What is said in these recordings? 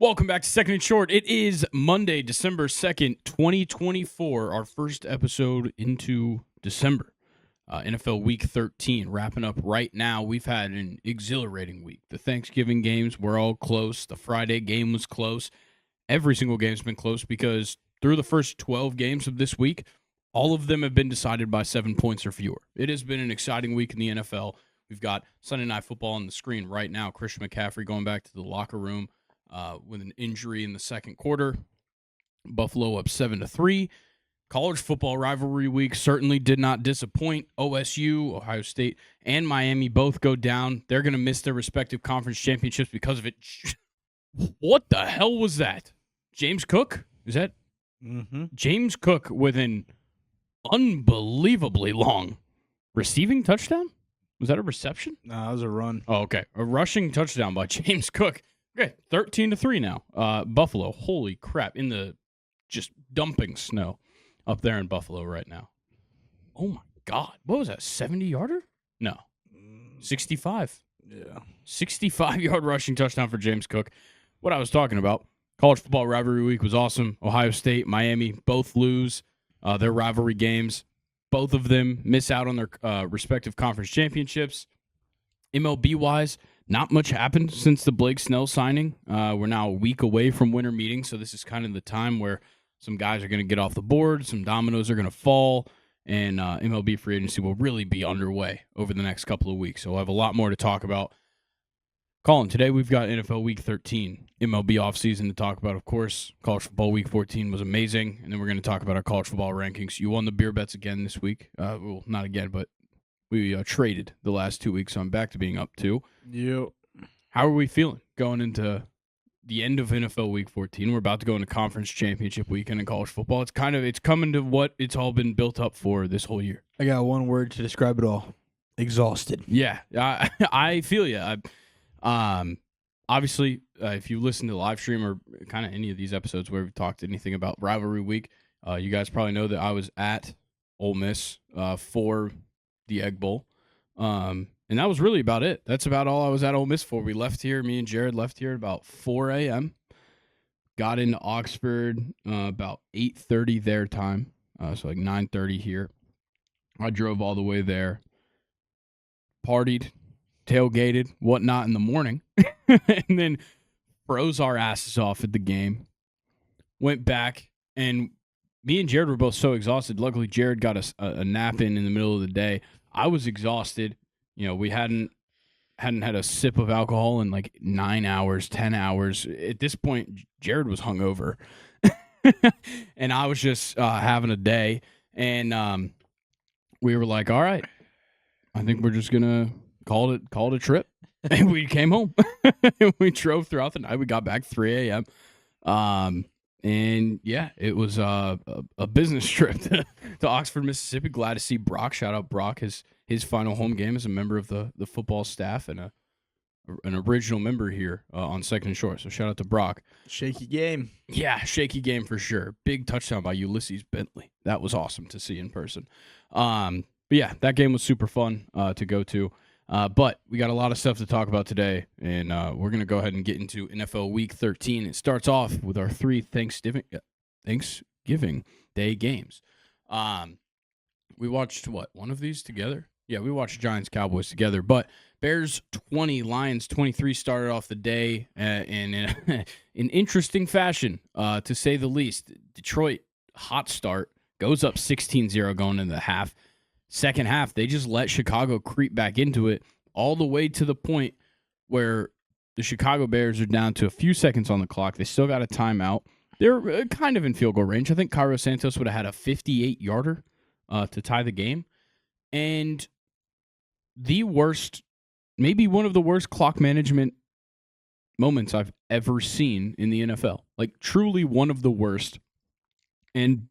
Welcome back to Second and Short. It is Monday, December 2nd, 2024, our first episode into December. NFL Week 13 wrapping up right now. We've had an exhilarating week. The Thanksgiving games were all close. The Friday game was close. Every single game's been close because through the first 12 games of this week, all of them have been decided by 7 points or fewer. It has been an exciting week in the NFL. We've got Sunday Night Football on the screen right now. Christian McCaffrey going back to the locker room with an injury in the second quarter. Buffalo up 7-3. College football rivalry week certainly did not disappoint. OSU, Ohio State, and Miami both go down. They're going to miss their respective conference championships because of it. What the hell was that? James Cook? Is that? Mm-hmm. James Cook with an unbelievably long receiving touchdown? Was that a reception? No, that was a run. Oh, okay. A rushing touchdown by James Cook. Okay, 13-3 now. Buffalo, holy crap, in the just dumping snow up there in Buffalo right now. Oh, my God. What was that, 70-yarder? No, 65. Yeah. 65-yard rushing touchdown for James Cook. What I was talking about, college football rivalry week was awesome. Ohio State, Miami, both lose their rivalry games. Both of them miss out on their respective conference championships. MLB-wise, not much happened since the Blake Snell signing. We're now a week away from winter meetings, so this is kind of the time where some guys are going to get off the board, some dominoes are going to fall, and MLB free agency will really be underway over the next couple of weeks. So we'll have a lot more to talk about. Colin, today we've got NFL Week 13, MLB offseason to talk about, of course. College football Week 14 was amazing, and then we're going to talk about our college football rankings. You won the beer bets again this week. Well, not again, but we traded the last 2 weeks, so I'm back to being up 2. Yep. How are we feeling going into the end of NFL Week 14? We're about to go into conference championship weekend in college football. It's coming to what it's all been built up for this whole year. I got one word to describe it all. Exhausted. Yeah, I feel you. Obviously, if you listen to the live stream or kind of any of these episodes where we've talked anything about rivalry week, you guys probably know that I was at Ole Miss for the Egg Bowl. And that was really about it. That's about all I was at Ole Miss for. We left here, me and Jared left here at about 4 a.m. Got into Oxford about 8:30 their time, so like 9:30 here. I drove all the way there, partied, tailgated, whatnot in the morning, and then froze our asses off at the game. Went back, and me and Jared were both so exhausted. Luckily, Jared got a nap in the middle of the day. I was exhausted. You know, we hadn't had a sip of alcohol in like 9 hours, 10 hours. At this point, Jared was hungover, and I was just having a day. And we were like, all right, I think we're just gonna call it a trip. And we came home. We drove throughout the night. We got back 3 a.m. And yeah, it was a business trip to Oxford, Mississippi. Glad to see Brock. Shout out Brock. His final home game as a member of the football staff and an original member here on Second and Short. So shout out to Brock. Shaky game. Yeah, shaky game for sure. Big touchdown by Ulysses Bentley. That was awesome to see in person. But yeah, that game was super fun to go to. But we got a lot of stuff to talk about today, and we're going to go ahead and get into NFL Week 13. It starts off with our 3 Thanksgiving Day games. We watched, one of these together? Yeah, we watched Giants-Cowboys together, but Bears 20, Lions 23 started off the day in an interesting fashion, to say the least. Detroit, hot start, goes up 16-0 going into the half. Second half, they just let Chicago creep back into it all the way to the point where the Chicago Bears are down to a few seconds on the clock. They still got a timeout. They're kind of in field goal range. I think Cairo Santos would have had a 58-yarder to tie the game. And the worst, maybe one of the worst clock management moments I've ever seen in the NFL. Like, truly one of the worst. And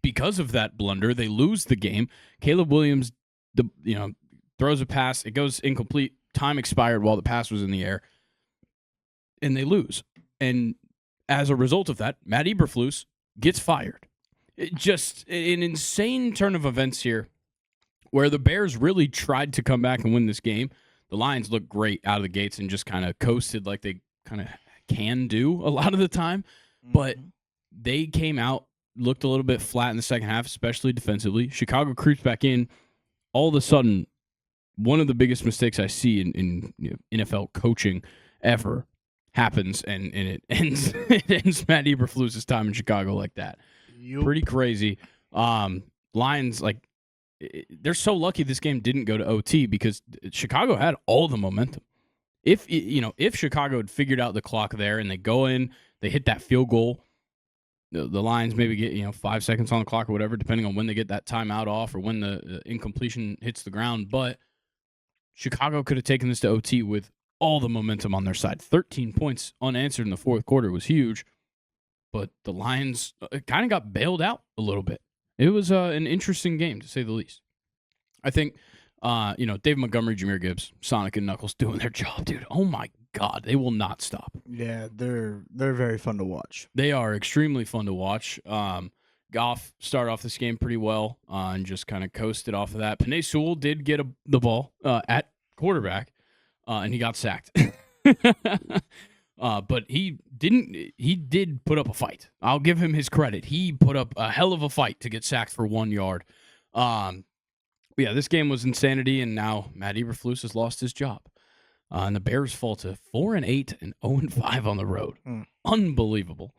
because of that blunder, they lose the game. Caleb Williams, throws a pass. It goes incomplete. Time expired while the pass was in the air. And they lose. And as a result of that, Matt Eberflus gets fired. Just an insane turn of events here where the Bears really tried to come back and win this game. The Lions looked great out of the gates and just kind of coasted like they kind of can do a lot of the time. But Mhm. they came out, looked a little bit flat in the second half, especially defensively. Chicago creeps back in. All of a sudden, one of the biggest mistakes I see in NFL coaching ever happens, and it ends it ends Matt Eberflus's time in Chicago like that. Yup. Pretty crazy. Lions, like, they're so lucky this game didn't go to OT because Chicago had all the momentum. If Chicago had figured out the clock there and they go in, they hit that field goal, the Lions maybe get 5 seconds on the clock or whatever, depending on when they get that timeout off or when the incompletion hits the ground. But Chicago could have taken this to OT with all the momentum on their side. 13 points unanswered in the fourth quarter was huge, but the Lions kind of got bailed out a little bit. It was an interesting game, to say the least. I think, Dave Montgomery, Jahmyr Gibbs, Sonic and Knuckles doing their job, dude. Oh, my God. They will not stop. Yeah, they're very fun to watch. They are extremely fun to watch. Goff started off this game pretty well and just kind of coasted off of that. Penei Sewell did get the ball at quarterback, and he got sacked. But he did put up a fight. I'll give him his credit. He put up a hell of a fight to get sacked for 1 yard. Yeah, this game was insanity, and now Matt Eberflus has lost his job. And the Bears fall to 4-8 and 0-5 on the road. Unbelievable.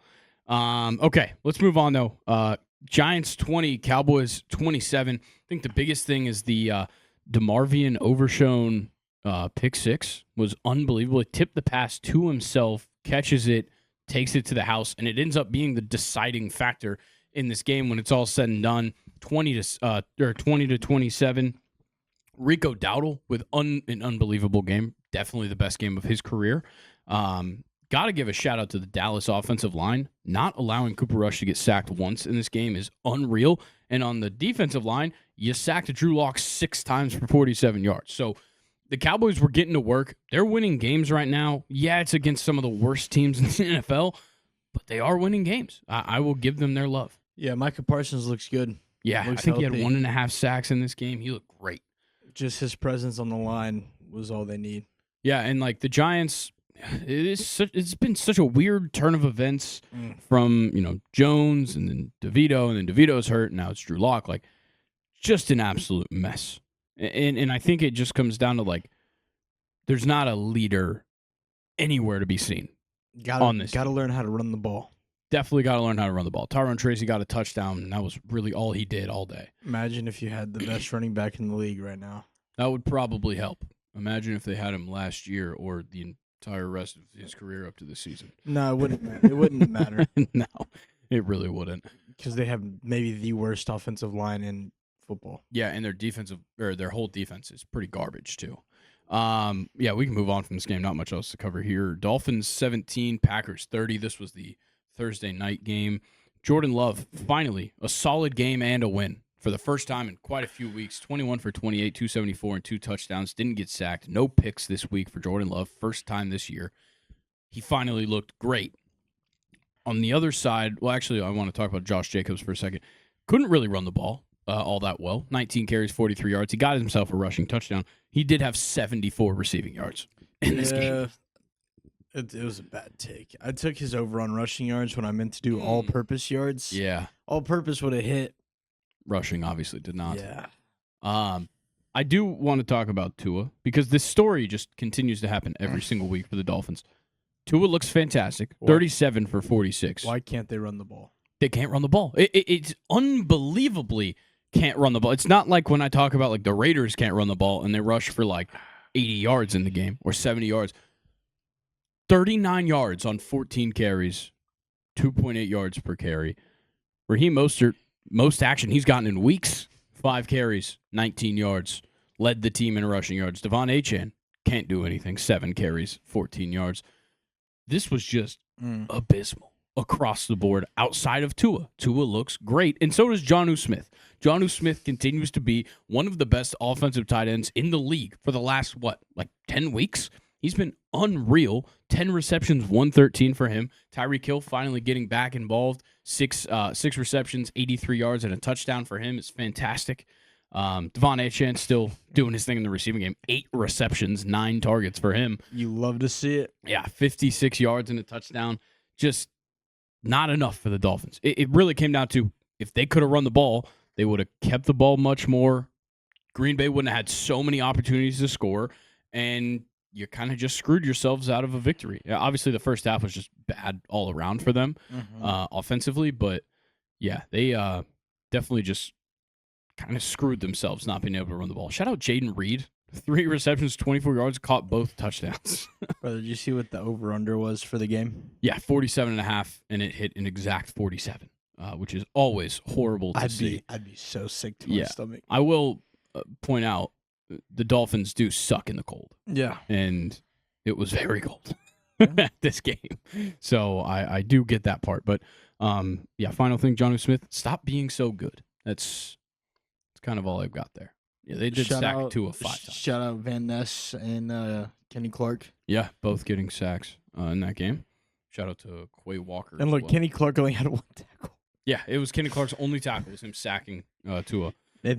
Okay, let's move on, though. Giants 20, Cowboys 27. I think the biggest thing is the DeMarvion Overshown pick six was unbelievable. He tipped the pass to himself, catches it, takes it to the house, and it ends up being the deciding factor in this game when it's all said and done. 20-27. Rico Dowdle with an unbelievable game. Definitely the best game of his career. Got to give a shout out to the Dallas offensive line. Not allowing Cooper Rush to get sacked once in this game is unreal. And on the defensive line, you sacked Drew Lock 6 times for 47 yards. So the Cowboys were getting to work. They're winning games right now. Yeah, it's against some of the worst teams in the NFL, but they are winning games. I will give them their love. Yeah, Micah Parsons looks good. Yeah, Looks I think healthy. he had 1.5 sacks in this game. He looked great. Just his presence on the line was all they need. Yeah, and like the Giants, it's been such a weird turn of events from Jones and then DeVito, and then DeVito's hurt, and now it's Drew Lock. Like, just an absolute mess. And I think it just comes down to, like, there's not a leader anywhere to be seen on this. Got to learn how to run the ball. Definitely got to learn how to run the ball. Tyrone Tracy got a touchdown, and that was really all he did all day. Imagine if you had the best running back in the league right now. That would probably help. Imagine if they had him last year or the entire rest of his career up to the season. No, it wouldn't matter. It wouldn't matter. No, it really wouldn't. Because they have maybe the worst offensive line in football. Yeah, and their whole defense is pretty garbage too. Yeah, we can move on from this game. Not much else to cover here. Dolphins 17, Packers 30. This was the Thursday night game. Jordan Love, finally, a solid game and a win for the first time in quite a few weeks. 21 for 28, 274, and 2 touchdowns. Didn't get sacked. No picks this week for Jordan Love. First time this year. He finally looked great. On the other side, well, actually, I want to talk about Josh Jacobs for a second. Couldn't really run the ball all that well. 19 carries, 43 yards. He got himself a rushing touchdown. He did have 74 receiving yards in this game. It was a bad take. I took his over on rushing yards when I meant to do all-purpose yards. Yeah. All-purpose would have hit. Rushing obviously did not. Yeah. I do want to talk about Tua because this story just continues to happen every single week for the Dolphins. Tua looks fantastic. 37 for 46. Why can't they run the ball? They can't run the ball. It's unbelievably can't run the ball. It's not like when I talk about like the Raiders can't run the ball and they rush for like 80 yards in the game or 70 yards. 39 yards on 14 carries, 2.8 yards per carry. Raheem Mostert, most action he's gotten in weeks. 5 carries, 19 yards. Led the team in rushing yards. Devon Achane can't do anything. 7 carries, 14 yards. This was just abysmal across the board outside of Tua. Tua looks great, and so does Jonnu Smith. Jonnu Smith continues to be one of the best offensive tight ends in the league for the last, 10 weeks? He's been unreal. 10 receptions, 113 for him. Tyreek Hill finally getting back involved. Six receptions, 83 yards, and a touchdown for him. It's fantastic. Devon Achane still doing his thing in the receiving game. 8 receptions, 9 targets for him. You love to see it. Yeah, 56 yards and a touchdown. Just not enough for the Dolphins. It really came down to if they could have run the ball, they would have kept the ball much more. Green Bay wouldn't have had so many opportunities to score, and you kind of just screwed yourselves out of a victory. Yeah, obviously, the first half was just bad all around for them offensively, but yeah, they definitely just kind of screwed themselves not being able to run the ball. Shout out Jaden Reed. 3 receptions, 24 yards, caught both touchdowns. Brother, did you see what the over-under was for the game? Yeah, 47.5, and it hit an exact 47, which is always horrible to see. I'd be so sick to my stomach. I will point out the Dolphins do suck in the cold. Yeah. And it was very cold this game. So I do get that part. But, final thing, Jonnu Smith, stop being so good. That's kind of all I've got there. Yeah, they did sack Tua 5 times. Shout out Van Ness and Kenny Clark. Yeah, both getting sacks in that game. Shout out to Quay Walker. And look, Kenny Clark only had 1 tackle. Yeah, it was Kenny Clark's only tackle. It was him sacking Tua. I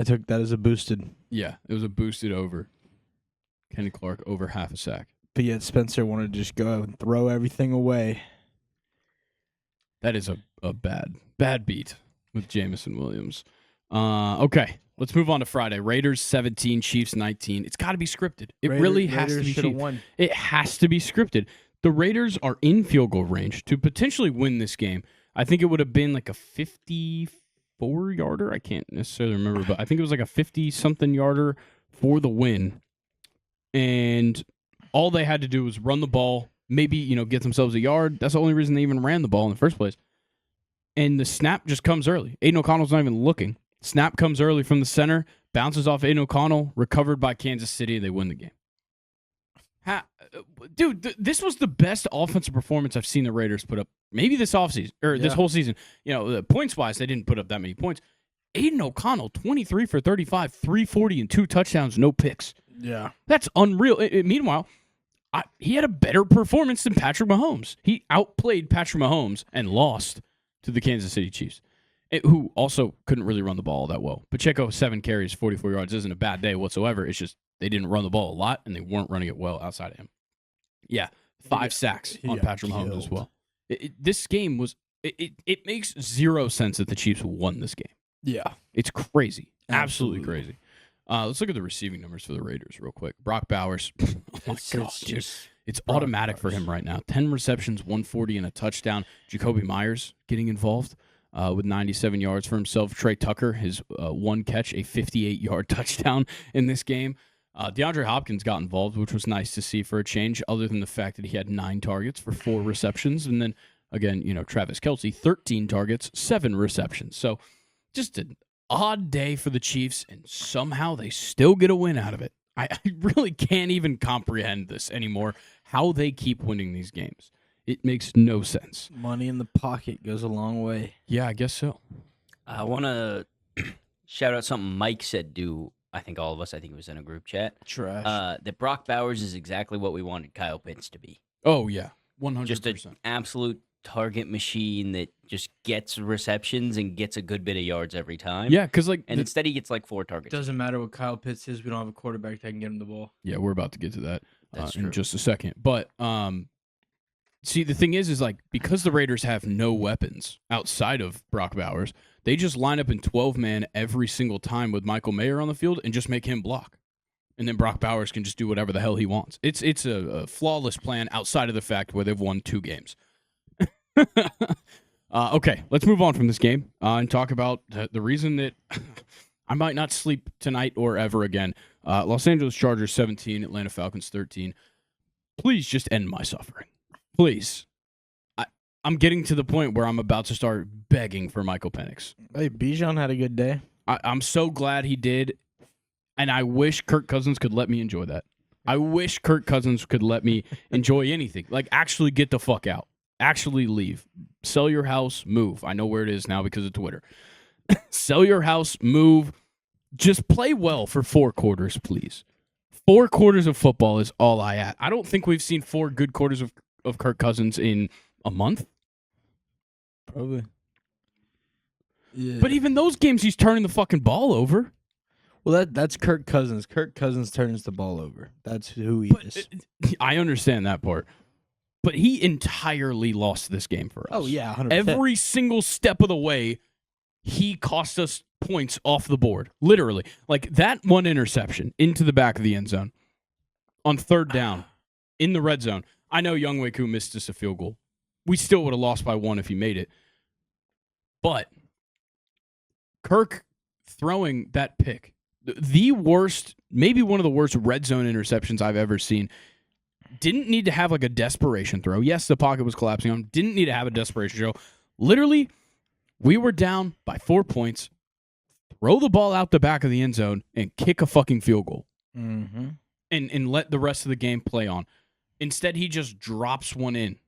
took that as a boosted. Yeah, it was a boosted over. Kenny Clark over half a sack. But yet Spencer wanted to just go and throw everything away. That is a bad beat with Jamison Williams. Okay, let's move on to Friday. Raiders 17, Chiefs 19. It's got to be scripted. It really has to be. Won. It has to be scripted. The Raiders are in field goal range to potentially win this game. I think it would have been like a 54-yarder. I can't necessarily remember, but I think it was like a 50-something yarder for the win. And all they had to do was run the ball, maybe, get themselves a yard. That's the only reason they even ran the ball in the first place. And the snap just comes early. Aiden O'Connell's not even looking. Snap comes early from the center, bounces off Aiden O'Connell, recovered by Kansas City, and they win the game. Dude, this was the best offensive performance I've seen the Raiders put up maybe this offseason, or this whole season. Points-wise, they didn't put up that many points. Aiden O'Connell, 23 for 35, 340, and 2 touchdowns, no picks. Yeah. That's unreal. Meanwhile, he had a better performance than Patrick Mahomes. He outplayed Patrick Mahomes and lost to the Kansas City Chiefs, who also couldn't really run the ball that well. Pacheco, 7 carries, 44 yards, isn't a bad day whatsoever. It's just they didn't run the ball a lot, and they weren't running it well outside of him. Yeah, 5 sacks on Patrick Mahomes as well. This game was it makes zero sense that the Chiefs won this game. Yeah. It's crazy. Absolutely crazy. Let's look at the receiving numbers for the Raiders real quick. Brock Bowers. Oh my gosh, dude. It's automatic for him right now. 10 receptions, 140, and a touchdown. Jacoby Myers getting involved with 97 yards for himself. Trey Tucker, his 1 catch, a 58-yard touchdown in this game. DeAndre Hopkins got involved, which was nice to see for a change, other than the fact that he had 9 targets for 4 receptions. And then, again, Travis Kelce, 13 targets, 7 receptions. So just an odd day for the Chiefs, and somehow they still get a win out of it. I really can't even comprehend this anymore, how they keep winning these games. It makes no sense. Money in the pocket goes a long way. Yeah, I guess so. I want to shout out something Mike said I think all of us, I think it was in a group chat. Trash. That Brock Bowers is exactly what we wanted Kyle Pitts to be. Oh, yeah. 100%. Just an absolute target machine that just gets receptions and gets a good bit of yards every time. Yeah, because instead he gets 4 targets. Doesn't matter what Kyle Pitts is. We don't have a quarterback that can get him the ball. Yeah, we're about to get to that in true. just a second. But see, the thing is because the Raiders have no weapons outside of Brock Bowers, they just line up in 12-man every single time with Michael Mayer on the field and just make him block. And then Brock Bowers can just do whatever the hell he wants. It's a flawless plan outside of the fact where they've won 2 games. Okay, let's move on from this game and talk about the reason that I might not sleep tonight or ever again. Los Angeles Chargers 17, Atlanta Falcons 13. Please just end my suffering. Please. I'm getting to the point where I'm about to start begging for Michael Penix. Hey, Bijan had a good day. I'm so glad he did, and I wish Kirk Cousins could let me enjoy that. I wish Kirk Cousins could let me enjoy anything. Like, actually get the fuck out. Actually leave. Sell your house, move. I know where it is now because of Twitter. Sell your house, move. Just play well for 4 quarters, please. 4 quarters of football is all I ask. I don't think we've seen 4 good quarters of Kirk Cousins in a month. Probably. Yeah. But even those games, he's turning the fucking ball over. Well, that's Kirk Cousins. Kirk Cousins turns the ball over. That's who he is. I understand that part. But he entirely lost this game for us. Oh, yeah, 100%. Every single step of the way, he cost us points off the board. Literally. Like that one interception into the back of the end zone on third down in the red zone. I know Younghoe Koo missed us a field goal. We still would have lost by 1 if he made it. But Kirk throwing that pick, the worst, maybe one of the worst red zone interceptions I've ever seen. Didn't need to have like a desperation throw. Yes, the pocket was collapsing on him. Didn't need to have a desperation throw. Literally, we were down by 4 points. Throw the ball out the back of the end zone and kick a fucking field goal. Mm-hmm. And let the rest of the game play on. Instead, he just drops one in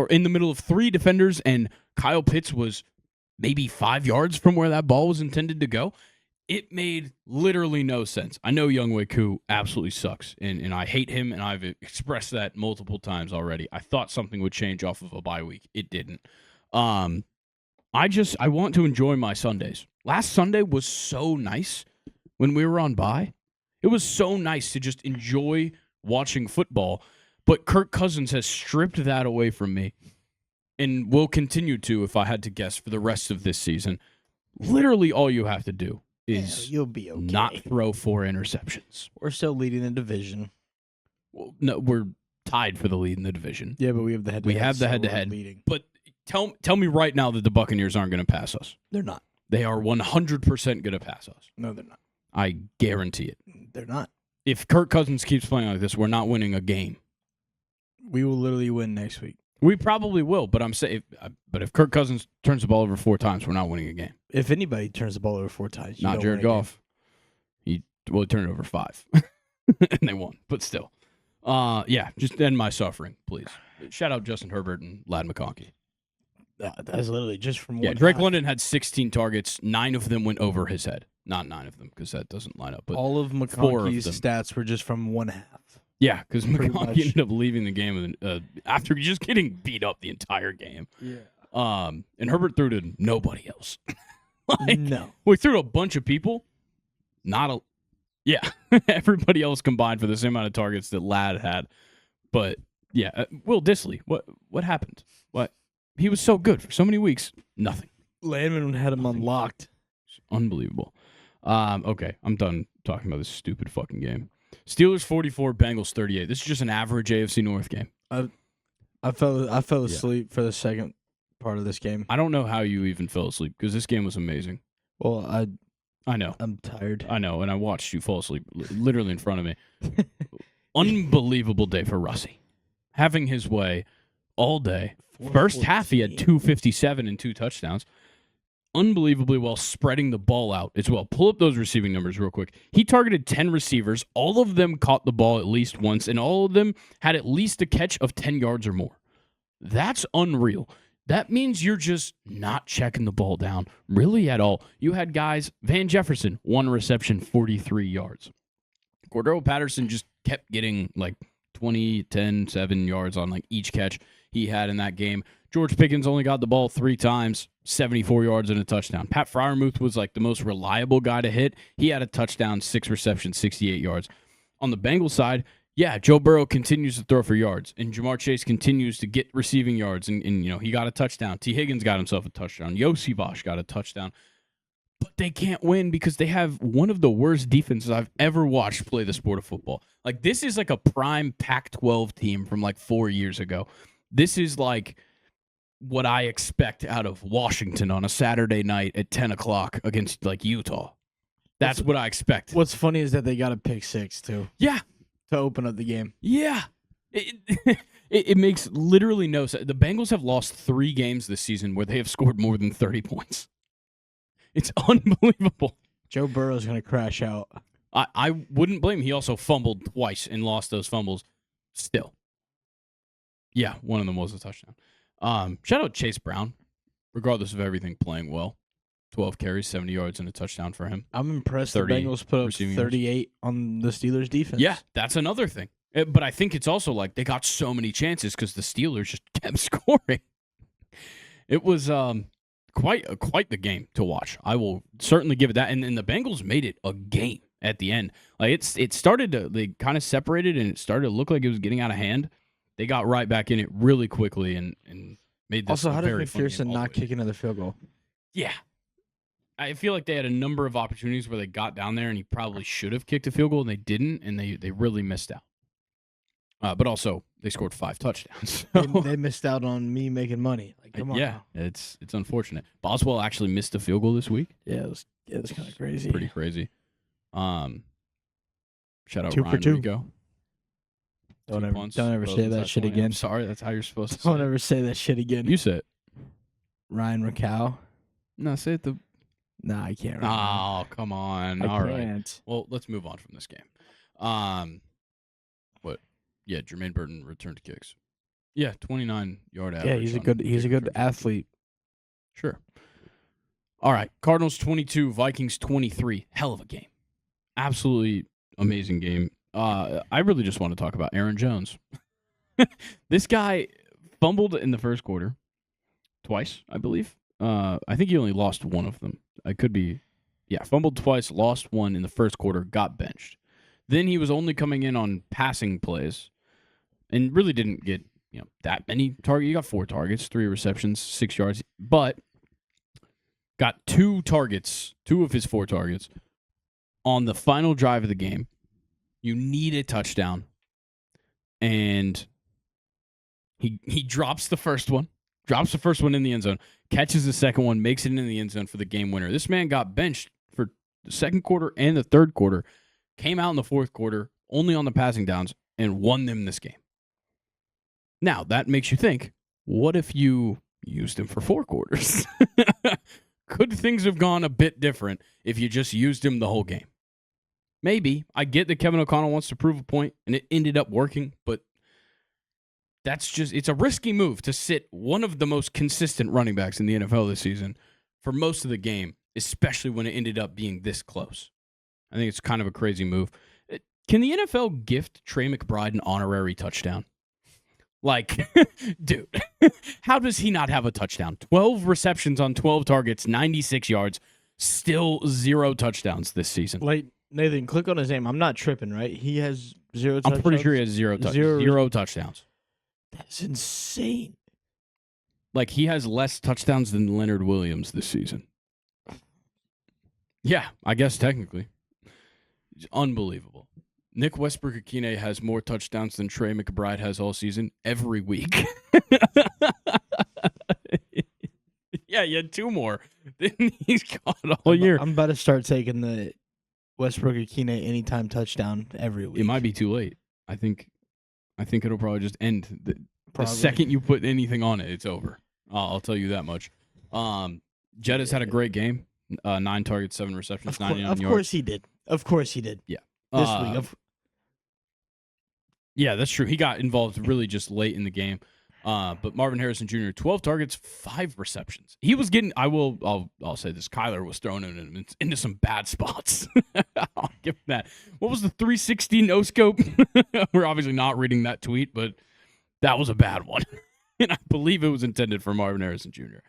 in the middle of 3 defenders, and Kyle Pitts was maybe 5 yards from where that ball was intended to go. It made literally no sense. I know Younghoe Koo absolutely sucks, and I hate him, and I've expressed that multiple times already. I thought something would change off of a bye week. It didn't. I want to enjoy my Sundays. Last Sunday was so nice when we were on bye. It was so nice to just enjoy watching football, but Kirk Cousins has stripped that away from me and will continue to, if I had to guess, for the rest of this season. Literally all you have to do is you'll be okay. not throw 4 interceptions. We're still leading the division. Well, no, we're tied for the lead in the division. Yeah, but we have the head-to-head. We have the so we're head-to-head. leading. But tell me right now that the Buccaneers aren't going to pass us. They're not. They are 100% going to pass us. No, they're not. I guarantee it. They're not. If Kirk Cousins keeps playing like this, we're not winning a game. We will literally win next week. We probably will, but I'm saying, but if Kirk Cousins turns the ball over 4 times, we're not winning a game. If anybody turns the ball over 4 times, Not Jared Goff. He turned it over 5, and they won. But still, yeah, just end my suffering, please. Shout out Justin Herbert and Ladd McConkey. That's literally just from one. Yeah, Drake half. London had 16 targets. 9 of them went over his head. Not 9 of them, because that doesn't line up. But all of 4 of McConkey's them. stats were just from one half. Yeah, because Pretty McConkey much. ended up leaving the game after just getting beat up the entire game. Yeah. And Herbert threw to nobody else. No. We threw to a bunch of people. Yeah, everybody else combined for the same amount of targets that Ladd had. But yeah, Will Dissly, what happened? What? He was so good for so many weeks. Nothing. Landman had him unlocked. It's unbelievable. Okay, I'm done talking about this stupid fucking game. Steelers 44, Bengals 38. This is just an average AFC North game. I fell asleep for the second part of this game. I don't know how you even fell asleep because this game was amazing. Well, I know. I'm tired. I know, and I watched you fall asleep literally in front of me. Unbelievable day for Russie. Having his way all day. First half, he had 257 and 2 touchdowns. Unbelievably well spreading the ball out as well. Pull up those receiving numbers real quick. He targeted 10 receivers. All of them caught the ball at least once, and all of them had at least a catch of 10 yards or more. That's unreal. That means you're just not checking the ball down really at all. You had guys, Van Jefferson, 1 reception, 43 yards. Cordero Patterson just kept getting like 20, 10, 7 yards on like each catch he had in that game. George Pickens only got the ball 3 times, 74 yards and a touchdown. Pat Freiermuth was like the most reliable guy to hit. He had a touchdown, 6 receptions, 68 yards. On the Bengals side, yeah, Joe Burrow continues to throw for yards, and Jamar Chase continues to get receiving yards, and you know, he got a touchdown. T. Higgins got himself a touchdown. Yossi Bosch got a touchdown. But they can't win because they have one of the worst defenses I've ever watched play the sport of football. Like, this is like a prime Pac-12 team from like 4 years ago. This is like what I expect out of Washington on a Saturday night at 10 o'clock against like Utah. That's what I expect. What's funny is that they got a pick 6 too Yeah. to open up the game. Yeah. It makes literally no sense. The Bengals have lost 3 games this season where they have scored more than 30 points. It's unbelievable. Joe Burrow's going to crash out. I wouldn't blame him. He also fumbled twice and lost those fumbles still. Yeah, one of them was a touchdown. Shout out Chase Brown, regardless of everything, playing well. 12 carries, 70 yards, and a touchdown for him. I'm impressed the 30 Bengals put up receiving 38 on the Steelers' defense. Yeah, that's another thing. But I think it's also like they got so many chances because the Steelers just kept scoring. It was quite the game to watch. I will certainly give it that. And the Bengals made it a game at the end. Like it started to, they kind of separated and it started to look like it was getting out of hand. They got right back in it really quickly and made this Also, a how did very fun game McPherson all the not way. kick another field goal? Yeah. I feel like they had a number of opportunities where they got down there and he probably should have kicked a field goal and they didn't, and they really missed out. But also, they scored 5 touchdowns. They missed out on me making money. Like, come on. Yeah, now. it's unfortunate. Boswell actually missed a field goal this week. Yeah, it was kind of crazy. Pretty crazy. Shout out 2 for Ryan 2. Rico. Don't 2 ever, punts, don't ever both say that inside shit 20. again. I'm sorry, that's how you're supposed to say Don't it. ever say that shit again. You said it. Ryan Rakow. No, say it the... Nah, I can't. Oh, come on. I All right. can't. Well, let's move on from this game. What? Yeah, Jermaine Burton returned kicks. Yeah, 29-yard average. Yeah, he's a on good kick returns. athlete. Sure. All right, Cardinals 22, Vikings 23. Hell of a game. Absolutely amazing game. I really just want to talk about Aaron Jones. This guy fumbled in the first quarter twice, I believe. I think he only lost one of them. I could be, fumbled twice, lost one in the first quarter, got benched. Then he was only coming in on passing plays and really didn't get that many targets. He got 4 targets, 3 receptions, 6 yards, but got 2 targets, 2 of his 4 targets on the final drive of the game. You need a touchdown, and he drops the first one. Drops the first one in the end zone, catches the second one, makes it in the end zone for the game winner. This man got benched for the second quarter and the third quarter, came out in the fourth quarter, only on the passing downs, and won them this game. Now, that makes you think, what if you used him for 4 quarters? Could things have gone a bit different if you just used him the whole game? Maybe. I get that Kevin O'Connell wants to prove a point, and it ended up working, but it's a risky move to sit one of the most consistent running backs in the NFL this season for most of the game, especially when it ended up being this close. I think it's kind of a crazy move. Can the NFL gift Trey McBride an honorary touchdown? Like, dude, how does he not have a touchdown? 12 receptions on 12 targets, 96 yards, still 0 touchdowns this season. Like, Nathan, click on his name. I'm not tripping, right? He has 0 touchdowns. I'm pretty sure he has 0 touchdowns. 0 touchdowns. That's insane. Like, he has less touchdowns than Leonard Williams this season. Yeah, I guess technically. It's unbelievable. Nick Westbrook-Akine has more touchdowns than Trey McBride has all season every week. Yeah, he had 2 more than he's got all year. I'm about to start taking the Westbrook-Akine anytime touchdown every week. It might be too late. I think it'll probably just end. The Probably. second you put anything on it, it's over. I'll tell you that much. Jettas had a great game. 9 targets, 7 receptions, 99 yards. Of course he did. Of course he did. Yeah. This week. Yeah, that's true. He got involved really just late in the game. But Marvin Harrison Jr., 12 targets, 5 receptions. He was getting, I'll say this, Kyler was throwing him into some bad spots. I'll give him that. What was the 360 no scope? We're obviously not reading that tweet, but that was a bad one. And I believe it was intended for Marvin Harrison Jr.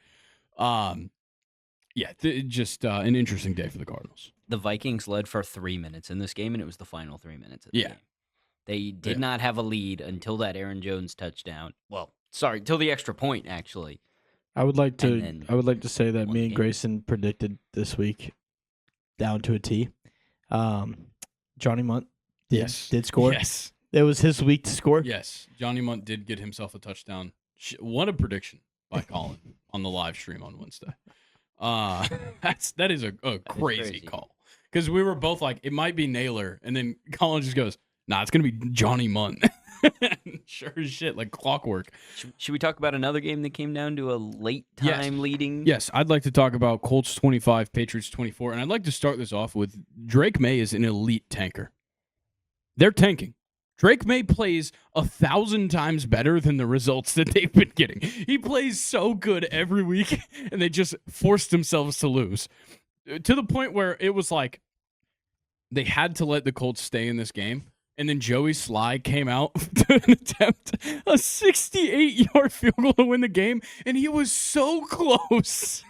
Just an interesting day for the Cardinals. The Vikings led for 3 minutes in this game, and it was the final 3 minutes of the game. They did not have a lead until that Aaron Jones touchdown. Well, sorry, till the extra point, actually. I would like to say that me and Grayson predicted this week down to a T. Johnny Munt did score. Yes. It was his week to score. Yes. Johnny Munt did get himself a touchdown. What a prediction by Colin on the live stream on Wednesday. That is a crazy call. Because we were both like, it might be Naylor. And then Colin just goes, nah, it's going to be Johnny Munt. Sure as shit, like clockwork. Should we talk about another game that came down to a late time leading? Yes, I'd like to talk about Colts 25, Patriots 24. And I'd like to start this off with Drake May is an elite tanker. They're tanking. Drake May plays 1,000 times better than the results that they've been getting. He plays so good every week, and they just forced themselves to lose. To the point where it was like they had to let the Colts stay in this game, and then Joey Sly came out to attempt a 68-yard field goal to win the game, and he was so close.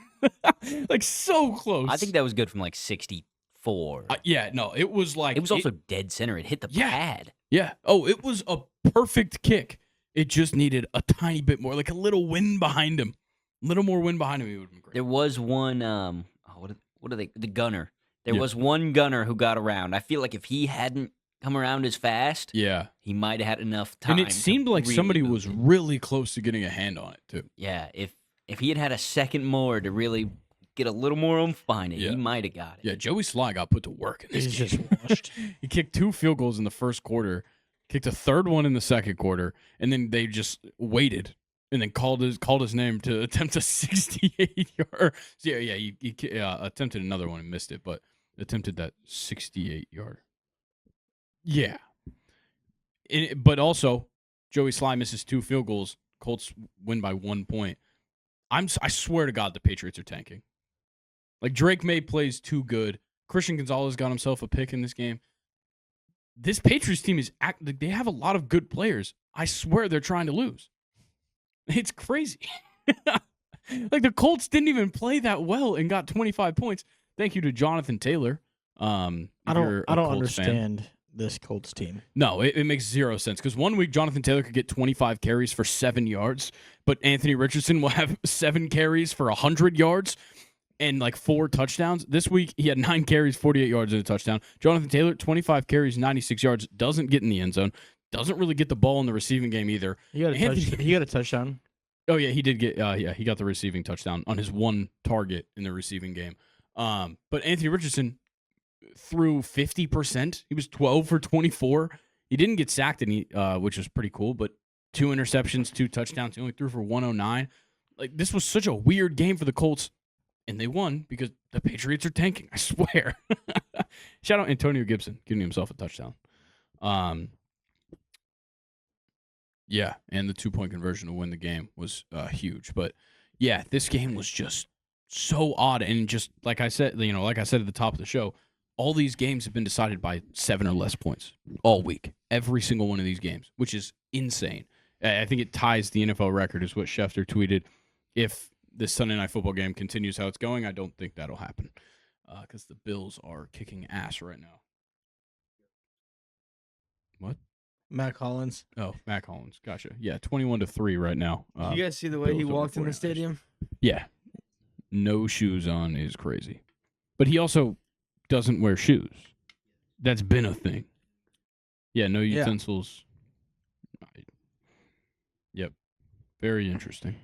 Like so close. I think that was good from like 64. Yeah, no, it was like it was also dead center. It hit the pad. Yeah. Oh, it was a perfect kick. It just needed a tiny bit more, like a little wind behind him. A little more wind behind him, it would have been great. There was one. What are they? The gunner. There was one gunner who got around. I feel like if he hadn't come around as fast, he might have had enough time. And it seemed like somebody was really close to getting a hand on it too. Yeah, if he had had a second more to really get a little more oomph behind it, he might have got it. Yeah, Joey Sly got put to work in this game. Just washed. He kicked 2 field goals in the first quarter, kicked a third one in the second quarter, and then they just waited and then called his name to attempt a 68-yard. So he attempted another one and missed it, but attempted that 68-yard. Yeah. But also, Joey Sly misses 2 field goals. Colts win by 1 point. I swear to God the Patriots are tanking. Like, Drake May plays too good. Christian Gonzalez got himself a pick in this game. This Patriots team they have a lot of good players. I swear they're trying to lose. It's crazy. Like, the Colts didn't even play that well and got 25 points. Thank you to Jonathan Taylor. I don't understand this Colts team. No, it makes zero sense because 1 week Jonathan Taylor could get 25 carries for 7 yards, but Anthony Richardson will have 7 carries for 100 yards and like 4 touchdowns. This week he had 9 carries, 48 yards and a touchdown. Jonathan Taylor, 25 carries, 96 yards, doesn't get in the end zone, doesn't really get the ball in the receiving game either. He got a touchdown. Oh yeah, he did get. He got the receiving touchdown on his 1 target in the receiving game. But Anthony Richardson threw 50%. He was 12 for 24. He didn't get sacked, which was pretty cool. But 2 interceptions, 2 touchdowns. He only threw for 109. Like, this was such a weird game for the Colts, and they won because the Patriots are tanking. I swear. Shout out Antonio Gibson giving himself a touchdown. Yeah, and the 2-point conversion to win the game was huge. But yeah, this game was just so odd, and just like I said, like I said at the top of the show, all these games have been decided by 7 or less points all week. Every single one of these games, which is insane. I think it ties the NFL record, is what Schefter tweeted. If this Sunday Night Football game continues how it's going, I don't think that'll happen because the Bills are kicking ass right now. What? Matt Collins. Oh, Matt Collins. Gotcha. Yeah, 21-3 right now. Did you guys see the way he walked in the stadium? Yeah. No shoes on is crazy. But he also doesn't wear shoes. That's been a thing. Yeah, no utensils. Yeah. Yep. Very interesting.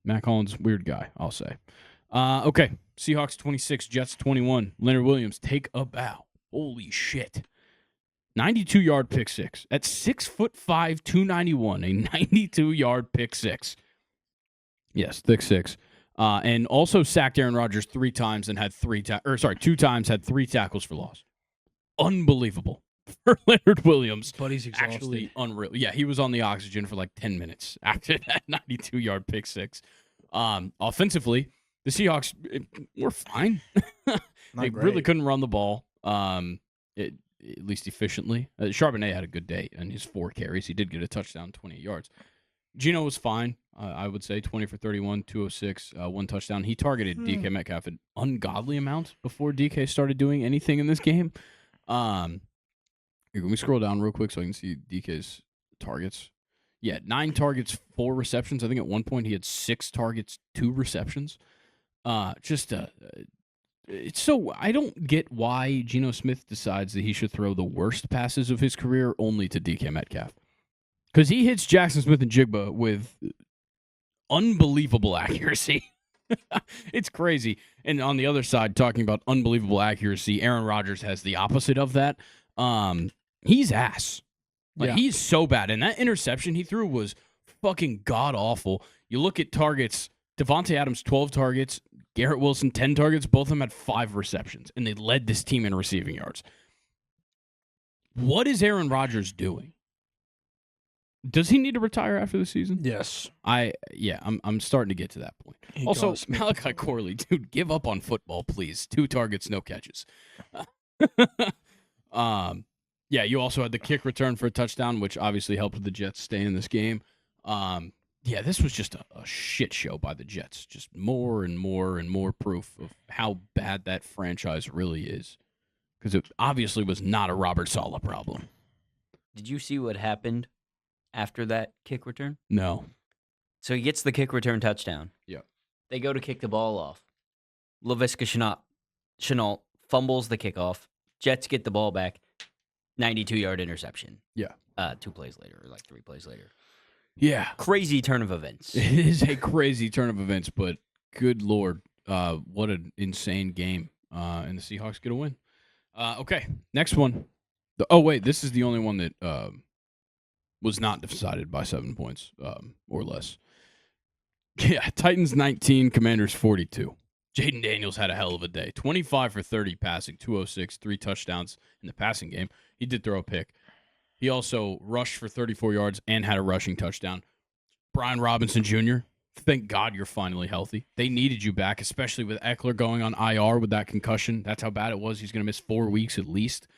Matt Collins, weird guy, I'll say. Okay. Seahawks 26, Jets 21. Leonard Williams, take a bow. Holy shit. 92-yard pick six. At 6'5", 291, a 92-yard pick six. Yes, pick six. And also sacked Aaron Rodgers 3 times and had 2 times had 3 tackles for loss. Unbelievable for Leonard Williams. But he's exhausted. Actually unreal. Yeah, he was on the oxygen for like 10 minutes after that 92-yard pick six. Offensively, the Seahawks were fine. They really couldn't run the ball. At least efficiently. Charbonnet had a good day in his 4 carries. He did get a touchdown, 28 yards. Geno was fine, I would say, 20 for 31, 206, 1 touchdown. He targeted DK Metcalf an ungodly amount before DK started doing anything in this game. Here, can we scroll down real quick so I can see DK's targets? Yeah, 9 targets, 4 receptions. I think at one point he had 6 targets, 2 receptions. It's so I don't get why Geno Smith decides that he should throw the worst passes of his career only to DK Metcalf. Because he hits Jackson Smith and Jigba with unbelievable accuracy. It's crazy. And on the other side, talking about unbelievable accuracy, Aaron Rodgers has the opposite of that. He's ass. He's so bad. And that interception he threw was fucking god-awful. You look at targets, Devontae Adams, 12 targets, Garrett Wilson, 10 targets. Both of them had 5 receptions, and they led this team in receiving yards. What is Aaron Rodgers doing? Does he need to retire after the season? Yes. I'm starting to get to that point. Also, Malachi Corley, dude, give up on football, please. 2 targets, no catches. You also had the kick return for a touchdown, which obviously helped the Jets stay in this game. Yeah, this was just a shit show by the Jets. Just more and more and more proof of how bad that franchise really is. Because it obviously was not a Robert Saleh problem. Did you see what happened after that kick return? No. So he gets the kick return touchdown. Yeah. They go to kick the ball off. Laviska Shenault fumbles the kickoff. Jets get the ball back. 92-yard interception. Yeah. 2 plays later, or like 3 plays later. Yeah. Crazy turn of events. It is a crazy turn of events, but good Lord, what an insane game. And the Seahawks get a win. Okay, next one. This is the only one that was not decided by 7 points or less. Yeah, Titans 19, Commanders 42. Jaden Daniels had a hell of a day. 25 for 30 passing, 206, 3 touchdowns in the passing game. He did throw a pick. He also rushed for 34 yards and had a rushing touchdown. Brian Robinson Jr., thank God you're finally healthy. They needed you back, especially with Eckler going on IR with that concussion. That's how bad it was. He's going to miss 4 weeks at least.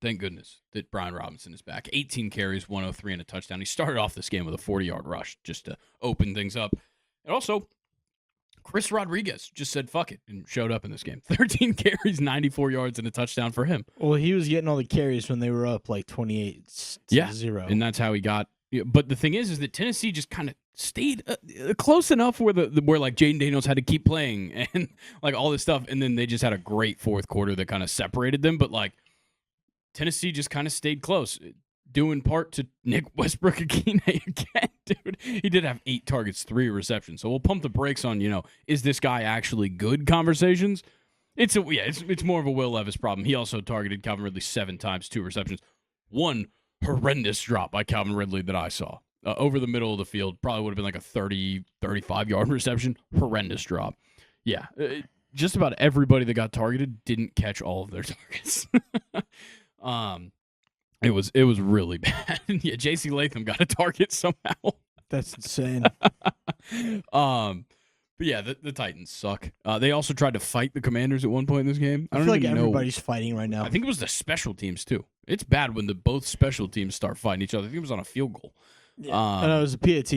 Thank goodness that Brian Robinson is back. 18 carries, 103 and a touchdown. He started off this game with a 40-yard rush just to open things up. And also, Chris Rodriguez just said fuck it and showed up in this game. 13 carries, 94 yards, and a touchdown for him. Well, he was getting all the carries when they were up like 28-0. And that's how he got. But the thing is that Tennessee just kind of stayed close enough where where like Jaden Daniels had to keep playing and like all this stuff, and then they just had a great fourth quarter that kind of separated them. But like Tennessee just kind of stayed close, due in part to Nick Westbrook-Akine again, dude. He did have 8 targets, 3 receptions. So we'll pump the brakes on, is this guy actually good conversations? It's more of a Will Levis problem. He also targeted Calvin Ridley 7 times, 2 receptions. 1 horrendous drop by Calvin Ridley that I saw. Over the middle of the field, probably would have been like a 30, 35-yard reception. Horrendous drop. Yeah, just about everybody that got targeted didn't catch all of their targets. It was really bad. Yeah, J.C. Latham got a target somehow. That's insane. But yeah, the Titans suck. They also tried to fight the Commanders at one point in this game. I feel like everybody's fighting right now. I think it was the special teams too. It's bad when both special teams start fighting each other. I think it was on a field goal. Yeah, it was a PAT.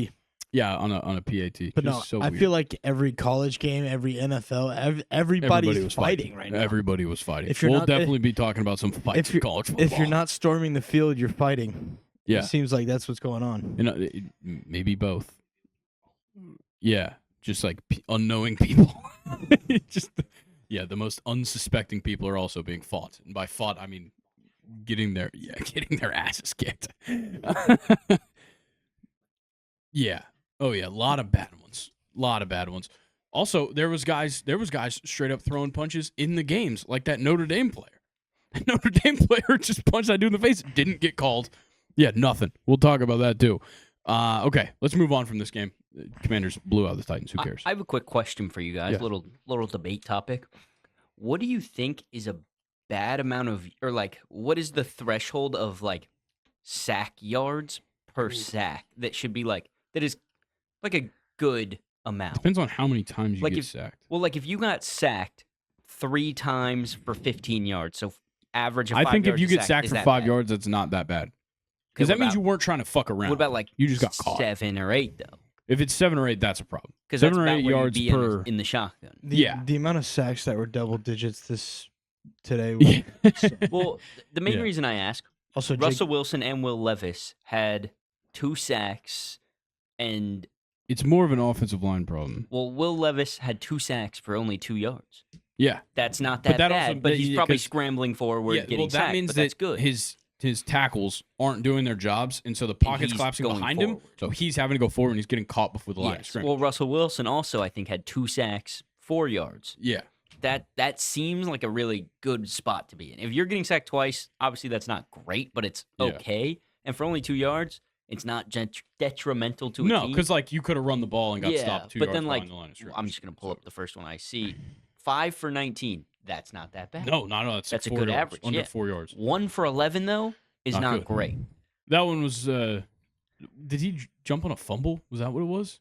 Yeah, on a PAT. But no, so I feel like every college game, every NFL, everybody was fighting right now. Everybody was fighting. We'll definitely be talking about some fights in college football. If you're not storming the field, you're fighting. Yeah. It seems like that's what's going on. Maybe both. Yeah, just like unknowing people. The most unsuspecting people are also being fought. And by fought, I mean getting their asses kicked. Yeah. Oh yeah, a lot of bad ones. Also, there was guys straight up throwing punches in the games, like that Notre Dame player. Notre Dame player just punched that dude in the face, didn't get called. Yeah, nothing. We'll talk about that too. Okay, let's move on from this game. Commanders blew out the Titans. Who cares? I have a quick question for you guys. Yeah. Little debate topic. What do you think is a bad amount of, or like, what is the threshold of like sack yards per sack that should be like, that is like a good amount? Depends on how many times you get sacked. Well, like if you got sacked 3 times for 15 yards, so average of 5 yards. I think if you get sacked for 5 bad? yards, that's not that bad. Because that means you weren't trying to fuck around. What about like you just got caught? 7 or 8 though? If it's 7 or 8, that's a problem. Because 7 or 8 yards per in the shotgun. The amount of sacks that were double digits today. Well, the main reason I ask. Also, Russell Wilson and Will Levis had 2 sacks, and it's more of an offensive line problem. Well, Will Levis had 2 sacks for only 2 yards. Yeah, that's not that bad. But he's probably scrambling forward, getting sacked. That means but that that's good. His tackles aren't doing their jobs, and so the pocket's collapsing behind him. So he's having to go forward, and he's getting caught before the line of scrimmage. Well, Russell Wilson also, I think, had 2 sacks, 4 yards. Yeah. That seems like a really good spot to be in. If you're getting sacked twice, obviously that's not great, but it's okay. Yeah. And for only 2 yards, it's not detrimental to a team. No, because like you could have run the ball and got stopped 2 yards behind the line of scrimmage. I'm just going to pull up the first one I see. 5 for 19. That's not that bad. No, that's a good average. Under 4 yards. 1 for 11 though is not great. That one was. Did he jump on a fumble? Was that what it was?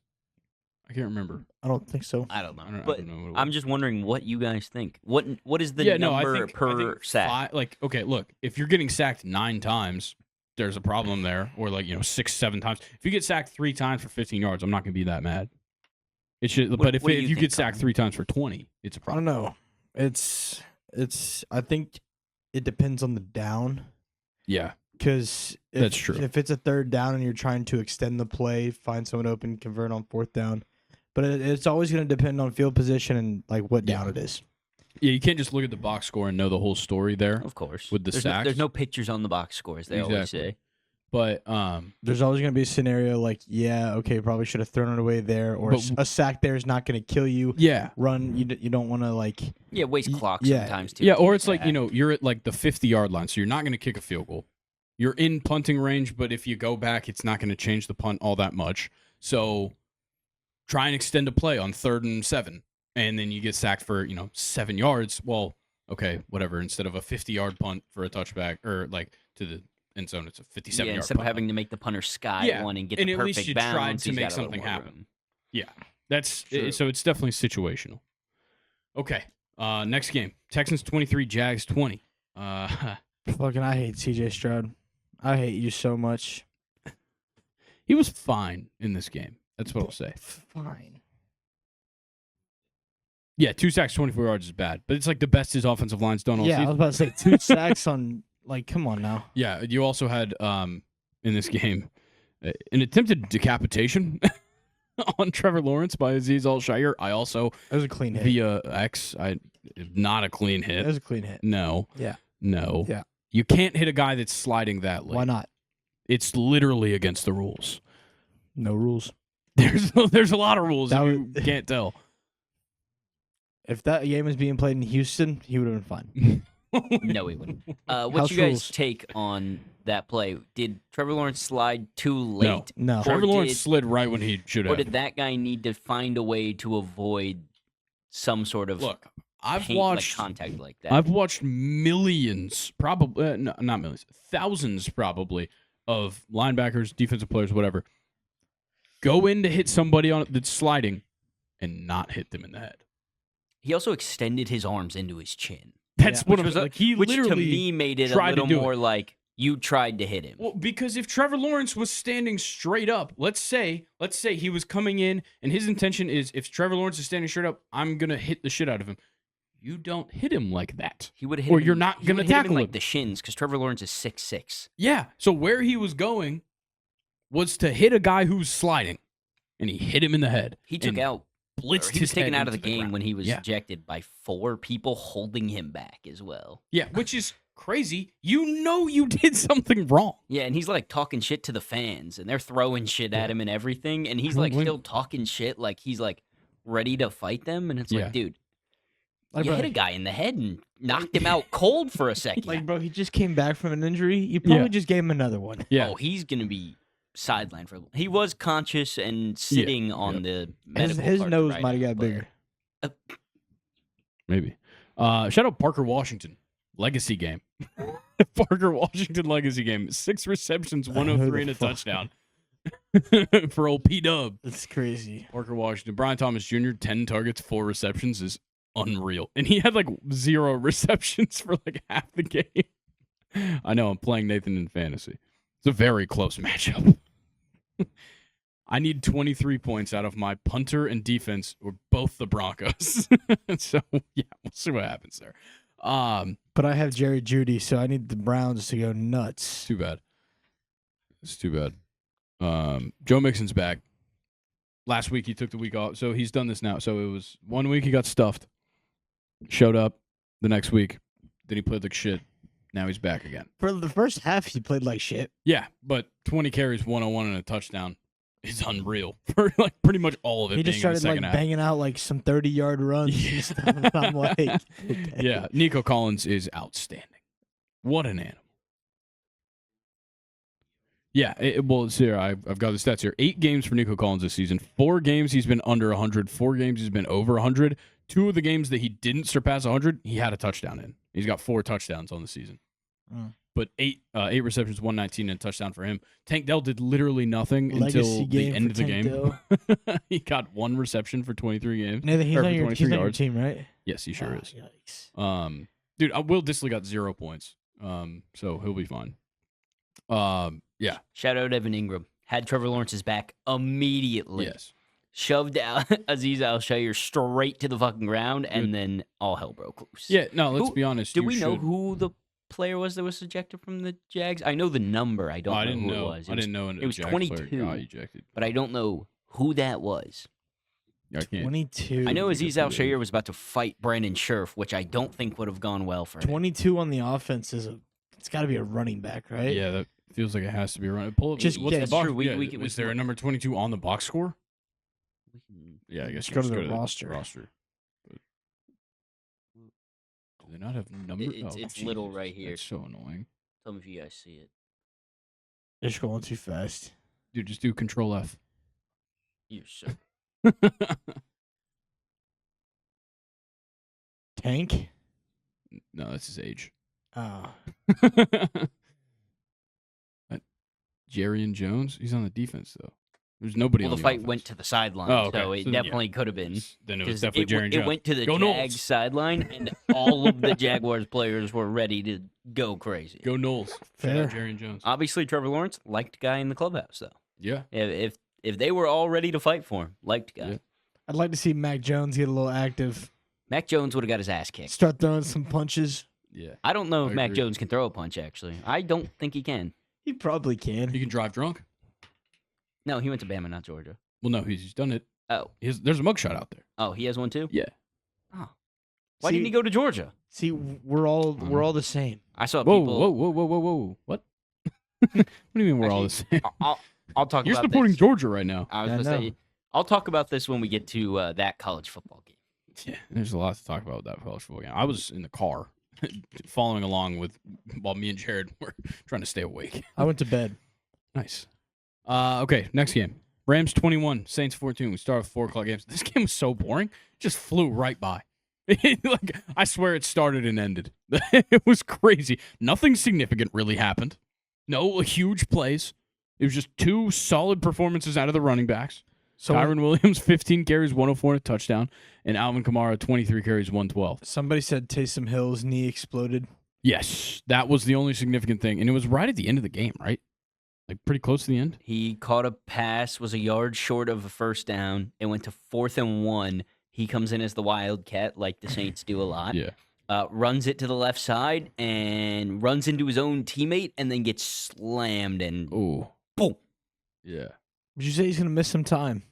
I can't remember. I don't think so. I don't know. But I'm just wondering what you guys think. What is the number per sack? Okay, look, if you're getting sacked 9 times, there's a problem there, or like 6, 7 times. If you get sacked 3 times for 15 yards, I'm not going to be that mad. It should, but if you get sacked 3 times for 20, it's a problem. I don't know. It's. I think it depends on the down. Yeah, because that's true. If it's a 3rd down and you're trying to extend the play, find someone open, convert on 4th down, but it's always going to depend on field position and like what down it is. Yeah, you can't just look at the box score and know the whole story there. Of course, with the sacks, there's no pictures on the box scores. They always say. But there's always going to be a scenario like, probably should have thrown it away there, or a sack there is not going to kill you. Yeah, run. You don't want to waste clock sometimes too. Yeah, or it's like you're at like the 50-yard line, so you're not going to kick a field goal. You're in punting range, but if you go back, it's not going to change the punt all that much. So try and extend a play on 3rd and 7, and then you get sacked for 7 yards. Well, okay, whatever. Instead of a 50-yard punt for a touchback, or like to the end zone, it's a 57-yard punt. Instead of having to make the punter sky one and get the perfect bounce, at least you tried to make something happen. Yeah, that's so it's definitely situational. Okay, next game: Texans 23, Jags 20. Fucking, I hate CJ Stroud. I hate you so much. He was fine in this game. That's what I'll say. Fine. Yeah, 2 sacks, 24 yards is bad, but it's like the best his offensive line's done all season. Yeah, I was about to say 2 sacks on. Like, come on now. Yeah, you also had in this game an attempted decapitation on Trevor Lawrence by Azeez Al-Shaair. It was a clean hit via X. Not a clean hit. It was a clean hit. No. Yeah. No. Yeah. You can't hit a guy that's sliding that late. Why not? It's literally against the rules. No rules. There's a lot of rules that you can't tell. If that game was being played in Houston, he would have been fine. No, he wouldn't. What's you guys' take on that play? Did Trevor Lawrence slide too late? No. Trevor Lawrence slid right when he should have. Or did that guy need to find a way to avoid some sort of contact like that? I've watched millions, probably not millions, thousands probably of linebackers, defensive players, whatever, go in to hit somebody on that's sliding and not hit them in the head. He also extended his arms into his chin. That's what was like. He which literally to me made it a little more like you tried to hit him. Well, because if Trevor Lawrence was standing straight up, let's say he was coming in and his intention is if Trevor Lawrence is standing straight up, I'm gonna hit the shit out of him. You don't hit him like that. He would have hit or him, you're not gonna tackle him like the shins because Trevor Lawrence is 6'6". Yeah. So where he was going was to hit a guy who's sliding, and he hit him in the head. He took out. Blitzed he was taken out of the game ground when he was ejected by 4 people holding him back as well. Yeah, which is crazy. You did something wrong. Yeah, and he's like talking shit to the fans, and they're throwing shit at him and everything, and he's like still talking shit, like he's like ready to fight them, and it's like, dude, you hit a guy in the head and knocked him out cold for a second. Like, bro, he just came back from an injury. You probably just gave him another one. Yeah. Oh, he's gonna be sideline for. He was conscious and sitting on the medical. His nose might have got bigger. Maybe. Shout out Parker Washington. Legacy game. Parker Washington legacy game. 6 receptions, 103 and a touchdown. For old P-Dub. That's crazy. Parker Washington. Brian Thomas Jr., 10 targets, 4 receptions is unreal. And he had like 0 receptions for like half the game. I know, I'm playing Nathan in fantasy. It's a very close matchup. I need 23 points out of my punter and defense, or both the Broncos. So, yeah, we'll see what happens there. But I have Jerry Jeudy, so I need the Browns to go nuts. Too bad. It's too bad. Joe Mixon's back. Last week he took the week off, so he's done this now. So it was 1 week he got stuffed, showed up the next week, then he played like shit. Now he's back again. For the first half, he played like shit. Yeah, but 20 carries, 101 and a touchdown is unreal for like pretty much all of it. He just started like banging out like some 30-yard runs and stuff. I'm like, okay. Yeah, Nico Collins is outstanding. What an animal. Yeah, well, it's here. I've got the stats here. 8 games for Nico Collins this season. 4 games he's been under 100. 4 games he's been over 100. 2 of the games that he didn't surpass 100, he had a touchdown in. He's got 4 touchdowns on the season. But 8 receptions, 119, and a touchdown for him. Tank Dell did literally nothing until the end of the game. He got 1 reception for 23 games. Nathan, he's on your team, right? Yes, he sure is. Yikes. Dude, Will Dissly got 0 points. So he'll be fine. Yeah. Shout out Evan Ingram. Had Trevor Lawrence's back immediately. Yes. Shoved out Azeez Al-Shaair straight to the fucking ground, and then all hell broke loose. Yeah, no, let's be honest. Do we know who the player was that was ejected from the Jags? I know the number. I don't know who it was. I didn't know it was Jags 22, player got ejected. but I don't know who that was. I can't. 22. I know Azeez Al-Shaair was about to fight Brandon Scherf, which I don't think would have gone well for him. 22 on the offense it's got to be a running back, right? Yeah, that feels like it has to be a running. Pull up. Just what's the guess. box? True. Is there a number 22 on the box score? Yeah, I guess Just go to the roster. But do they not have numbers? It's little right here. It's so annoying. Tell me if you guys see it. They're scrolling too fast. Dude, just do Control F. You're so. Tank? No, that's his age. Oh. Jerry and Jones? He's on the defense, though. There's nobody on the the fight offense. went to the sideline, so it definitely could have been. Then it was definitely Jerry and Jones. It went to the Go Jags Knowles. sideline, and all of the Jaguars players were ready to go crazy. Go Knowles. Fair. Jerry and Jones. Obviously, Trevor Lawrence liked guy in the clubhouse, though. Yeah. If they were all ready to fight for him, liked guy. Yeah. I'd like to see Mac Jones get a little active. Mac Jones would have got his ass kicked. Start throwing some punches. Yeah. I don't know if I Mac agree. Jones can throw a punch, actually. I don't think he can. He probably can. He can drive drunk? No, he went to Bama, not Georgia. Well, no, he's done it. Oh. There's a mugshot out there. Oh, he has one too? Yeah. Oh. Why didn't he go to Georgia? See, we're all the same. I saw Whoa, people. whoa. What? What do you mean we're all the same? I'll talk You're about supporting this. Georgia right now. I was I going to know. say, I'll talk about this when we get to that college football game. Yeah, there's a lot to talk about with that college football game. I was in the car following along while me and Jared were trying to stay awake. I went to bed. Nice. Okay, next game. Rams 21, Saints 14. We started with 4 o'clock games. This game was so boring. It just flew right by. Like, I swear it started and ended. It was crazy. Nothing significant really happened. No huge plays. It was just 2 solid performances out of the running backs. So Kyron Williams, 15 carries, 104 and a touchdown. And Alvin Kamara, 23 carries, 112. somebody said Taysom Hill's knee exploded. Yes, that was the only significant thing. And it was right at the end of the game, right? Like pretty close to the end. He caught a pass, was a yard short of a first down. It went to 4th and 1. He comes in as the Wildcat, like the Saints do a lot. Yeah. Runs it to the left side and runs into his own teammate and then gets slammed and Oh. boom. Yeah. Would you say he's gonna miss some time?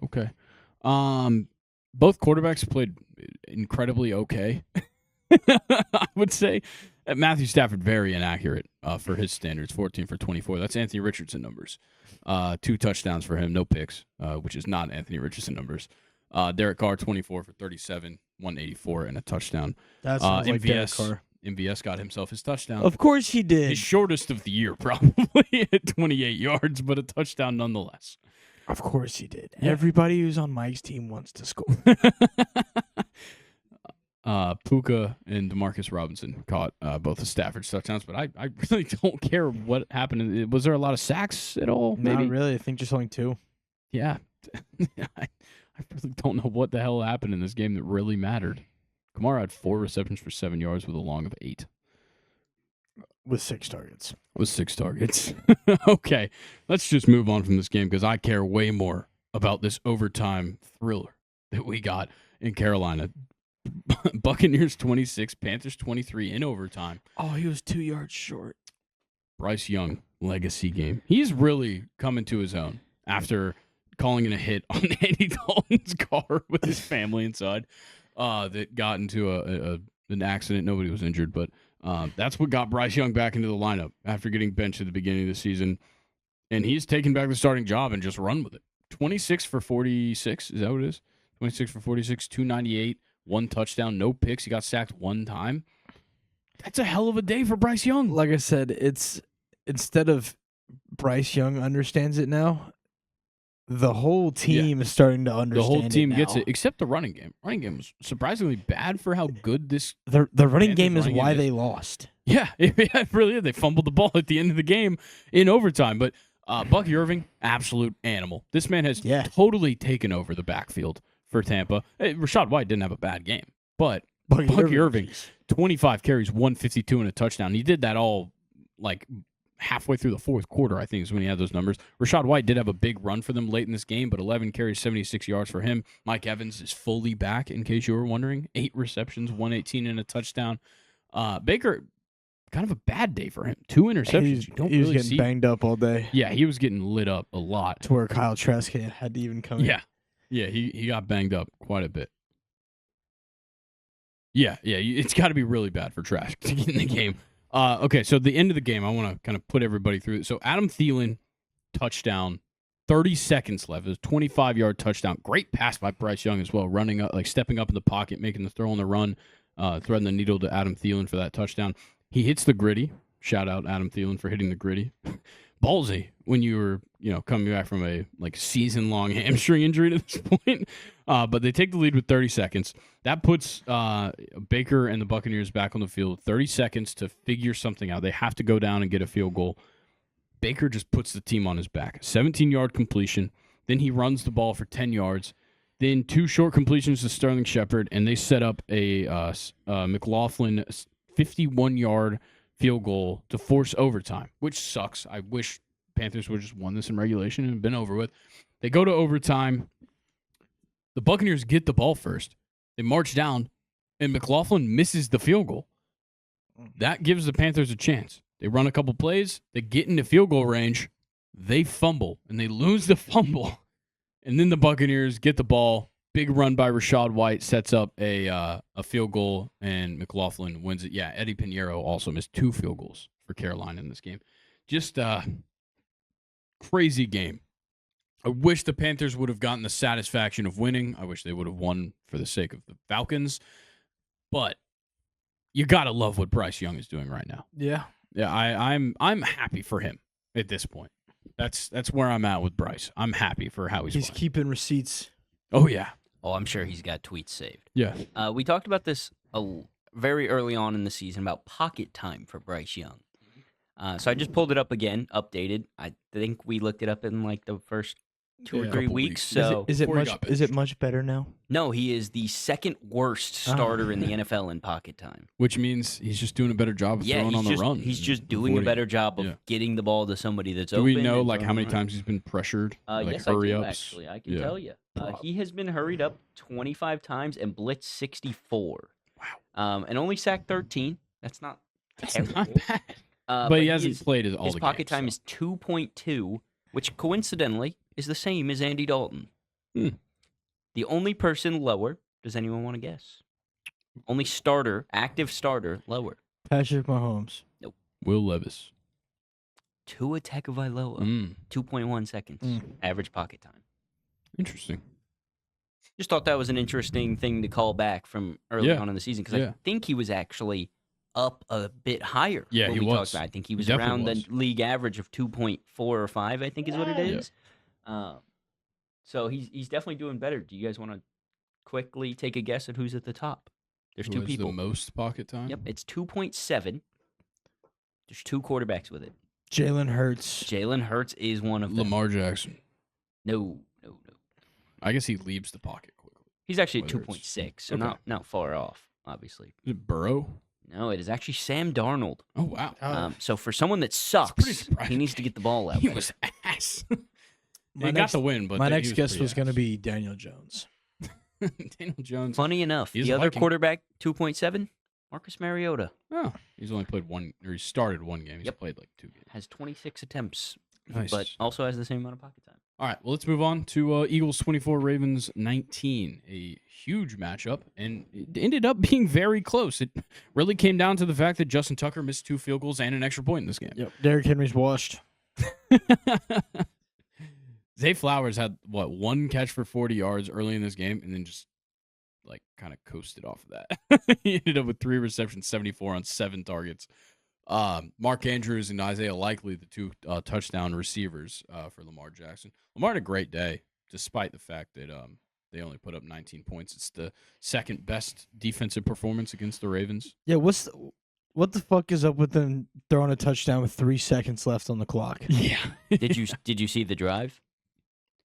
Okay. Both quarterbacks played incredibly okay. I would say Matthew Stafford very inaccurate for his standards. 14 for 24. That's Anthony Richardson numbers. 2 touchdowns for him, no picks, which is not Anthony Richardson numbers. Derek Carr 24 for 37, 184 and a touchdown. That sounds like Derek Carr. MVS got himself his touchdown. Of course he did. His shortest of the year, probably at 28 yards, but a touchdown nonetheless. Of course he did. Yeah. Everybody who's on Mike's team wants to score. Puka and Demarcus Robinson caught both of Stafford's touchdowns, but I really don't care what happened. Was there a lot of sacks at all? Maybe. Not really. I think just only 2. Yeah. I really don't know what the hell happened in this game that really mattered. Kamara had 4 receptions for 7 yards with a long of 8. With 6 targets. With 6 targets. Okay, let's just move on from this game because I care way more about this overtime thriller that we got in Carolina. Buccaneers 26, Panthers 23 in overtime. Oh, he was 2 yards short. Bryce Young, legacy game. He's really coming to his own after calling in a hit on Andy Dalton's car with his family inside that got into an accident. Nobody was injured, but that's what got Bryce Young back into the lineup after getting benched at the beginning of the season. And he's taken back the starting job and just run with it. 26 for 46. Is that what it is? 26 for 46, 298, 1 touchdown, no picks. He got sacked 1 time. That's a hell of a day for Bryce Young. Like I said, it's instead of Bryce Young understands it now, the whole team is starting to understand The whole team it gets now. it, except the running game. Running game was surprisingly bad for how good this. The running Panthers game is running why game they is. lost. Yeah, it really is. They fumbled the ball at the end of the game in overtime. But Bucky Irving, absolute animal. This man has totally taken over the backfield for Tampa. Hey, Rashad White didn't have a bad game, but Bucky Irving, 25 carries, 152 and a touchdown. He did that all like halfway through the fourth quarter, I think is when he had those numbers. Rachaad White did have a big run for them late in this game, but 11 carries, 76 yards for him. Mike Evans is fully back, in case you were wondering. 8 receptions, 118 and a touchdown. Baker, kind of a bad day for him. 2 interceptions. He was getting banged up all day. Yeah, he was getting lit up a lot. To where Kyle Trask had to even come in. Yeah, he got banged up quite a bit. Yeah, it's got to be really bad for Trask to get in the game. Okay, so the end of the game, I want to kind of put everybody through it. So Adam Thielen, touchdown, 30 seconds left. It was a 25-yard touchdown. Great pass by Bryce Young as well, running up, like stepping up in the pocket, making the throw on the run, threading the needle to Adam Thielen for that touchdown. He hits the gritty. Shout out Adam Thielen for hitting the gritty. Ballsy when you were, coming back from a season-long hamstring injury to this point. But they take the lead with 30 seconds. That puts Baker and the Buccaneers back on the field. 30 seconds to figure something out. They have to go down and get a field goal. Baker just puts the team on his back. 17-yard completion. Then he runs the ball for 10 yards. Then 2 short completions to Sterling Shepard, and they set up a McLaughlin 51-yard field goal to force overtime, which sucks. I wish Panthers would have just won this in regulation and been over with. They go to overtime. The Buccaneers get the ball first. They march down, and McLaughlin misses the field goal. That gives the Panthers a chance. They run a couple plays. They get into field goal range. They fumble, and they lose the fumble. And then the Buccaneers get the ball. Big run by Rachaad White sets up a field goal, and McLaughlin wins it. Yeah, Eddie Pinheiro also missed 2 field goals for Carolina in this game. Just a crazy game. I wish the Panthers would have gotten the satisfaction of winning. I wish they would have won for the sake of the Falcons. But you got to love what Bryce Young is doing right now. Yeah. Yeah, I'm happy for him at this point. That's where I'm at with Bryce. I'm happy for how he's playing. Keeping receipts. Oh, yeah. Oh, I'm sure he's got tweets saved. Yeah. We talked about this very early on in the season about pocket time for Bryce Young. So I just pulled it up again, updated. I think we looked it up in like the first 2 or 3 weeks. So is it much better now? No, he is the second worst starter in the NFL in pocket time. Which means he's just doing a better job of throwing on the run. He's just doing a better job of getting the ball to somebody that's open. Do we know how many times he's been pressured? Yes, hurry I do, ups? actually. I can tell you. He has been hurried up 25 times and blitzed 64. Wow. And only sacked 13. That's not bad. But he hasn't played all the games. His pocket time is 2.2, which coincidentally is the same as Andy Dalton. The only person lower, does anyone want to guess? Only active starter lower. Patrick Mahomes. Nope. Will Levis. Tua Tagovailoa. 2.1 seconds. Average pocket time. Interesting. Just thought that was an interesting thing to call back from early on in the season, because I think he was actually up a bit higher. Yeah, he was. I think he was around the league average of 2.4 or 5, I think is what it is. So he's definitely doing better. Do you guys want to quickly take a guess at who's at the top? There's 2 people. The most pocket time? Yep, it's 2.7. There's 2 quarterbacks with it. Jalen Hurts. Jalen Hurts is one of them. Lamar Jackson. No. I guess he leaves the pocket quickly. He's actually at 2.6, so not far off, obviously. Is it Burrow? No, it is actually Sam Darnold. Oh, wow. So for someone that sucks, he needs to get the ball out. He was ass. He got the win, but my next guess was going to be Daniel Jones. Daniel Jones. Funny enough, the other quarterback, 2.7, Marcus Mariota. Oh, he's only played one, or he started one game. He's played like 2 games. Has 26 attempts, nice. But also has the same amount of pocket time. All right, well, let's move on to Eagles 24, Ravens 19. A huge matchup, and it ended up being very close. It really came down to the fact that Justin Tucker missed 2 field goals and an extra point in this game. Yep, Derrick Henry's washed. Zay Flowers had, 1 catch for 40 yards early in this game, and then just, kind of coasted off of that. He ended up with 3 receptions, 74 on 7 targets. Mark Andrews and Isaiah Likely, the 2 touchdown receivers for Lamar Jackson. Lamar had a great day, despite the fact that they only put up 19 points. It's the second best defensive performance against the Ravens. Yeah, what the fuck is up with them throwing a touchdown with 3 seconds left on the clock? Yeah. Did you see the drive?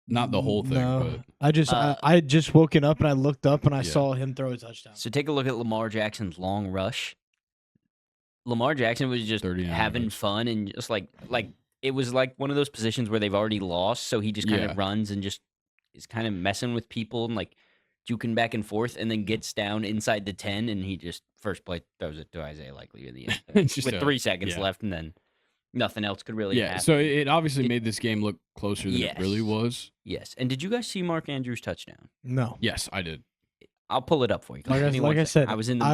Not the whole thing. No. But I had just woken up and I looked up and I saw him throw a touchdown. So take a look at Lamar Jackson's long rush. Lamar Jackson was just 39 having yards. fun and just like it was like one of those positions where they've already lost, so he just kind of runs and just is kind of messing with people and like juking back and forth, and then gets down inside the 10, and he just first play throws it to Isaiah Likely in the end with 3 seconds left, and then nothing else could really happen. So it obviously made this game look closer than it really was. Yes. And did you guys see Mark Andrews' touchdown? No. Yes, I did. I'll pull it up for you. Like I said, I was in the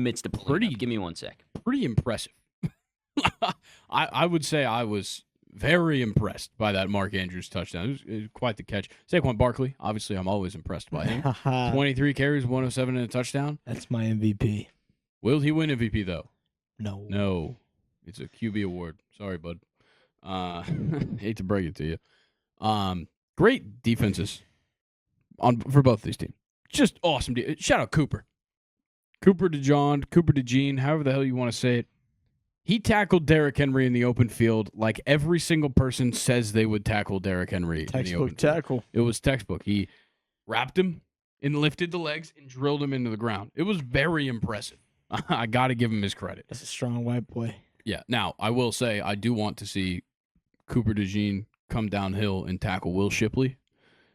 midst of pulling it up. Give me 1 sec. Pretty impressive. I would say I was very impressed by that Mark Andrews touchdown. It was quite the catch. Saquon Barkley, obviously, I'm always impressed by him. 23 carries, 107 and a touchdown. That's my MVP. Will he win MVP, though? No. It's a QB award. Sorry, bud. Hate to break it to you. Great defenses for both of these teams. Just awesome. Shout out Cooper. Cooper DeJean, Cooper DeJean, however the hell you want to say it. He tackled Derrick Henry in the open field like every single person says they would tackle Derrick Henry in the open field. Textbook tackle. It was textbook. He wrapped him and lifted the legs and drilled him into the ground. It was very impressive. I got to give him his credit. That's a strong white boy. Yeah. Now, I will say I do want to see Cooper DeJean come downhill and tackle Will Shipley,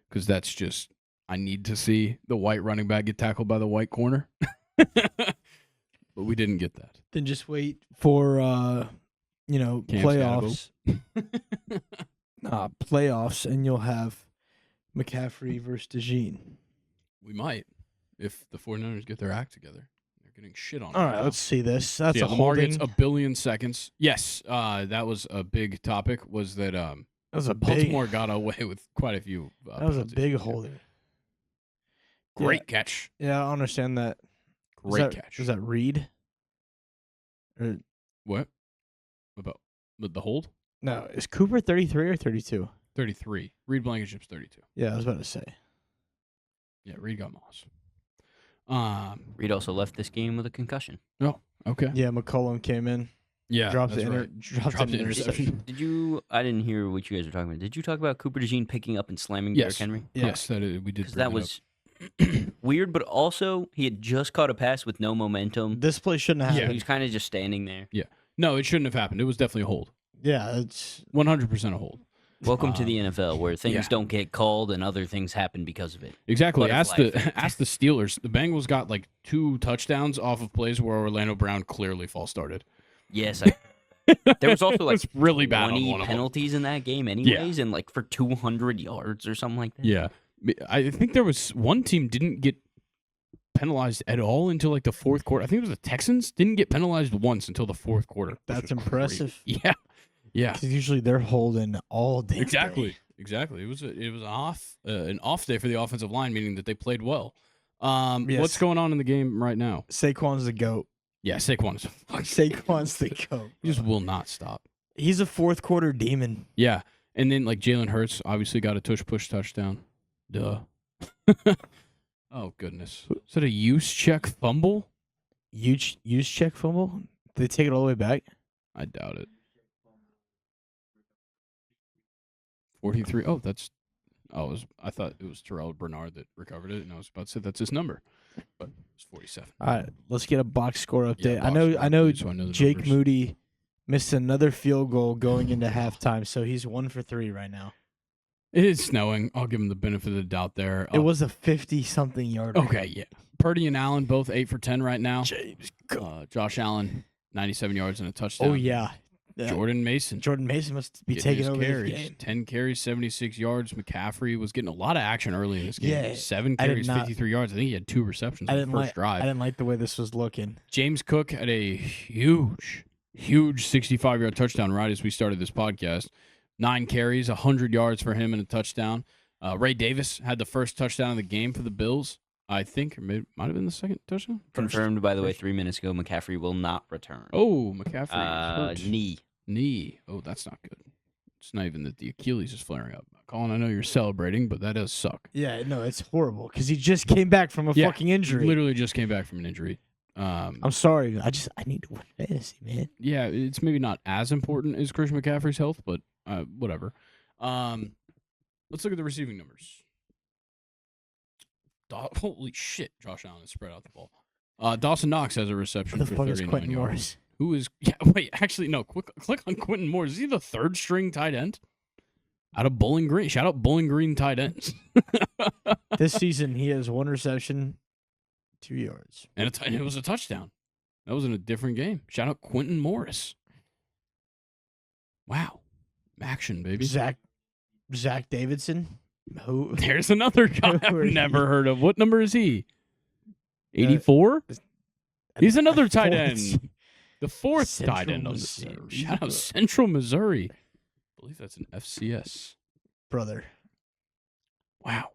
because that's just, I need to see the white running back get tackled by the white corner. But we didn't get that. Then just wait for playoffs. Playoffs, and you'll have McCaffrey versus DeJean. We might, if the 49ers get their act together. They're getting shit on. All right, let's see this. That's a Lamar holding. gets 1 billion seconds. Yes, that was a big topic. Was that Baltimore got away with quite a few. That was a big holding. Great catch. Yeah, I understand that. Great catch. Was that Reed? Or what? About the hold? No, is Cooper 33 or 32? 33. Reed Blankenship's 32. Yeah, I was about to say. Yeah, Reed got moss. Reed also left this game with a concussion. Oh, okay. Yeah, McCollum came in. Yeah, dropped the interception. I didn't hear what you guys were talking about. Did you talk about Cooper DeJean picking up and slamming Derrick Henry? Yes, we did. Because that was weird, but also he had just caught a pass with no momentum. This play shouldn't have happened. He was kind of just standing there. Yeah. No, it shouldn't have happened. It was definitely a hold. Yeah, it's 100% a hold. Welcome to the NFL, where things don't get called and other things happen because of it. Exactly. Ask the Steelers. The Bengals got like 2 touchdowns off of plays where Orlando Brown clearly false started. Yes, there was also like really bad 20 penalties in that game anyways, and like for 200 yards or something like that. Yeah. I think there was one team didn't get penalized at all until like the fourth quarter. I think it was the Texans. Didn't get penalized once until the fourth quarter. That's impressive. Crazy. Yeah. Because usually they're holding all day. Exactly. It was an off day for the offensive line, meaning that they played well. What's going on in the game right now? Saquon's the GOAT. Yeah, Saquon's the GOAT. He just will not stop. He's a fourth quarter demon. Yeah. And then like Jalen Hurts obviously got a push touchdown. Duh. Oh goodness. Is that a use check fumble? Use check fumble? Did they take it all the way back? I doubt it. 43. Oh, I thought it was Terrell Bernard that recovered it, and I was about to say that's his number, but it's 47. All right, let's get a box score update. I know Jake numbers. Moody missed another field goal going into halftime, so he's 1 for 3 right now. It is snowing. I'll give him the benefit of the doubt there. It was a 50-something yarder. Okay, yeah. Purdy and Allen both 8 for 10 right now. James, Josh Allen 97 yards and a touchdown. Oh yeah. Jordan Mason must be taking over carries. this game. 10 carries, 76 yards. McCaffrey was getting a lot of action early in this game. Yeah, 7 carries, 53 yards. I think he had 2 receptions on the first drive. I didn't like the way this was looking. James Cook had a huge 65-yard touchdown right as we started this podcast. 9 carries, 100 yards for him and a touchdown. Ray Davis had the first touchdown of the game for the Bills, I think, or maybe might have been the second touchdown. Confirmed, by the way, 3 minutes ago. McCaffrey will not return. Oh, McCaffrey. Knee. Oh, that's not good. It's not even that the Achilles is flaring up. Colin, I know you're celebrating, but that does suck. Yeah, no, it's horrible because he just came back from a fucking injury. Literally just came back from an injury. I'm sorry. I need to win fantasy, man. Yeah, it's maybe not as important as Christian McCaffrey's health, but whatever. Let's look at the receiving numbers. Holy shit, Josh Allen has spread out the ball. Dawson Knox has a reception The for fuck is 39 Quentin yards. Morris? Who is? Yeah, wait. Actually, no. Click on Quentin Morris. Is he the third string tight end? Out of Bowling Green. Shout out Bowling Green tight ends. This season, he has 1 reception, 2 yards. And it was a touchdown. That was in a different game. Shout out Quentin Morris. Wow. Action, baby. Zach Davidson. Who? There's another guy I've never heard of. What number is he? 84? He's another tight end. The fourth Central tight end on this Missouri. team. Shout out Central Missouri. I believe that's an FCS. Brother. Wow.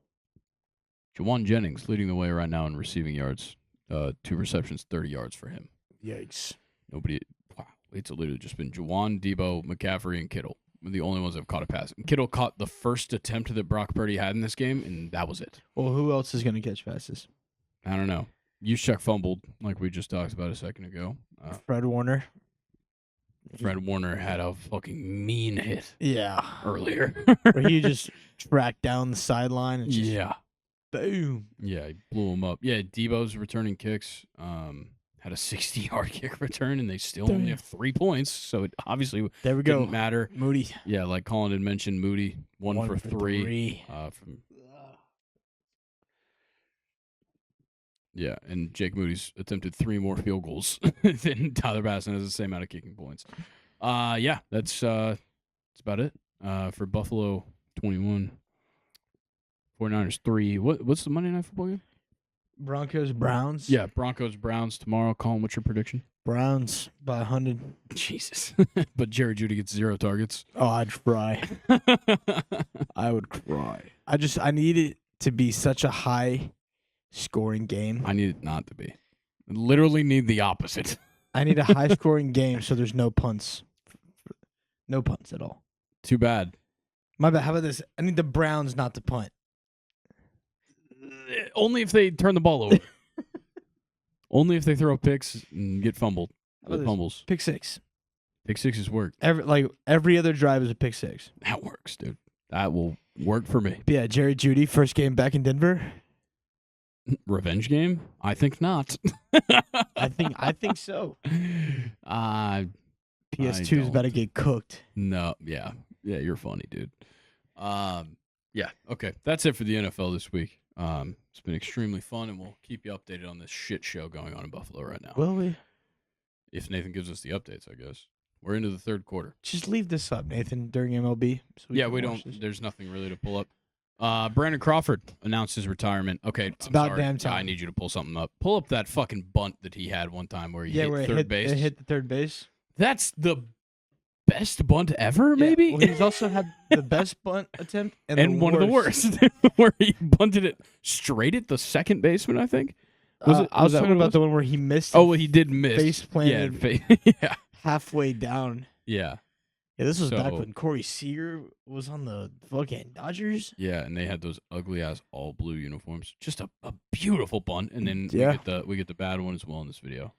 Jawan Jennings leading the way right now in receiving yards. 2 receptions, 30 yards for him. Yikes. Wow. It's literally just been Jawan, Debo, McCaffrey, and Kittle. We're the only ones that have caught a pass. And Kittle caught the first attempt that Brock Purdy had in this game, and that was it. Well, who else is going to catch passes? I don't know. Juszczyk fumbled, like we just talked about a second ago. Fred Warner. Fred Warner had a fucking mean hit. Yeah. Earlier. Where he just tracked down the sideline and just boom. Yeah, he blew him up. Yeah, Debo's returning kicks. Had a 60-yard kick return, and they still only have 3 points. So it obviously didn't matter. Moody. Yeah, like Colin had mentioned, Moody, one for three. Yeah, and Jake Moody's attempted 3 more field goals than Tyler Basson has the same amount of kicking points. Yeah, that's about it for Buffalo 21. 49ers 3. What's the Monday Night Football game? Broncos, Browns. Yeah, Broncos, Browns tomorrow. Colin, what's your prediction? Browns by 100. Jesus. But Jerry Jeudy gets 0 targets. Oh, I'd cry. I would cry. I need it to be such a high scoring game. I need it not to be. I literally need the opposite. I need a high scoring game so there's no punts. No punts at all. Too bad. My bad. How about this? I need the Browns not to punt. Only if they turn the ball over. Only if they throw picks and get fumbled. Fumbles. Pick 6. Pick 6's work. Every other drive is a pick 6. That works, dude. That will work for me. But yeah, Jerry Jeudy, first game back in Denver. Revenge game? I think not. I think so. PS2's about to get cooked. No, yeah, you're funny, dude. Yeah, okay, that's it for the NFL this week. It's been extremely fun, and we'll keep you updated on this shit show going on in Buffalo right now. Will we? If Nathan gives us the updates, I guess. We're into the third quarter. Just leave this up, Nathan, during MLB. So we don't. There's nothing really to pull up. Brandon Crawford announced his retirement. Okay, it's about damn time. I need you to pull something up. Pull up that fucking bunt that he had one time where he hit third base. It hit the third base. That's the best bunt ever, maybe? Yeah, well, he's also had the best bunt attempt and one of the worst, where he bunted it straight at the second baseman, I think. I was talking about the one where he missed. Oh, he did miss. Face planted yeah. halfway down. Yeah. Yeah, this was back when Corey Seager was on the fucking Dodgers. Yeah, and they had those ugly-ass all-blue uniforms. Just a beautiful bunt, and then we get the bad one as well in this video.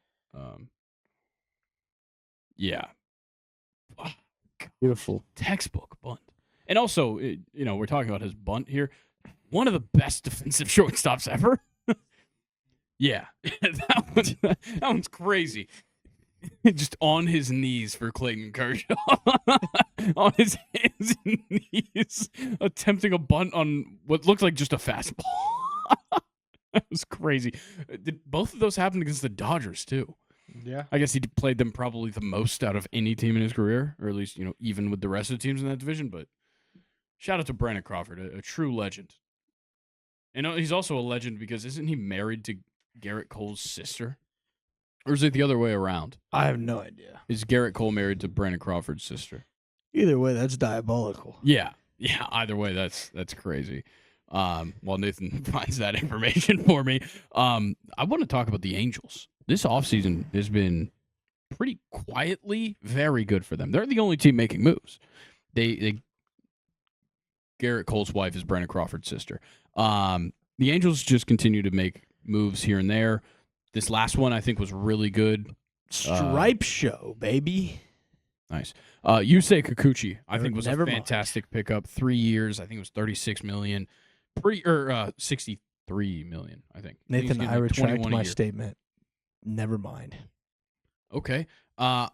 Yeah. Oh, beautiful. Textbook bunt. And also, we're talking about his bunt here. One of the best defensive shortstops ever. Yeah. that one's crazy. Just on his knees for Clayton Kershaw. On his hands and knees. Attempting a bunt on what looked like just a fastball. That was crazy. Did both of those happen against the Dodgers, too? Yeah. I guess he played them probably the most out of any team in his career, or at least, even with the rest of the teams in that division. But shout out to Brandon Crawford, a true legend. And he's also a legend because isn't he married to Garrett Cole's sister? Or is it the other way around? I have no idea. Is Garrett Cole married to Brandon Crawford's sister? Either way, that's diabolical. Yeah. Either way, that's crazy. While Nathan finds that information for me, I want to talk about the Angels. This offseason has been pretty quietly very good for them. They're the only team making moves. Garrett Cole's wife is Brandon Crawford's sister. The Angels just continue to make moves here and there. This last one, I think, was really good. Stripe show, baby. Nice. Yusei Kikuchi, I think, was a fantastic pickup. 3 years. I think it was $36 million. $63 million, I think. Nathan, I retract my statement. never mind. Okay. I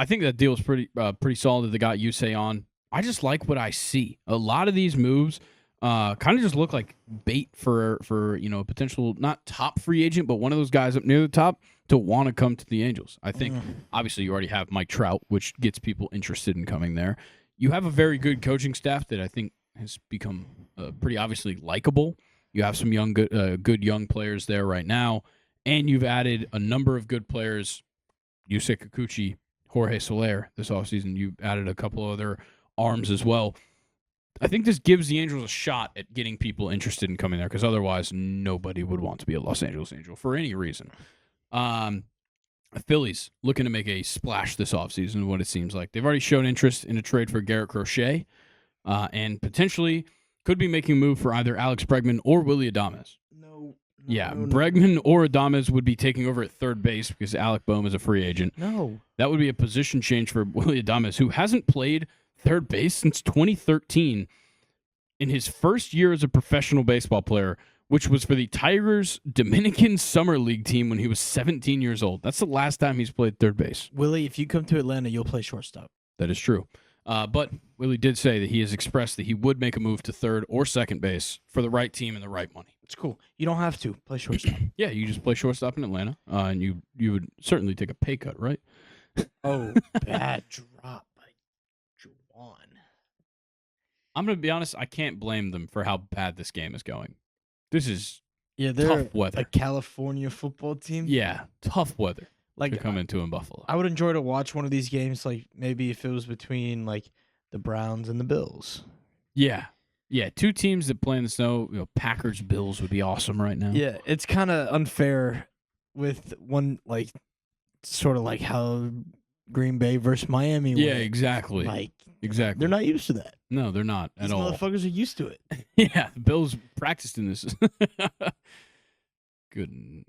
think that deal is pretty solid that they got Yusei on. I just like what I see. A lot of these moves kind of just look like bait for a potential not top free agent, but one of those guys up near the top to want to come to the Angels. I think obviously you already have Mike Trout, which gets people interested in coming there. You have a very good coaching staff that I think has become pretty obviously likable. You have some good young players there right now, and you've added a number of good players. Yusei Kikuchi, Jorge Soler this offseason. You added a couple other arms as well. I think this gives the Angels a shot at getting people interested in coming there because otherwise nobody would want to be a Los Angeles Angel for any reason. Phillies looking to make a splash this offseason, what it seems like. They've already shown interest in a trade for Garrett Crochet and potentially could be making a move for either Alex Bregman or Willy Adames. No. Bregman or Adames would be taking over at third base because Alec Bohm is a free agent. No. That would be a position change for Willy Adames, who hasn't played third base since 2013 in his first year as a professional baseball player, which was for the Tigers Dominican Summer League team when he was 17 years old. That's the last time he's played third base. Willie, if you come to Atlanta, you'll play shortstop. That is true. But Willie did say that he has expressed that he would make a move to third or second base for the right team and the right money. It's cool. You don't have to play shortstop. Yeah, you just play shortstop in Atlanta, and you would certainly take a pay cut, right? Oh, bad drop by Juwan. I'm going to be honest, I can't blame them for how bad this game is going. This is they're tough weather. A California football team. Yeah, tough weather to come into in Buffalo. I would enjoy to watch one of these games, like maybe if it was between like the Browns and the Bills. Yeah, two teams that play in the snow. Packers, Bills would be awesome right now. Yeah, it's kind of unfair with one like sort of like how Green Bay versus Miami. Yeah, exactly. Exactly. They're not used to that. No, they're not at all. These motherfuckers are used to it. Yeah, the Bills practiced in this. Good.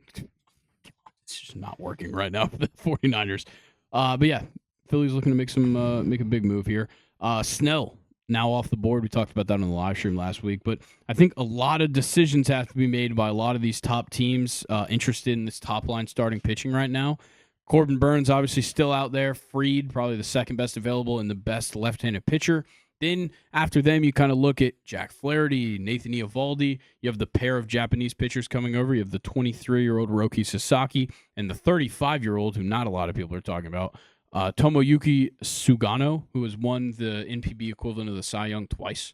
It's just not working right now for the 49ers. But yeah, Philly's looking to make a big move here. Snell now off the board. We talked about that on the live stream last week. But I think a lot of decisions have to be made by a lot of these top teams interested in this top line starting pitching right now. Corbin Burns obviously still out there. Fried, probably the second best available and the best left-handed pitcher. Then after them, you kind of look at Jack Flaherty, Nathan Eovaldi. You have the pair of Japanese pitchers coming over. You have the 23-year-old Roki Sasaki and the 35-year-old, who not a lot of people are talking about, Tomoyuki Sugano, who has won the NPB equivalent of the Cy Young twice.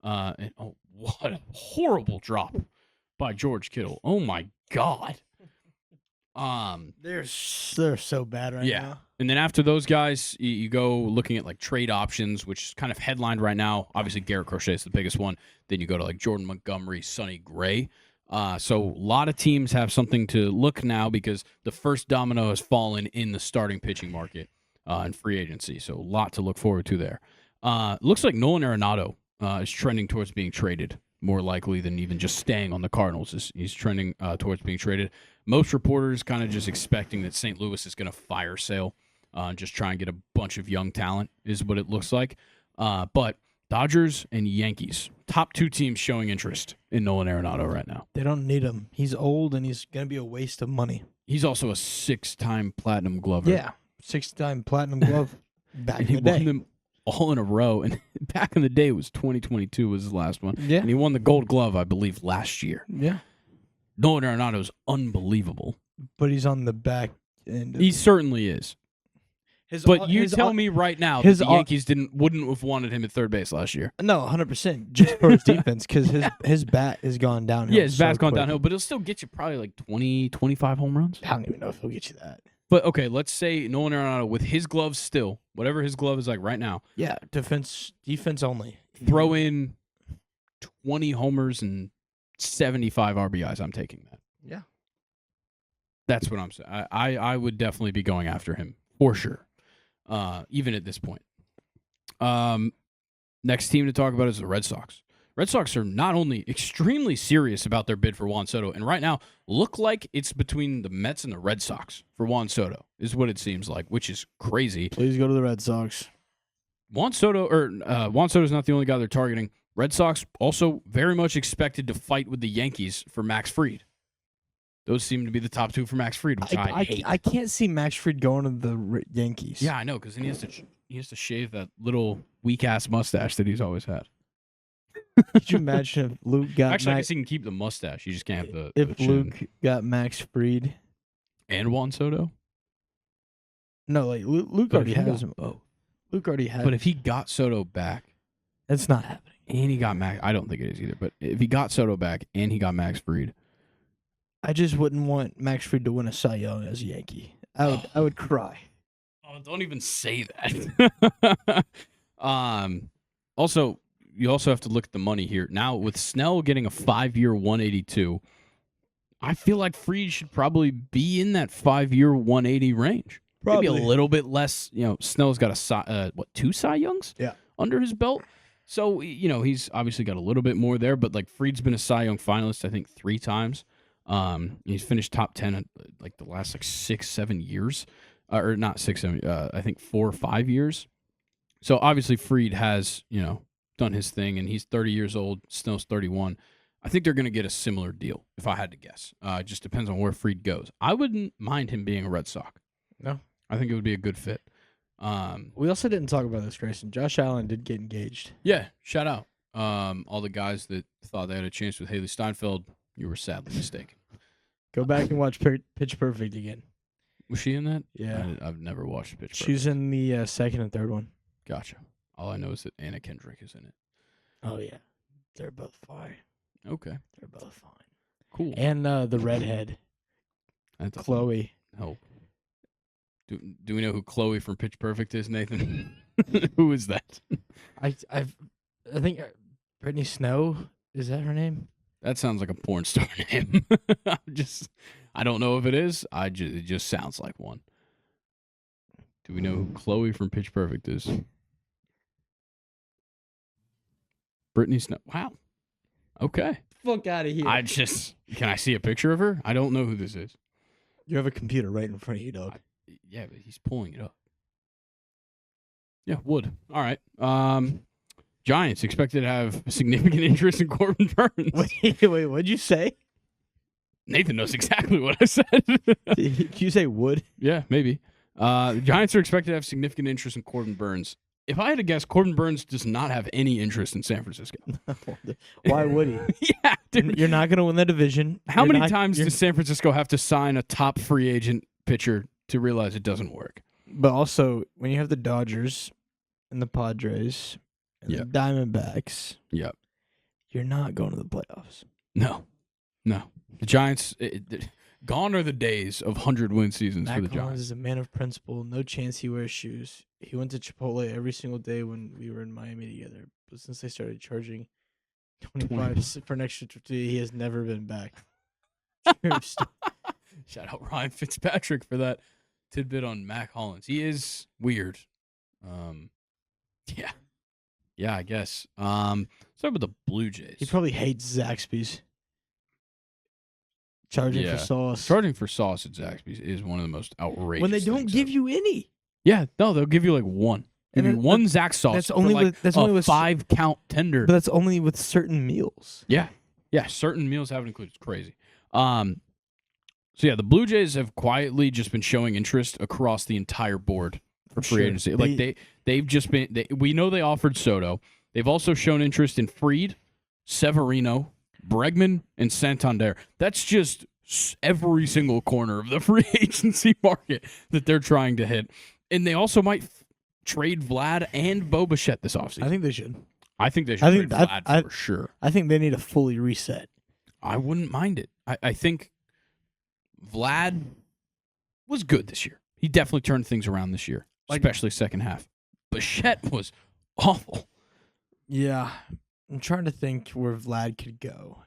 And what a horrible drop by George Kittle. Oh, my God. They're so bad right now. And then after those guys, you go looking at like trade options, which is kind of headlined right now. Obviously, Garrett Crochet is the biggest one. Then you go to like Jordan Montgomery, Sonny Gray. So a lot of teams have something to look now because the first domino has fallen in the starting pitching market and free agency. So a lot to look forward to there. Looks like Nolan Arenado is trending towards being traded, more likely than even just staying on the Cardinals. He's trending towards being traded. Most reporters kind of just expecting that St. Louis is going to fire sale and just try and get a bunch of young talent is what it looks like. But Dodgers and Yankees, top two teams showing interest in Nolan Arenado right now. They don't need him. He's old, and he's going to be a waste of money. He's also a 6-time platinum glover. Yeah, 6-time platinum glove back in the day. He won them all in a row. And back in the day, it was 2022 was his last one. Yeah. And he won the Gold Glove, I believe, last year. Yeah. Nolan Arenado is unbelievable. But he's on the back end. He certainly is. But you tell me right now that the Yankees wouldn't have wanted him at third base last year. No, 100%. Just for his defense, because his bat has gone downhill. Yeah, his bat's gone downhill, but it'll still get you probably like 20, 25 home runs. I don't even know if he'll get you that. But, okay, let's say Nolan Arenado with his gloves still, whatever his glove is like right now. Yeah, defense only. Throw in 20 homers and 75 RBIs. I'm taking that. Yeah. That's what I'm saying. I would definitely be going after him for sure, even at this point. Next team to talk about is the Red Sox. Red Sox are not only extremely serious about their bid for Juan Soto, and right now look like it's between the Mets and the Red Sox for Juan Soto, is what it seems like, which is crazy. Please go to the Red Sox. Juan Soto is not the only guy they're targeting. Red Sox also very much expected to fight with the Yankees for Max Fried. Those seem to be the top two for Max Fried, which I hate. I can't see Max Fried going to the Yankees. Yeah, I know, because then he has to shave that little weak ass mustache that he's always had. Could you imagine if Luke got Actually, I guess he can keep the mustache. You just can't have the if the Luke chin. got Max Fried And Juan Soto. No, like Luke already has him. Oh, Luke already has. but if he got Soto back, that's not happening. and he got Max, I don't think it is either. But if he got Soto back and he got Max Fried, I just wouldn't want Max Fried to win a Cy Young as a Yankee. I would cry. oh, don't even say that. Also, you also have to look at the money here. Now, with Snell getting a 5-year 182, I feel like Fried should probably be in that 5-year 180 range. Probably. Maybe a little bit less. Snell's got two Cy Youngs under his belt. So, he's obviously got a little bit more there, but like Fried's been a Cy Young finalist, I think 3 times. He's finished top 10 in like the last 6-7 years, or not 6-7. I think 4 or 5 years. So obviously Fried has done his thing, and he's 30 years old. Snell's 31. I think they're going to get a similar deal, if I had to guess. It just depends on where Fried goes. I wouldn't mind him being a Red Sox. No, I think it would be a good fit. We also didn't talk about this, Grayson. Josh Allen did get engaged. Yeah, shout out all the guys that thought they had a chance with Haley Steinfeld. You were sadly mistaken. Go back and watch Pitch Perfect again. Was she in that? Yeah. I've never watched Pitch Perfect. She's in the second and third one. Gotcha. All I know is that Anna Kendrick is in it. Oh, yeah. They're both fine. Okay. They're both fine. Cool. And the redhead, Chloe. Help. Do we know who Chloe from Pitch Perfect is, Nathan? Who is that? I think Brittany Snow, is that her name? That sounds like a porn star name. I don't know if it is. It just sounds like one. Do we know who Chloe from Pitch Perfect is? Brittany Snow. Wow. Okay. Fuck out of here. Can I see a picture of her? I don't know who this is. You have a computer right in front of you, dog. Yeah, but he's pulling it up. Yeah, would. All right. Giants expected to have significant interest in Corbin Burns. Wait, what'd you say? Nathan knows exactly what I said. Did you say would? Yeah, maybe. The Giants are expected to have significant interest in Corbin Burns. If I had to guess, Corbin Burns does not have any interest in San Francisco. Why would he? Yeah, dude. You're not going to win the division. How many times does San Francisco have to sign a top free agent pitcher to realize it doesn't work? But also, when you have the Dodgers and the Padres and the Diamondbacks, you're not going to the playoffs. No. The Giants, gone are the days of 100-win seasons for the Giants. Matt Collins is a man of principle. No chance he wears shoes. He went to Chipotle every single day when we were in Miami together. But since they started charging $25 for an extra tortilla, he has never been back. Shout out Ryan Fitzpatrick for that tidbit on Mac Hollins. He is weird. Yeah, I guess. Let's talk about the Blue Jays. He probably hates Zaxby's. Charging for sauce. Charging for sauce at Zaxby's is one of the most outrageous when they don't things give ever. you any. Yeah, no, they'll give you like one. Give you one Zax sauce. That's only for with only with 5-count tender. But that's only with certain meals. Yeah, certain meals have it included. It's crazy. So yeah, the Blue Jays have quietly just been showing interest across the entire board for free agency. They've just been. We know they offered Soto. They've also shown interest in Fried, Severino, Bregman, and Santander. That's just every single corner of the free agency market that they're trying to hit. And they also might trade Vlad and Bo Bichette this offseason. I think they should. I think they should trade Vlad for sure. I think they need a fully reset. I wouldn't mind it. I think Vlad was good this year. He definitely turned things around this year, especially second half. Bichette was awful. Yeah. I'm trying to think where Vlad could go.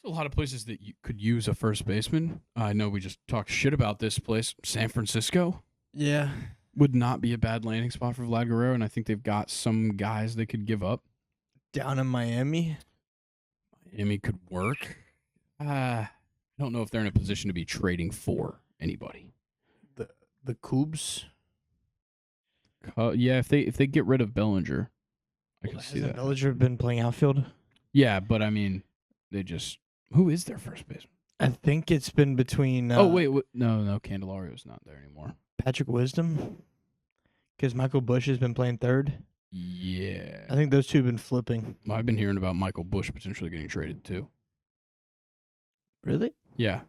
There's a lot of places that you could use a first baseman. I know we just talked shit about this place. San Francisco. Yeah. Would not be a bad landing spot for Vlad Guerrero, and I think they've got some guys they could give up. Down in Miami? Miami could work. I don't know if they're in a position to be trading for anybody. The Cubs? Yeah, if they get rid of Bellinger, I can see that. Bellinger been playing outfield? Yeah, but I mean, they just... Who is their first baseman? I think it's been between. Oh wait, no, Candelario's not there anymore. Patrick Wisdom, because Michael Bush has been playing third. Yeah, I think those two have been flipping. Well, I've been hearing about Michael Bush potentially getting traded too. Really? Yeah,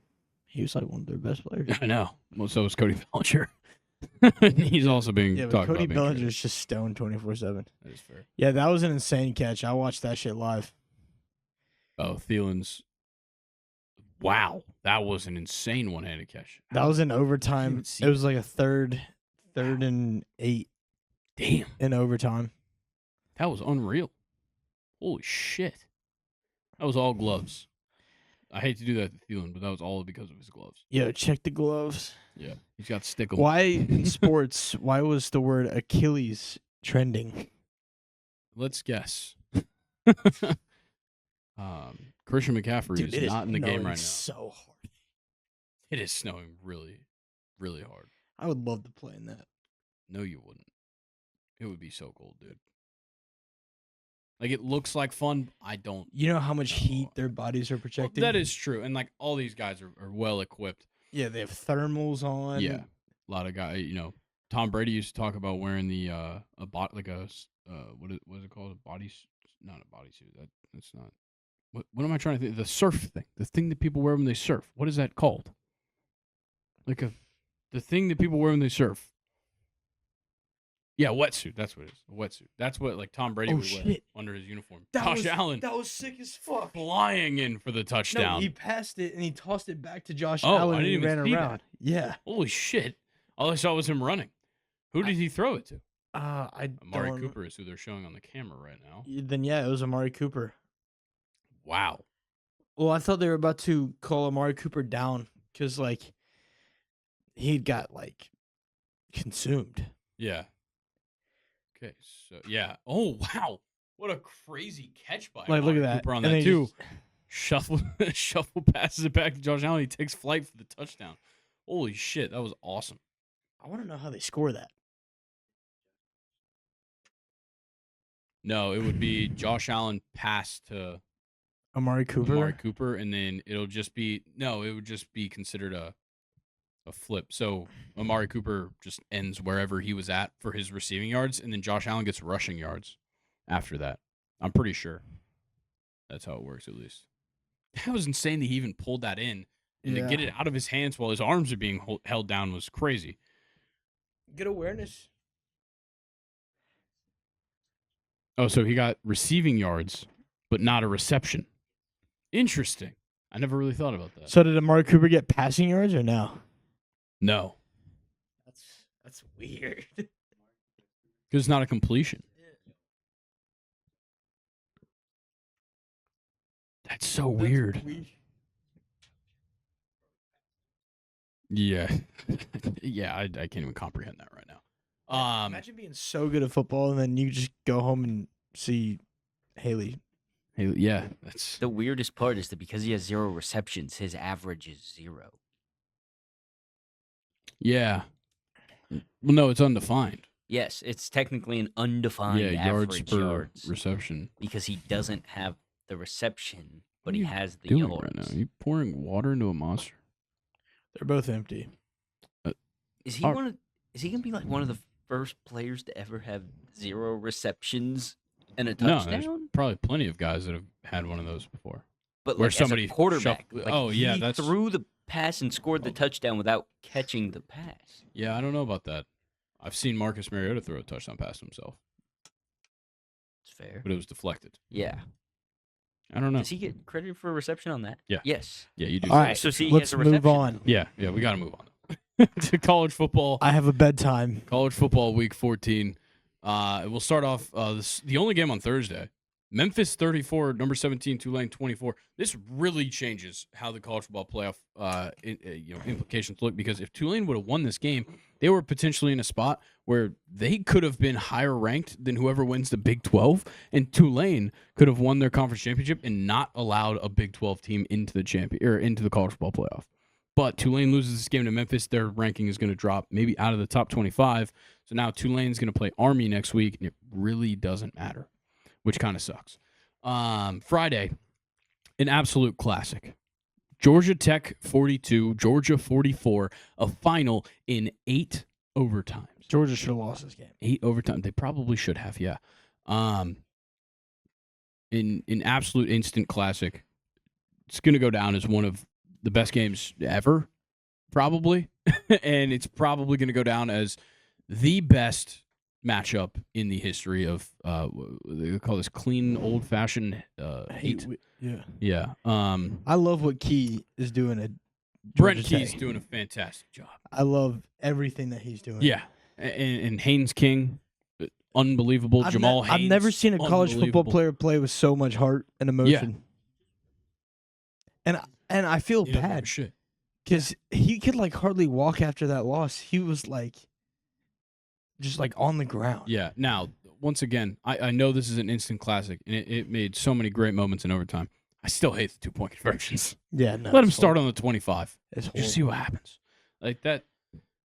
He was like one of their best players. I know. Well, so is Cody Bellinger. He's also being Yeah, but talked Cody about being Bellinger traded. is just stoned 24/7. That is fair. Yeah, that was an insane catch. I watched that shit live. Oh, Thielen's. Wow, that was an insane one-handed catch. That was in even overtime. see It was like a third and 8 Damn, in overtime. that was unreal. Holy shit. That was all gloves. I hate to do that to Thielen, but that was all because of his gloves. Yo, check the gloves. Yeah, he's got stick 'em. Why in sports? Why was the word Achilles trending? Let's guess. Christian McCaffrey Dude, is not in the game snowing right now. So hard. It is snowing really, really hard. I would love to play in that. No, you wouldn't. It would be so cold, dude. Like, it looks like fun. I don't. You know how much No. heat their bodies are Well, projecting? that is true. And, like, all these guys are well equipped. Yeah, they have thermals on. Yeah. A lot of guys, Tom Brady used to talk about wearing the, what is it called? Not a bodysuit. That's not. What am I trying to think? The surf thing. The thing that people wear when they surf. What is that called? The thing that people wear when they surf. Yeah, wetsuit. That's what it is. A wetsuit. That's what Tom Brady Oh, would wear shit. under his uniform. That Josh was, Allen That was sick as fuck. flying in for the touchdown. No, he passed it and he tossed it back to Josh Oh, Allen I and he didn't even ran see around. Yeah. Holy shit. All I saw was him running. Who did he throw it to? I Amari don't. Cooper is who they're showing on the camera right now. Then yeah, it was Amari Cooper. Wow. Well, I thought they were about to call Amari Cooper down because he got consumed. Yeah. Okay, so yeah. Oh wow. What a crazy catch by Look Amari at that. Cooper on And that they too. just- Shuffle passes it back to Josh Allen. He takes flight for the touchdown. Holy shit, that was awesome. I want to know how they score that. No, it would be Josh Allen pass to Amari Cooper. Amari Cooper, and then it would just be considered a flip. So Amari Cooper just ends wherever he was at for his receiving yards, and then Josh Allen gets rushing yards after that. I'm pretty sure that's how it works, at least. That was insane that he even pulled that in, and to get it out of his hands while his arms are being held down was crazy. Good awareness. Oh, so he got receiving yards, but not a reception. Interesting. I never really thought about that. So did Amari Cooper get passing yards or no? No, That's weird. because it's not a completion. That's so weird. Yeah. Yeah, I can't even comprehend that right now. Imagine being so good at football and then you just go home and see Haley. Hey, yeah, that's The weirdest part is that because he has 0 receptions, his average is 0. yeah. Well, no, it's undefined. Yes, it's technically an undefined Yeah, yards average per yards reception. because he doesn't have the reception, but What are he you has the Doing yards. right now? Are you pouring water into a monster? They're both empty. Is he Are- Is he gonna be like one of the first players to ever have 0 receptions and a No, touchdown? there's probably plenty of guys that have had one of those before. But where like somebody as a quarterback, shuffled- like oh, yeah, he that's- threw the pass and scored the Oh. touchdown without catching the pass. Yeah, I don't know about that. I've seen Marcus Mariota throw a touchdown pass himself, It's fair. but it was deflected. Yeah. I don't know. Does he get credit for a reception on that? Yeah. Yes. Yeah, you do. All say right, that. So see, he let's has a move reception. on. Yeah, we got to move on to college football. I have a bedtime. College football week 14. We'll start off the only game on Thursday. Memphis 34, number 17, Tulane 24. This really changes how the college football playoff implications look, because if Tulane would have won this game, they were potentially in a spot where they could have been higher ranked than whoever wins the Big 12, and Tulane could have won their conference championship and not allowed a Big 12 team into the into the college football playoff. But Tulane loses this game to Memphis, their ranking is going to drop maybe out of the top 25. So now Tulane's going to play Army next week, and it really doesn't matter, which kind of sucks. Friday, an absolute classic. Georgia Tech 42, Georgia 44, a final in 8 overtimes. Georgia should have lost this game. 8 overtimes. They probably should have, yeah. In absolute instant classic. It's going to go down as one of the best games ever, probably. And it's probably going to go down as the best matchup in the history of they call this clean, old-fashioned hate. Yeah. Yeah. I love what Key is doing at Brent Georgia Key's Tech. doing a fantastic job. I love everything that he's doing. Yeah. And Haynes King, unbelievable. Jamal Haynes. I've never seen a college football player play with so much heart and emotion. And I feel bad because he could like hardly walk after that loss. He was like just like on the ground. Yeah. Now, once again, I know this is an instant classic, and it made so many great moments in overtime. I still hate the 2-point conversions. Yeah, no. Let him start on the 25. It's Just see what happens. Like that,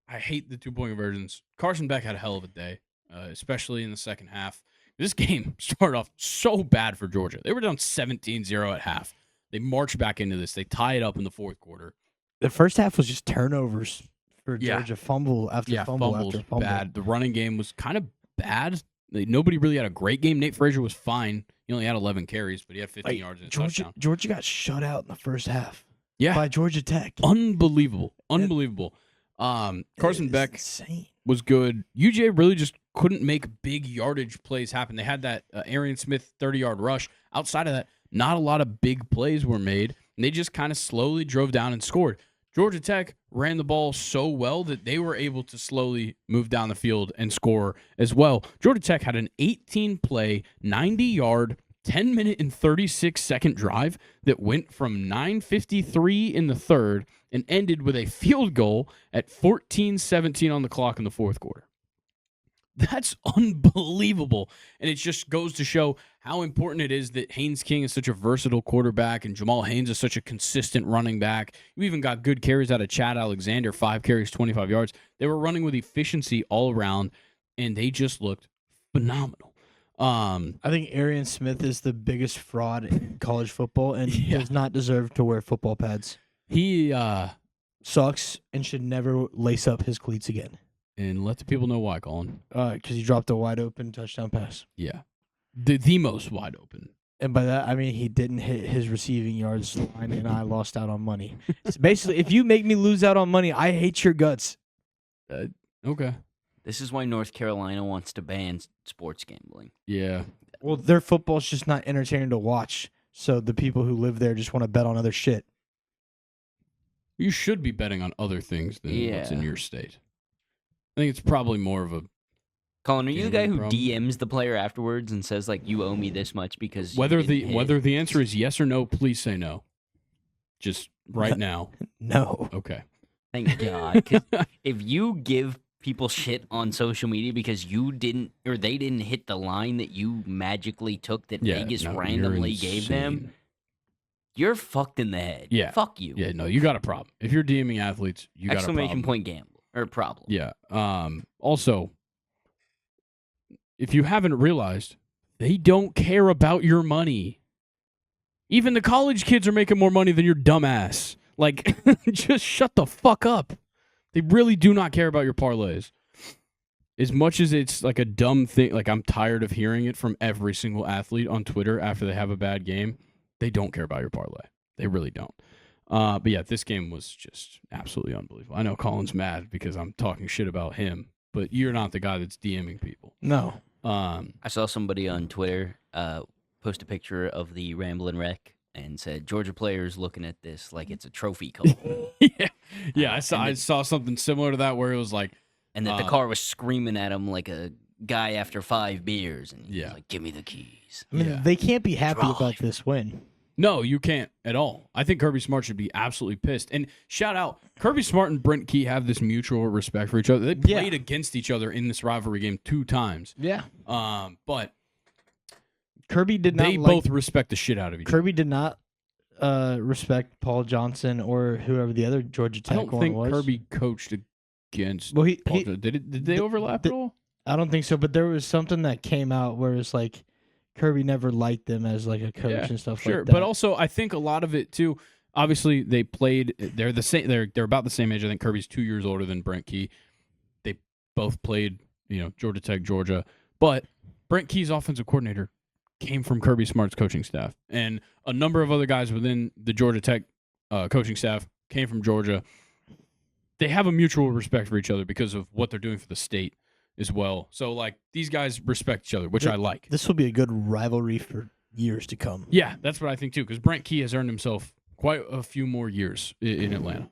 I hate the 2-point conversions. Carson Beck had a hell of a day, especially in the second half. This game started off so bad for Georgia. They were down 17-0 at half. They marched back into this. They tie it up in the fourth quarter. The first half was just turnovers for Georgia. Fumble after fumble after fumble. Bad. The running game was kind of bad. Nobody really had a great game. Nate Frazier was fine. He only had 11 carries, but he had 15 yards and a touchdown. Georgia got shut out in the first half. Yeah. By Georgia Tech. Unbelievable. Carson Beck was good. UGA really just couldn't make big yardage plays happen. They had that Arian Smith 30-yard rush. Outside of that, not a lot of big plays were made, and they just kind of slowly drove down and scored. Georgia Tech ran the ball so well that they were able to slowly move down the field and score as well. Georgia Tech had an 18-play, 90-yard, 10-minute and 36-second drive that went from 9:53 in the third and ended with a field goal at 14:17 on the clock in the fourth quarter. That's unbelievable. And it just goes to show how important it is that Haynes King is such a versatile quarterback and Jamal Haynes is such a consistent running back. You even got good carries out of Chad Alexander, 5 carries, 25 yards. They were running with efficiency all around, and they just looked phenomenal. I think Arian Smith is the biggest fraud in college football and does not deserve to wear football pads. He sucks and should never lace up his cleats again. And let the people know why, Colin. Because he dropped a wide open touchdown pass. Yeah. The most wide open. And by that, I mean he didn't hit his receiving yards line, and I lost out on money. So basically, if you make me lose out on money, I hate your guts. Okay. This is why North Carolina wants to ban sports gambling. Yeah. Well, their football's just not entertaining to watch, so the people who live there just want to bet on other shit. You should be betting on other things than what's in your state. I think it's probably more of a... Colin, are you the guy who DMs the player afterwards and says, like, you owe me this much because whether the answer is yes or no, please say no. Just right now. No. Okay. Thank God. 'Cause if you give people shit on social media because you didn't, or they didn't hit the line that you magically took that Vegas randomly gave them, you're fucked in the head. Yeah. Fuck you. Yeah, no, you got a problem. If you're DMing athletes, you got a problem. Exclamation point gamble. Or problem. Yeah. Also, if you haven't realized, they don't care about your money. Even the college kids are making more money than your dumbass. Like, just shut the fuck up. They really do not care about your parlays. As much as it's like a dumb thing, like I'm tired of hearing it from every single athlete on Twitter after they have a bad game, they don't care about your parlay. They really don't. But yeah, this game was just absolutely unbelievable. I know Colin's mad because I'm talking shit about him, but you're not the guy that's DMing people. No. I saw somebody on Twitter post a picture of the Ramblin' Wreck and said, Georgia players looking at this like it's a trophy car. Yeah. I saw something similar to that where it was like... And that the car was screaming at him like a guy after 5 beers. And he was like, give me the keys. I mean, they can't be happy about this win. No, you can't at all. I think Kirby Smart should be absolutely pissed. And shout out, Kirby Smart and Brent Key have this mutual respect for each other. They played against each other in this rivalry game 2 times. Yeah. But Kirby did not. They both respect the shit out of each other. Kirby did not respect Paul Johnson or whoever the other Georgia Tech one was. I don't think Kirby coached against. Well, did they overlap at all? I don't think so. But there was something that came out where it's like Kirby never liked them as like a coach and stuff like that. But also, I think a lot of it too. obviously they played. They're the same. They're about the same age. I think Kirby's 2 years older than Brent Key. They both played, Georgia Tech, Georgia. But Brent Key's offensive coordinator came from Kirby Smart's coaching staff, and a number of other guys within the Georgia Tech coaching staff came from Georgia. They have a mutual respect for each other because of what they're doing for the state as well. So, like, these guys respect each other, which I like. This will be a good rivalry for years to come. Yeah, that's what I think, too, because Brent Key has earned himself quite a few more years in Atlanta.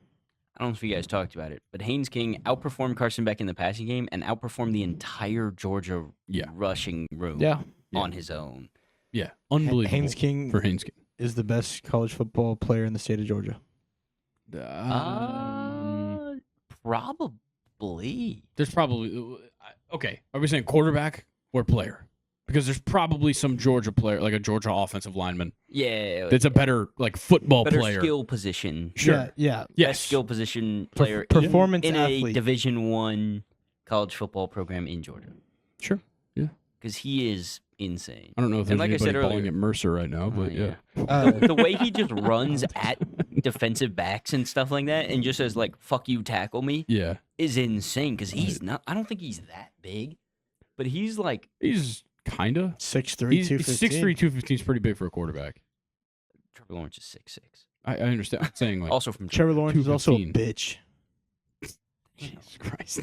I don't know if you guys talked about it, but Haynes King outperformed Carson Beck in the passing game and outperformed the entire Georgia rushing room on his own. Yeah, unbelievable. Haynes King for Haynes King is the best college football player in the state of Georgia. Probably. There's probably okay. Are we saying quarterback or player? Because there's probably some Georgia player, like a Georgia offensive lineman. Yeah, that's a better football better player. Skill position. Sure. Yeah. Yes. Best skill position player. Performance in athlete. a Division I college football program in Georgia. Sure. Yeah. Because he is insane. I don't know if there's like anybody balling earlier, at Mercer right now, but the way he just runs at defensive backs and stuff like that, and just says like "fuck you, tackle me," is insane. Because he's not. I don't think he's that big, but he's like he's kind of 6'3", 215. 6'3", 215 is pretty big for a quarterback. Trevor Lawrence is 6'6". I understand. I'm saying like also from Trevor Lawrence is also a bitch. Jesus Christ.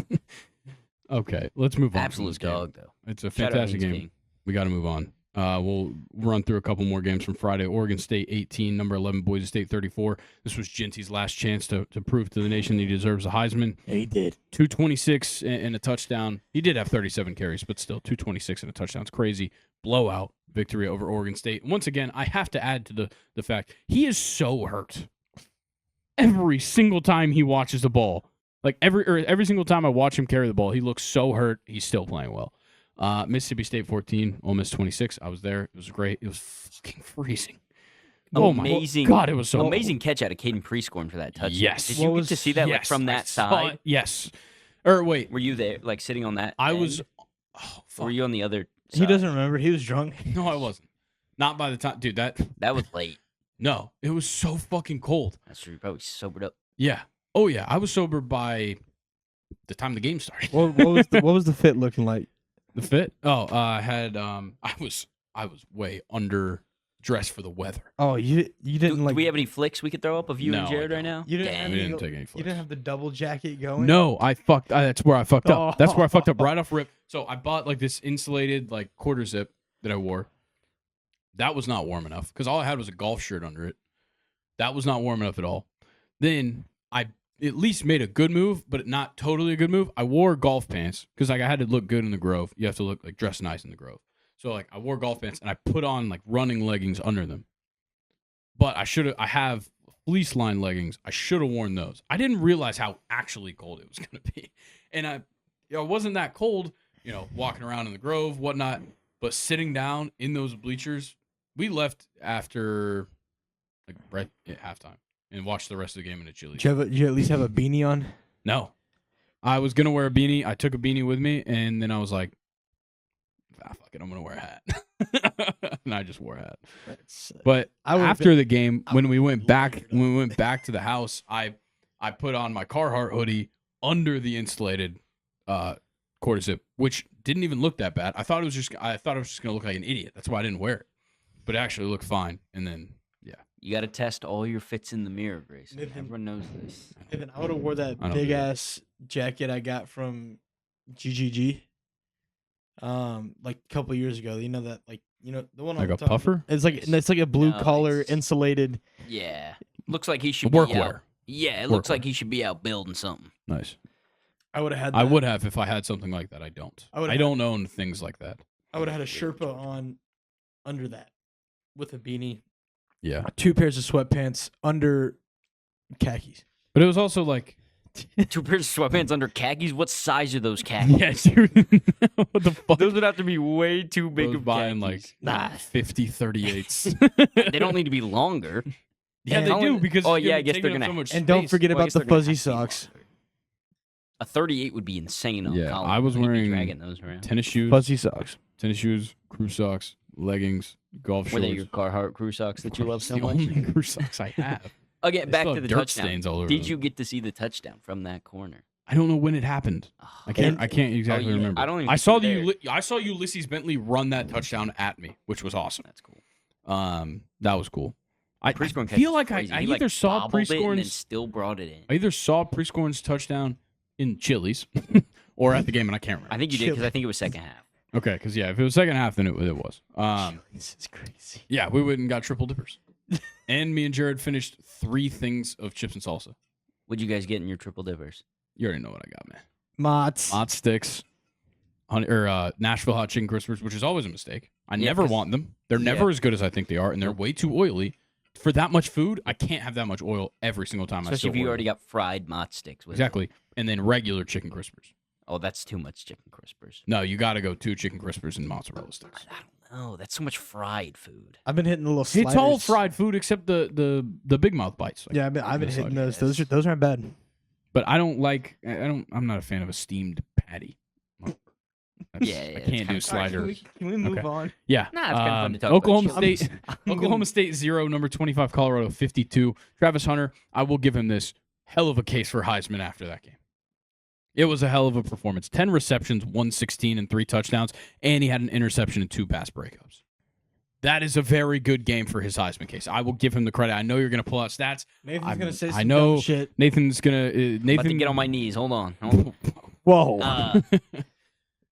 Okay, let's move on. Absolute dog, though. It's a fantastic game. King. We got to move on. We'll run through a couple more games from Friday. Oregon State 18, number 11, Boise State 34. This was Jinty's last chance to prove to the nation that he deserves a Heisman. Yeah, he did. 226 and a touchdown. He did have 37 carries, but still 226 and a touchdown. It's crazy. Blowout victory over Oregon State. Once again, I have to add to the fact he is so hurt. Every single time he watches the ball, like every single time I watch him carry the ball, he looks so hurt. He's still playing well. Mississippi State 14, Ole Miss 26. I was there. It was great. It was fucking freezing. Amazing. Oh my God, it was so amazing catch out of Caden Prescorn for that touchdown. Yes. Did you get to see that like from that side? Yes. Or wait. Were you there, like sitting on that? I end? was. Oh, fuck. Were you on the other side? He doesn't remember. He was drunk. No, I wasn't. Not by the time, dude. That was late. No, it was so fucking cold. That's true. You probably sobered up. Yeah. Oh yeah, I was sober by the time the game started. What was the fit looking like? The fit? Oh, I had I was way under dressed for the weather. Oh, you didn't do we have any flicks we could throw up of you and Jared right now? You didn't, we didn't take any flicks. You didn't have the double jacket going? No, that's where I fucked up. That's where I fucked up right off rip. So I bought like this insulated like quarter zip that I wore. That was not warm enough because all I had was a golf shirt under it. That was not warm enough at all. Then I at least made a good move, but not totally a good move. I wore golf pants because like I had to look good in the Grove. You have to look like dress nice in the Grove. So like I wore golf pants and I put on like running leggings under them. But I have fleece line leggings. I should have worn those. I didn't realize how actually cold it was going to be. And it wasn't that cold, walking around in the Grove, whatnot, but sitting down in those bleachers, we left after like right at halftime. And watch the rest of the game in a chilly. Did you at least have a beanie on? No. I was going to wear a beanie. I took a beanie with me, and then I was like, fuck it, I'm going to wear a hat. And I just wore a hat. But after the game, when we went back to the house, I put on my Carhartt hoodie under the insulated quarter zip, which didn't even look that bad. I thought it was just going to look like an idiot. That's why I didn't wear it. But it actually looked fine. And then you got to test all your fits in the mirror, Grayson. Everyone knows this. I would have wore that big ass jacket I got from GGG, like a couple years ago. You know that, the one like a puffer. It's like a blue collar insulated. Yeah, looks like he should workwear. Yeah, it looks like he should be out building something. Nice. I would have had. That. I would have if I had something like that. I don't. I don't own things like that. I would have had a Sherpa on under that with a beanie. Yeah. 2 pairs of sweatpants under khakis. But it was also like 2 pairs of sweatpants under khakis? What size are those khakis? Yeah, dude. What the fuck? Those would have to be way too big of buying khakis. like 50 38s. They don't need to be longer. Yeah, they do because I guess they're gonna. So much and don't forget about the fuzzy socks. A 38 would be insane on yeah, Colin. I was wearing dragging those around. tennis shoes, fuzzy socks, crew socks, leggings, golf shorts. Were they your Carhartt crew socks that you love so the much? only crew socks I have. Again, They back still to have the dirt touchdown. stains all over Did them. you get to see the touchdown from that corner? I don't know when it happened. I can't exactly remember. I don't even I think saw you were I saw Ulysses Bentley run that touchdown at me, which was awesome. That's cool. That was cool. I Pre-scoring catch feel was like crazy. I He, either saw bobbled it and then Prescorn's still brought it in. I either saw Prescorn's touchdown in Chili's or at the game, and I can't remember. I think you did because I think it was second half. Okay, because if it was second half, then it was. This is crazy. Yeah, we went and got triple dippers, and me and Jared finished 3 things of chips and salsa. What'd you guys get in your triple dippers? You already know what I got, man. Mott's. Mott sticks, Nashville hot chicken crispers, which is always a mistake. I never want them. They're never as good as I think they are, and they're way too oily. For that much food, I can't have that much oil every single time. Especially if you already got fried Mott sticks with Exactly. And then regular chicken crispers. Oh, that's too much chicken crispers. No, you got to go 2 chicken crispers and mozzarella sticks. I don't know. That's so much fried food. I've been hitting the little sliders. It's all fried food except the big mouth bites. Yeah, I've been hitting those. Those aren't bad. But I'm not a fan of a steamed patty. I can't do slider. Can we move on? Yeah. Nah, it's kind of fun to talk Oklahoma about. State. Oklahoma State 0, number 25 Colorado 52. Travis Hunter, I will give him this hell of a case for Heisman after that game. It was a hell of a performance. 10 receptions, 116 and 3 touchdowns, and he had an interception and 2 pass breakups. That is a very good game for his Heisman case. I will give him the credit. I know you're going to pull out stats. Nathan's going to say some I know dumb shit. Nathan's going to I'm about to get on my knees. Hold on. Whoa.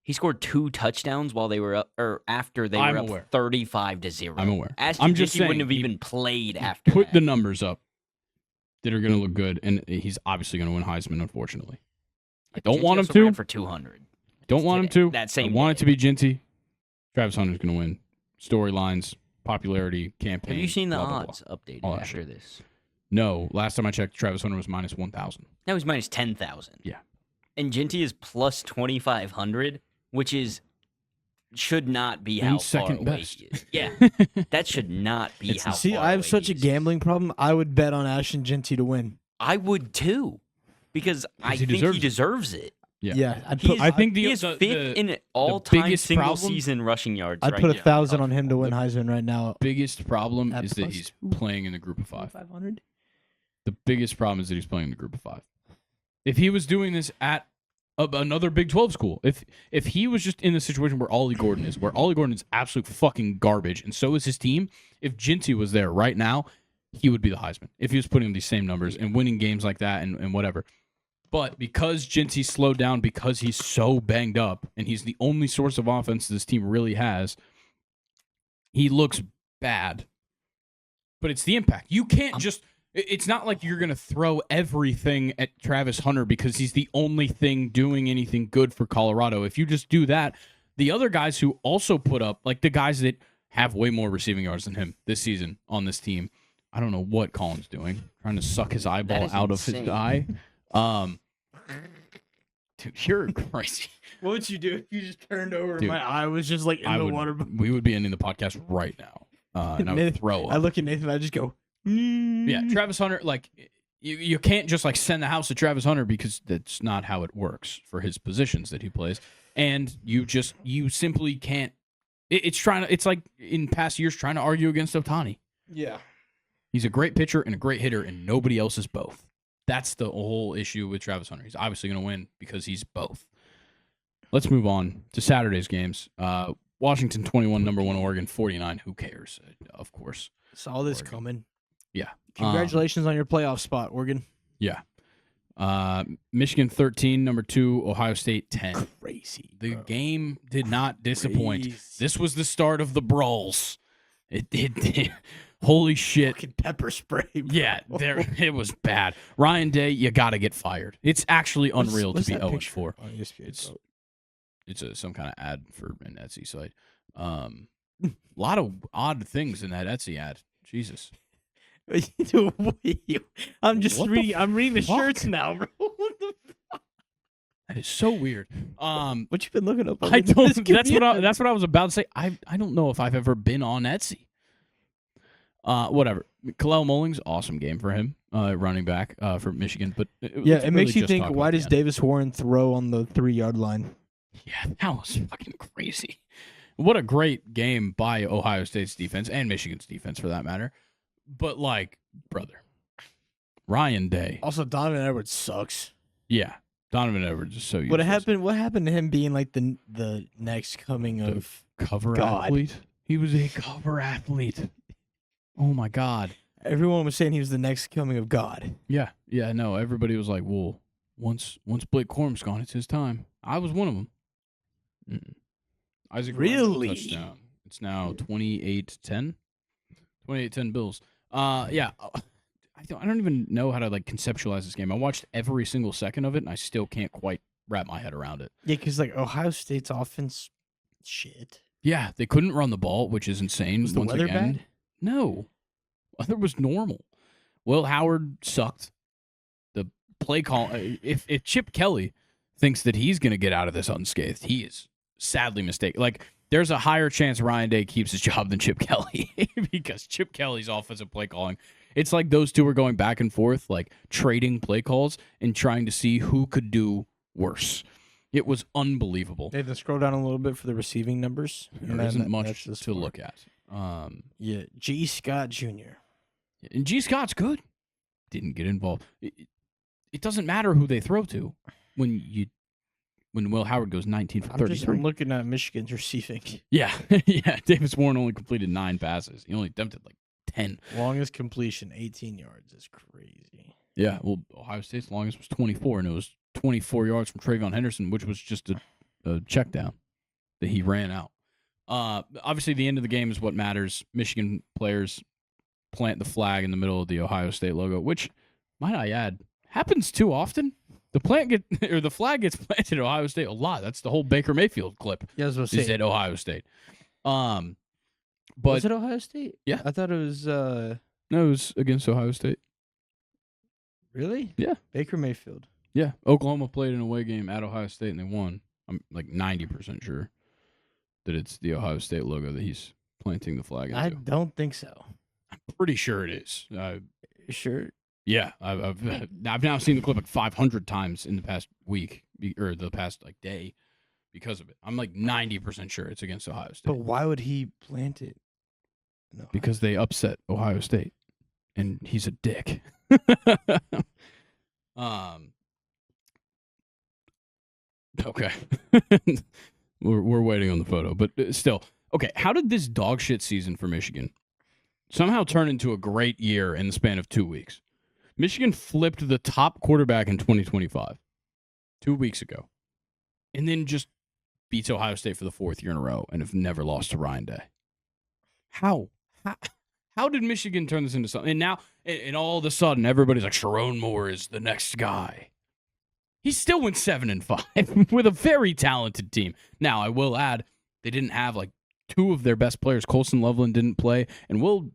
He scored 2 touchdowns while they were up, or after they I'm were aware. up 35-0. I'm aware. I'm just saying, wouldn't have even played after Put that. the numbers up that are going to look good, and he's obviously going to win Heisman, unfortunately. I don't want him also to. ran for 200. Don't want him to. That same I want it day. to be Ginty. Travis Hunter's going to win. Storylines, popularity, campaign. Have you seen the blah, blah, odds updated All that after shit. this? No. Last time I checked, Travis Hunter was minus 1,000. Now he's minus 10,000. Yeah. And Ginty is plus 2,500, which should not be And how second far away best. he is. Yeah, that should not be how See, far I have away such he a is. gambling problem. I would bet on Ashton Ginty to win. I would too, because I he think he deserves it. Yeah. I'd I think He is fifth in all-time biggest single-season rushing yards. I'd right put now. 1,000 on him to win Heisman right now. biggest problem At is that plus he's 2. playing in the group of 5. 500. The biggest problem is that he's playing in the group of 5. If he was doing this at another Big 12 school, if he was just in the situation where Ollie Gordon is, where Ollie Gordon is absolute fucking garbage, and so is his team, if Ginty was there right now, he would be the Heisman. If he was putting up these same numbers and winning games like that and whatever. But because Ginty slowed down, because he's so banged up, and he's the only source of offense this team really has, he looks bad. But it's the impact. You can't just... It's not like you're going to throw everything at Travis Hunter because he's the only thing doing anything good for Colorado. If you just do that, the other guys who also put up, like the guys that have way more receiving yards than him this season on this team, I don't know what Colin's doing, trying to suck his eyeball out of his eye. Dude, you're crazy. What would you do if you just turned over Dude, and my eye was just like in the water? We would be ending the podcast right now. And I would throw up. I look at Nathan and I just go, Yeah, Travis Hunter, like, you can't just, like, send the house to Travis Hunter because that's not how it works for his positions that he plays. And you simply can't. It's like in past years trying to argue against Ohtani. Yeah. He's a great pitcher and a great hitter, and nobody else is both. That's the whole issue with Travis Hunter. He's obviously going to win because he's both. Let's move on to Saturday's games. Washington 21, number 1 Oregon 49. Who cares? Of course. Saw this Oregon. coming. Yeah. Congratulations on your playoff spot, Oregon. Yeah. Michigan 13, number 2, Ohio State 10. Crazy. The game did not disappoint. Crazy. This was the start of the brawls. It holy shit. Fucking pepper spray. Bro. Yeah, it was bad. Ryan Day, you got to get fired. It's actually unreal to be 0-4. It's some kind of ad for an Etsy site. A lot of odd things in that Etsy ad. Jesus. I'm just What the reading. I'm reading the fuck? shirts now, bro. What the fuck? That is so weird. What you been looking up? I don't. That's what I was about to say. I don't know if I've ever been on Etsy. Whatever. Kalel Mullings, awesome game for him, running back for Michigan. But it makes you think. Why does Davis Warren throw on the 3-yard line? Yeah, that was fucking crazy. What a great game by Ohio State's defense and Michigan's defense, for that matter. But, like, brother, Ryan Day. Also, Donovan Edwards sucks. Yeah, Donovan Edwards is so useless. What happened to him being like the next coming of cover God? Athlete? He was a cover athlete. Oh my God. Everyone was saying he was the next coming of God. Yeah, no, everybody was like, well, once Blake Corum's gone, it's his time. I was one of them. Isaac Really? Touchdown. It's now 28-10. 28-10 Bills. Yeah. I don't even know how to like conceptualize this game. I watched every single second of it, and I still can't quite wrap my head around it. Yeah, because like Ohio State's offense, shit. Yeah, they couldn't run the ball, which is insane. Was the weather bad? No. Weather was normal. Will Howard sucked. The play call. If Chip Kelly thinks that he's going to get out of this unscathed, he is sadly mistaken. Like, there's a higher chance Ryan Day keeps his job than Chip Kelly because Chip Kelly's offensive play calling. It's like those two were going back and forth, like trading play calls and trying to see who could do worse. It was unbelievable. They had to scroll down a little bit for the receiving numbers. There isn't much to look at. Yeah, G. Scott Jr. And G. Scott's good. Didn't get involved. It doesn't matter who they throw to when Will Howard goes 19 for 33. I'm looking at Michigan's receiving. Yeah, yeah. Davis Warren only completed 9 passes. He only attempted like 10. Longest completion, 18 yards. Is crazy. Yeah, well, Ohio State's longest was 24, and it was 24 yards from Travion Henderson, which was just a check down that he ran out. Obviously, the end of the game is what matters. Michigan players plant the flag in the middle of the Ohio State logo, which, might I add, happens too often. The flag gets planted at Ohio State a lot. That's the whole Baker Mayfield clip. Yeah, I was going to say. Is at Ohio State. Was it Ohio State? Yeah. I thought it was... No, it was against Ohio State. Really? Yeah. Baker Mayfield. Yeah. Oklahoma played an away game at Ohio State, and they won. I'm like 90% sure that it's the Ohio State logo that he's planting the flag into. I don't think so. I'm pretty sure it is. Sure? Yeah. I've now seen the clip like 500 times in the past week, or the past like day, because of it. I'm like 90% sure it's against Ohio State. But why would he plant it? No. Because they upset Ohio State, and he's a dick. Okay. we're waiting on the photo, but still. Okay, how did this dog shit season for Michigan somehow turn into a great year in the span of 2 weeks? Michigan flipped the top quarterback in 2025 2 weeks ago, and then just beats Ohio State for the 4th year in a row and have never lost to Ryan Day. How did Michigan turn this into something? And now, and all of a sudden, everybody's like, Sharon Moore is the next guy. He still went 7-5 with a very talented team. Now, I will add, they didn't have like 2 of their best players. Colson Loveland didn't play, and Will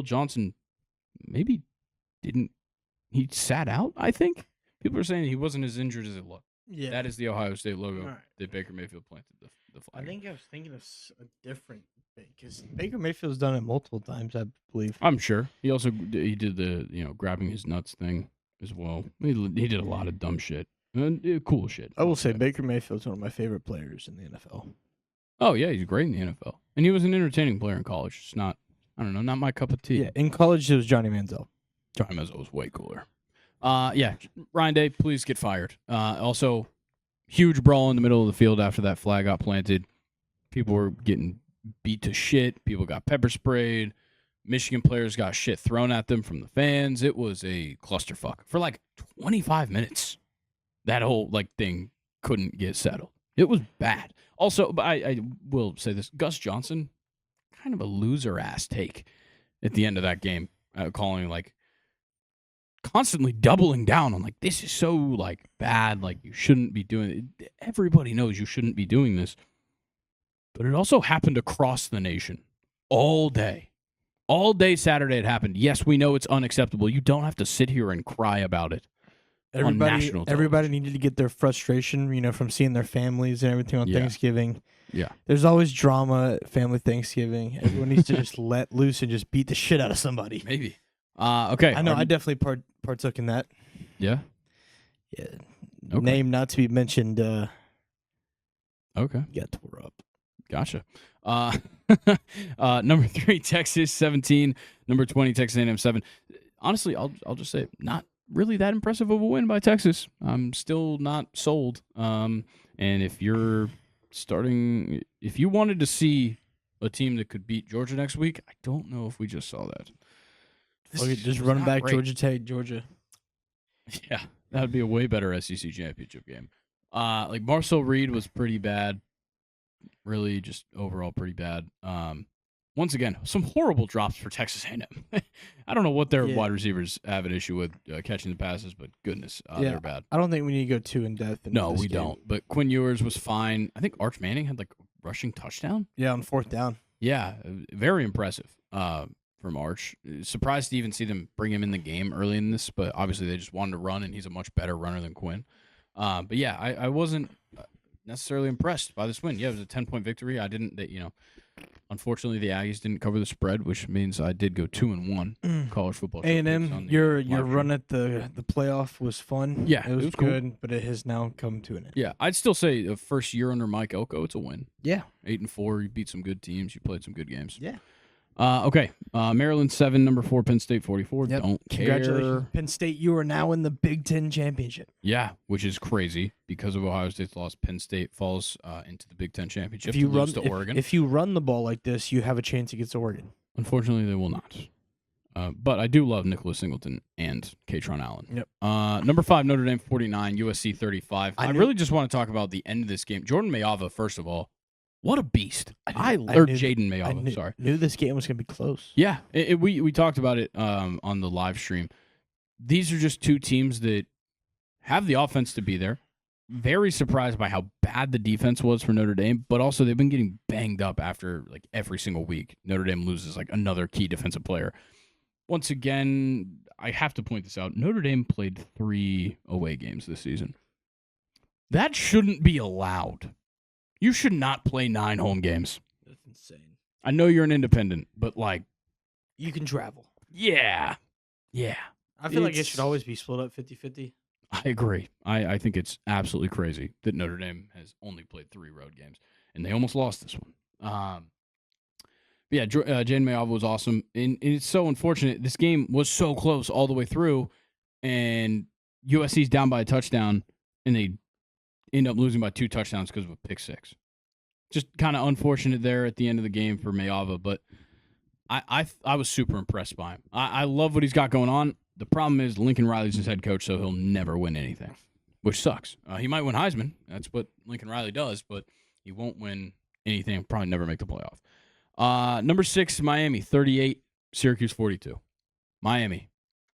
Johnson maybe didn't. He sat out, I think. People are saying he wasn't as injured as it looked. Yeah. That is the Ohio State logo that Baker Mayfield planted the flag. I think I was thinking of a different thing because Baker Mayfield's done it multiple times, I believe. I'm sure. He also did the grabbing his nuts thing as well. He did a lot of dumb shit. Cool shit. I will say Baker Mayfield's one of my favorite players in the NFL. Oh, yeah, he's great in the NFL. And he was an entertaining player in college. It's not, I don't know, not my cup of tea. Yeah, in college it was Johnny Manziel. Johnny Manziel was way cooler. Yeah, Ryan Day, please get fired. Also, huge brawl in the middle of the field after that flag got planted. People were getting beat to shit. People got pepper sprayed. Michigan players got shit thrown at them from the fans. It was a clusterfuck for like 25 minutes. That whole thing couldn't get settled. It was bad. Also, I will say this: Gus Johnson, kind of a loser ass take at the end of that game, calling constantly doubling down on this is so bad, you shouldn't be doing it. Everybody knows you shouldn't be doing this, but it also happened across the nation all day. All day Saturday it happened. Yes, we know it's unacceptable. You don't have to sit here and cry about it. Everybody needed to get their frustration, from seeing their families and everything on Thanksgiving. Yeah. There's always drama at family Thanksgiving. Everyone needs to just let loose and just beat the shit out of somebody. Maybe. Okay. I know. I definitely partook in that. Yeah? Yeah. Okay. Name not to be mentioned. Okay. Got tore up. Gotcha. Number 3, Texas 17. Number 20, Texas A&M 7. honestly, I'll just say not really that impressive of a win by Texas. I'm still not sold. And if you're if you wanted to see a team that could beat Georgia next week, I don't know if we just saw that. Just running back great. Georgia Tech, Georgia. Yeah, that would be a way better SEC championship game. Like Marcel Reed was pretty bad. Really, just overall pretty bad. Once again, some horrible drops for Texas A&M. I don't know what their wide receivers have an issue with catching the passes, but goodness, they're bad. I don't think we need to go too in depth. No, we don't. But Quinn Ewers was fine. I think Arch Manning had like a rushing touchdown. Yeah, on 4th down. Yeah, very impressive from Arch. Surprised to even see them bring him in the game early in this, but obviously they just wanted to run, and he's a much better runner than Quinn. But yeah, I wasn't necessarily impressed by this win. Yeah, it was a 10-point victory. Unfortunately, the Aggies didn't cover the spread, which means I did go 2-1 college football. A&M, your run at the playoff was fun. Yeah, it was good, cool. But it has now come to an end. Yeah, I'd still say the first year under Mike Elko, it's a win. Yeah, 8-4. You beat some good teams. You played some good games. Yeah. Okay. Maryland 7, number 4, Penn State 44. Yep. Don't care. Congratulations, Penn State. You are now in the Big Ten championship. Yeah, which is crazy because of Ohio State's loss. Penn State falls into the Big Ten championship. To Oregon. If you run the ball like this, you have a chance against Oregon. Unfortunately, they will not. But I do love Nicholas Singleton and Katron Allen. Yep. Number 5, Notre Dame 49, USC 35. I really just want to talk about the end of this game. Jordan Mayava, first of all. What a beast! Jaden Mayava. Sorry, knew this game was going to be close. Yeah, we talked about it on the live stream. These are just two teams that have the offense to be there. Very surprised by how bad the defense was for Notre Dame, but also they've been getting banged up after like every single week. Notre Dame loses like another key defensive player. Once again, I have to point this out. Notre Dame played 3 away games this season. That shouldn't be allowed. You should not play 9 home games. That's insane. I know you're an independent, but like... You can travel. Yeah. Yeah. I feel like it should always be split up 50-50. I agree. I think it's absolutely crazy that Notre Dame has only played 3 road games, and they almost lost this one. Yeah, Jaden Mayava was awesome, and it's so unfortunate. This game was so close all the way through, and USC's down by a touchdown, and they end up losing by 2 touchdowns because of a pick 6. Just kind of unfortunate there at the end of the game for Mayava, but I was super impressed by him. I love what he's got going on. The problem is Lincoln Riley's his head coach, so he'll never win anything, which sucks. He might win Heisman. That's what Lincoln Riley does, but he won't win anything. Probably never make the playoff. Number 6, Miami, 38, Syracuse 42. Miami,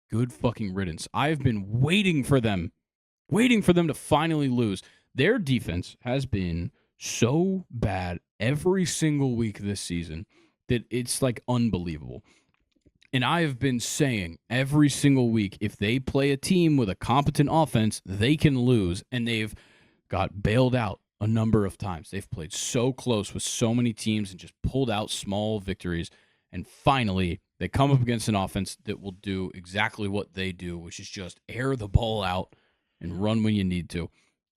good fucking riddance. I've been waiting for them to finally lose. Their defense has been so bad every single week this season that it's like unbelievable. And I have been saying every single week, if they play a team with a competent offense, they can lose. And they've got bailed out a number of times. They've played so close with so many teams and just pulled out small victories. And finally, they come up against an offense that will do exactly what they do, which is just air the ball out and run when you need to.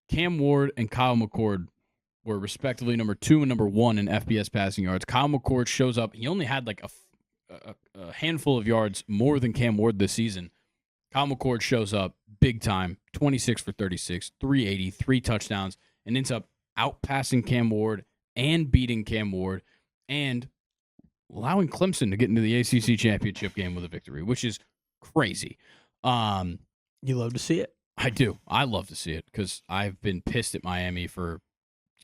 Cam Ward and Kyle McCord were respectively number 2 and number 1 in FBS passing yards. Kyle McCord shows up. He only had like a handful of yards more than Cam Ward this season. Kyle McCord shows up big time, 26 for 36, 380, 3 touchdowns, and ends up outpassing Cam Ward and beating Cam Ward and allowing Clemson to get into the ACC championship game with a victory, which is crazy. You love to see it. I do. I love to see it because I've been pissed at Miami for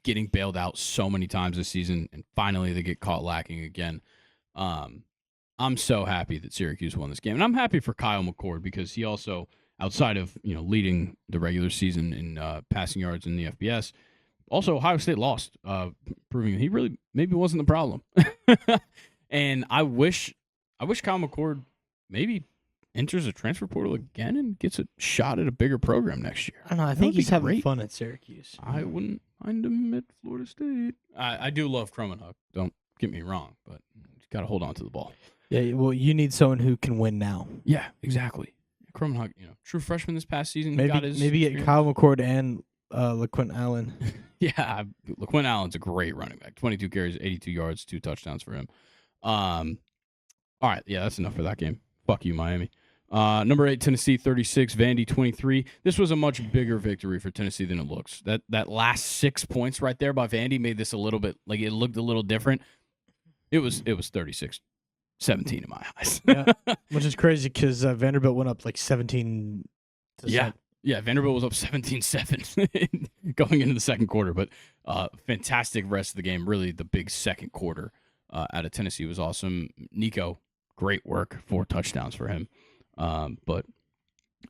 getting bailed out so many times this season, and finally they get caught lacking again. I'm so happy that Syracuse won this game, and I'm happy for Kyle McCord because he also, outside of leading the regular season in passing yards in the FBS, also Ohio State lost, proving he really maybe wasn't the problem. And I wish Kyle McCord maybe enters a transfer portal again and gets a shot at a bigger program next year. I don't know. I think he's having fun at Syracuse. I wouldn't mind him at Florida State. I do love Krummenhoek. Don't get me wrong, but you got to hold on to the ball. Yeah, well, you need someone who can win now. Yeah, exactly. Krummenhoek, true freshman this past season. Maybe get Kyle McCord and LaQuint Allen. Yeah, LaQuint Allen's a great running back. 22 carries, 82 yards, 2 touchdowns for him. All right, yeah, that's enough for that game. Fuck you, Miami. Number 8, Tennessee 36, Vandy 23. This was a much bigger victory for Tennessee than it looks. That last 6 points right there by Vandy made this a little bit like it looked a little different. It was 36-17 in my eyes. Yeah, which is crazy because Vanderbilt went up like 17. Yeah, Vanderbilt was up 17-7 going into the second quarter, but fantastic rest of the game. Really, the big second quarter out of Tennessee was awesome. Nico, great work, 4 touchdowns for him. But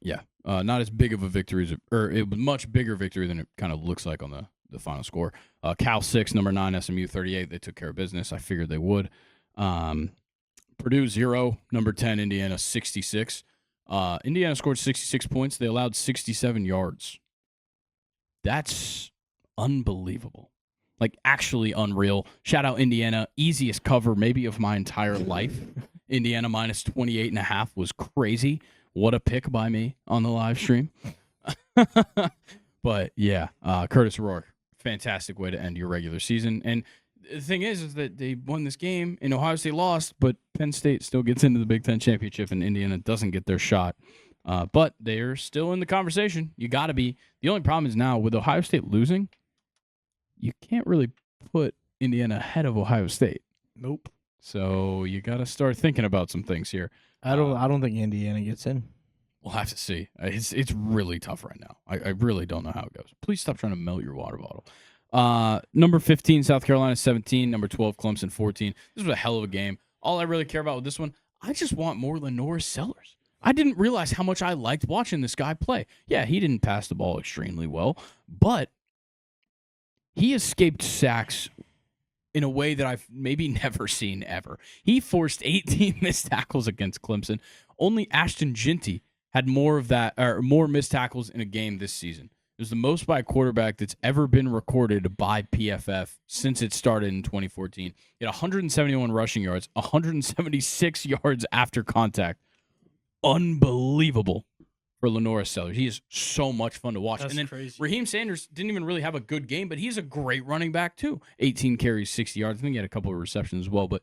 yeah, not as big of a victory or it was much bigger victory than it kind of looks like on the final score. Cal 6, number 9, SMU 38. They took care of business. I figured they would. Purdue 0, number 10, Indiana 66. Indiana scored 66 points. They allowed 67 yards. That's unbelievable. Like, actually unreal. Shout out Indiana. Easiest cover maybe of my entire life. Indiana minus 28.5 was crazy. What a pick by me on the live stream. But, yeah, Curtis Rourke, fantastic way to end your regular season. And the thing is that they won this game and Ohio State lost, but Penn State still gets into the Big Ten championship and Indiana doesn't get their shot. But they're still in the conversation. You got to be. The only problem is now with Ohio State losing, you can't really put Indiana ahead of Ohio State. Nope. So you got to start thinking about some things here. I don't think Indiana gets in. We'll have to see. It's really tough right now. I really don't know how it goes. Please stop trying to melt your water bottle. Number 15, South Carolina 17. Number 12, Clemson 14. This was a hell of a game. All I really care about with this one, I just want more Lenore Sellers. I didn't realize how much I liked watching this guy play. Yeah, he didn't pass the ball extremely well, but he escaped sacks in a way that I've maybe never seen ever. He forced 18 missed tackles against Clemson. Only Ashton Ginty had more missed tackles in a game this season. It was the most by a quarterback that's ever been recorded by PFF since it started in 2014. He had 171 rushing yards, 176 yards after contact. Unbelievable for Lenore Sellers. He is so much fun to watch. That's and then crazy. Raheem Sanders didn't even really have a good game, but he's a great running back too. 18 carries, 60 yards. I think he had a couple of receptions as well, but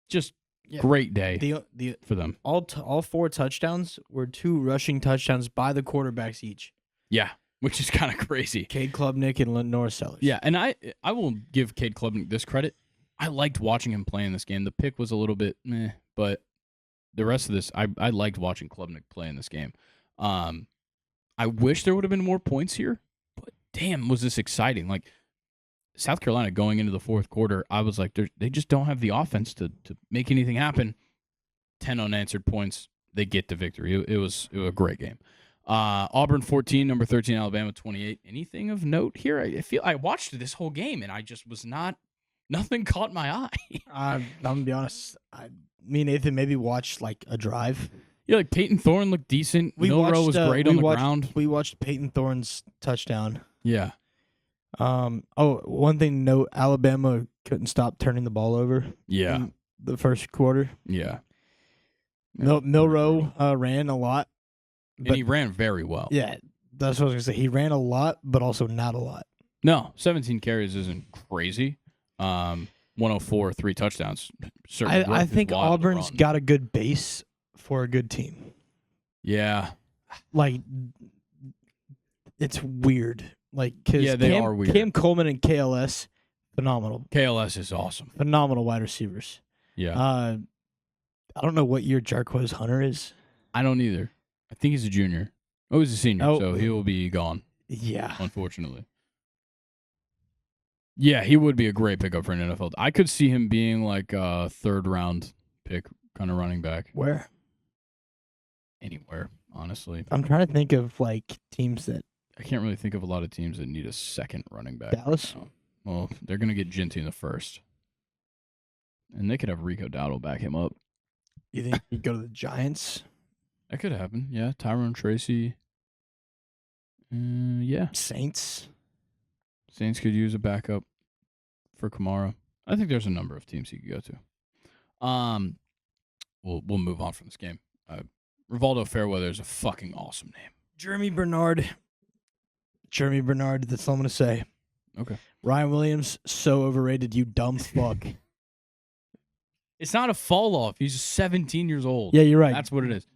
just great day for them. All 4 touchdowns were 2 rushing touchdowns by the quarterbacks each. Yeah, which is kind of crazy. Cade Klubnik and Lenore Sellers. Yeah, and I will give Cade Klubnik this credit. I liked watching him play in this game. The pick was a little bit meh, but the rest of this, I liked watching Klubnik play in this game. I wish there would have been more points here, but damn, was this exciting. Like, South Carolina going into the fourth quarter, I was like, they just don't have the offense to make anything happen. 10 unanswered points. They get the victory. It was a great game. Auburn 14, number 13, Alabama 28. Anything of note here? I watched this whole game and I just was nothing caught my eye. I'm gonna be honest. Me and Nathan maybe watched like a drive. Yeah, like Peyton Thorne looked decent. Milroe was great on the ground. We watched Peyton Thorne's touchdown. Yeah. One thing to note, Alabama couldn't stop turning the ball over. Yeah. In the first quarter. Yeah. Milroe ran a lot. And he ran very well. Yeah, that's what I was going to say. He ran a lot, but also not a lot. No, 17 carries isn't crazy. 104, 3 touchdowns. I think Auburn's got a good base for a good team. Yeah. Like, it's weird. Like, because they are weird. Cam Coleman and KLS, phenomenal. KLS is awesome. Phenomenal wide receivers. Yeah. I don't know what year Jarquez Hunter is. I don't either. I think he's a junior. Oh, he's a senior, so he will be gone. Yeah. Unfortunately. Yeah, he would be a great pickup for an NFL. I could see him being like a third-round pick kind of running back. Where? Anywhere, honestly. I'm trying to think of like teams that... I can't really think of a lot of teams that need a second running back. Dallas? Right, well, they're going to get Ginty in the first. And they could have Rico Dowdle back him up. You think he'd go to the Giants? That could happen, yeah. Tyrone Tracy. Yeah. Saints could use a backup for Kamara. I think there's a number of teams he could go to. We'll move on from this game. Rivaldo Fairweather is a fucking awesome name. Jeremy Bernard, that's all I'm going to say. Okay. Ryan Williams, so overrated, you dumb fuck. It's not a fall off. He's 17 years old. Yeah, you're right. That's what it is.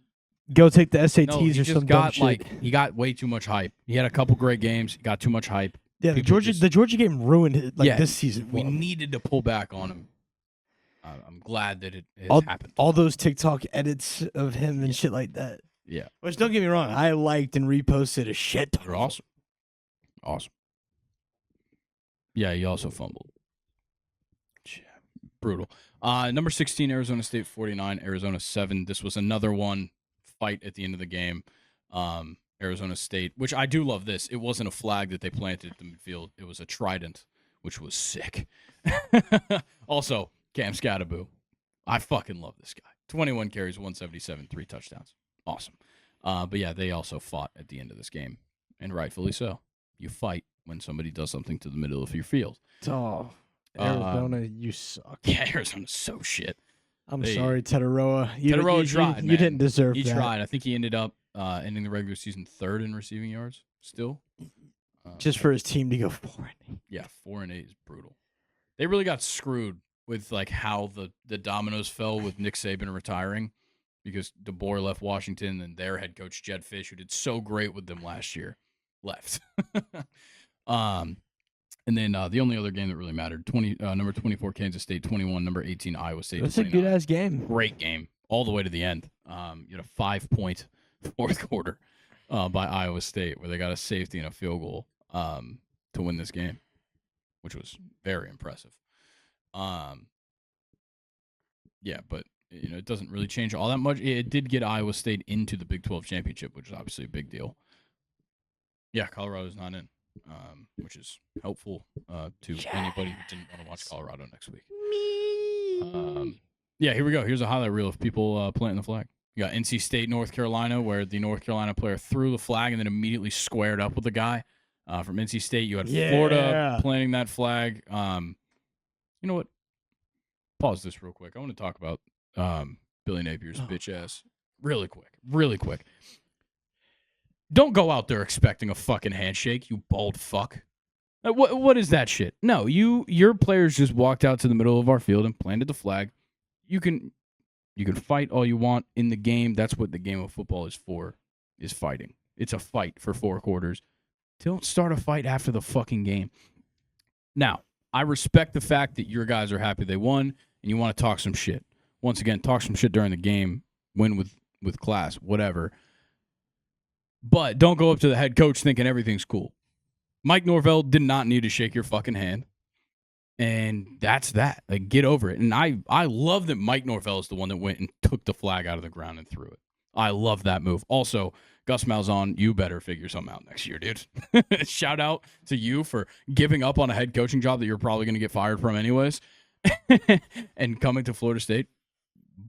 go take the SATs No, he or just some got dumb shit. he got way too much hype. He had a couple great games. He got too much hype. Yeah, the Georgia game ruined it this season. We needed to pull back on him. I'm glad that it has happened. All those TikTok edits of him and shit like that. Yeah. Which, don't get me wrong, I liked and reposted a shit ton. They're awesome. Awesome. Yeah, he also fumbled. Yeah, brutal. Number 16, Arizona State 49, Arizona 7. This was another one fight at the end of the game. Arizona State, which I do love this. It wasn't a flag that they planted at the midfield. It was a trident, which was sick. Also, Cam Scattaboo. I fucking love this guy. 21 carries, 177, 3 touchdowns. Awesome. But yeah, they also fought at the end of this game, and rightfully so. You fight when somebody does something to the middle of your field. Oh, Arizona, you suck. Yeah, Arizona's so shit. I'm sorry, Tetaroa. Tetaroa tried, you didn't deserve that. He tried. I think he ended up ending the regular season 3rd in receiving yards still. Just for his team to go 4-8. Yeah, 4-8 is brutal. They really got screwed with like how the dominoes fell with Nick Saban retiring, because DeBoer left Washington and their head coach Jed Fish, who did so great with them last year, left. And then the only other game that really mattered, number 24 Kansas State, 21 number 18 Iowa State. That's 29. A good ass game. Great game all the way to the end. You had a 5-point fourth quarter by Iowa State where they got a safety and a field goal to win this game, which was very impressive. Yeah, but it doesn't really change all that much. It did get Iowa State into the Big 12 championship, which is obviously a big deal. Yeah, Colorado's not in, which is helpful to anybody who didn't want to watch Colorado next week. Yeah, here we go. Here's a highlight reel of people planting the flag. You got NC State, North Carolina, where the North Carolina player threw the flag and then immediately squared up with the guy from NC State. You had Florida planting that flag. You know what? Pause this real quick. I want to talk about Billy Napier's bitch ass really quick. Don't go out there expecting a fucking handshake, you bald fuck. What is that shit? No, your players just walked out to the middle of our field and planted the flag. You can fight all you want in the game. That's what the game of football is for, is fighting. It's a fight for 4 quarters. Don't start a fight after the fucking game. Now, I respect the fact that your guys are happy they won and you want to talk some shit. Once again, talk some shit during the game, win with class, whatever. But don't go up to the head coach thinking everything's cool. Mike Norvell did not need to shake your fucking hand. And that's that. Like, get over it. And I love that Mike Norvell is the one that went and took the flag out of the ground and threw it. I love that move. Also, Gus Malzahn, you better figure something out next year, dude. Shout out to you for giving up on a head coaching job that you're probably going to get fired from anyways and coming to Florida State.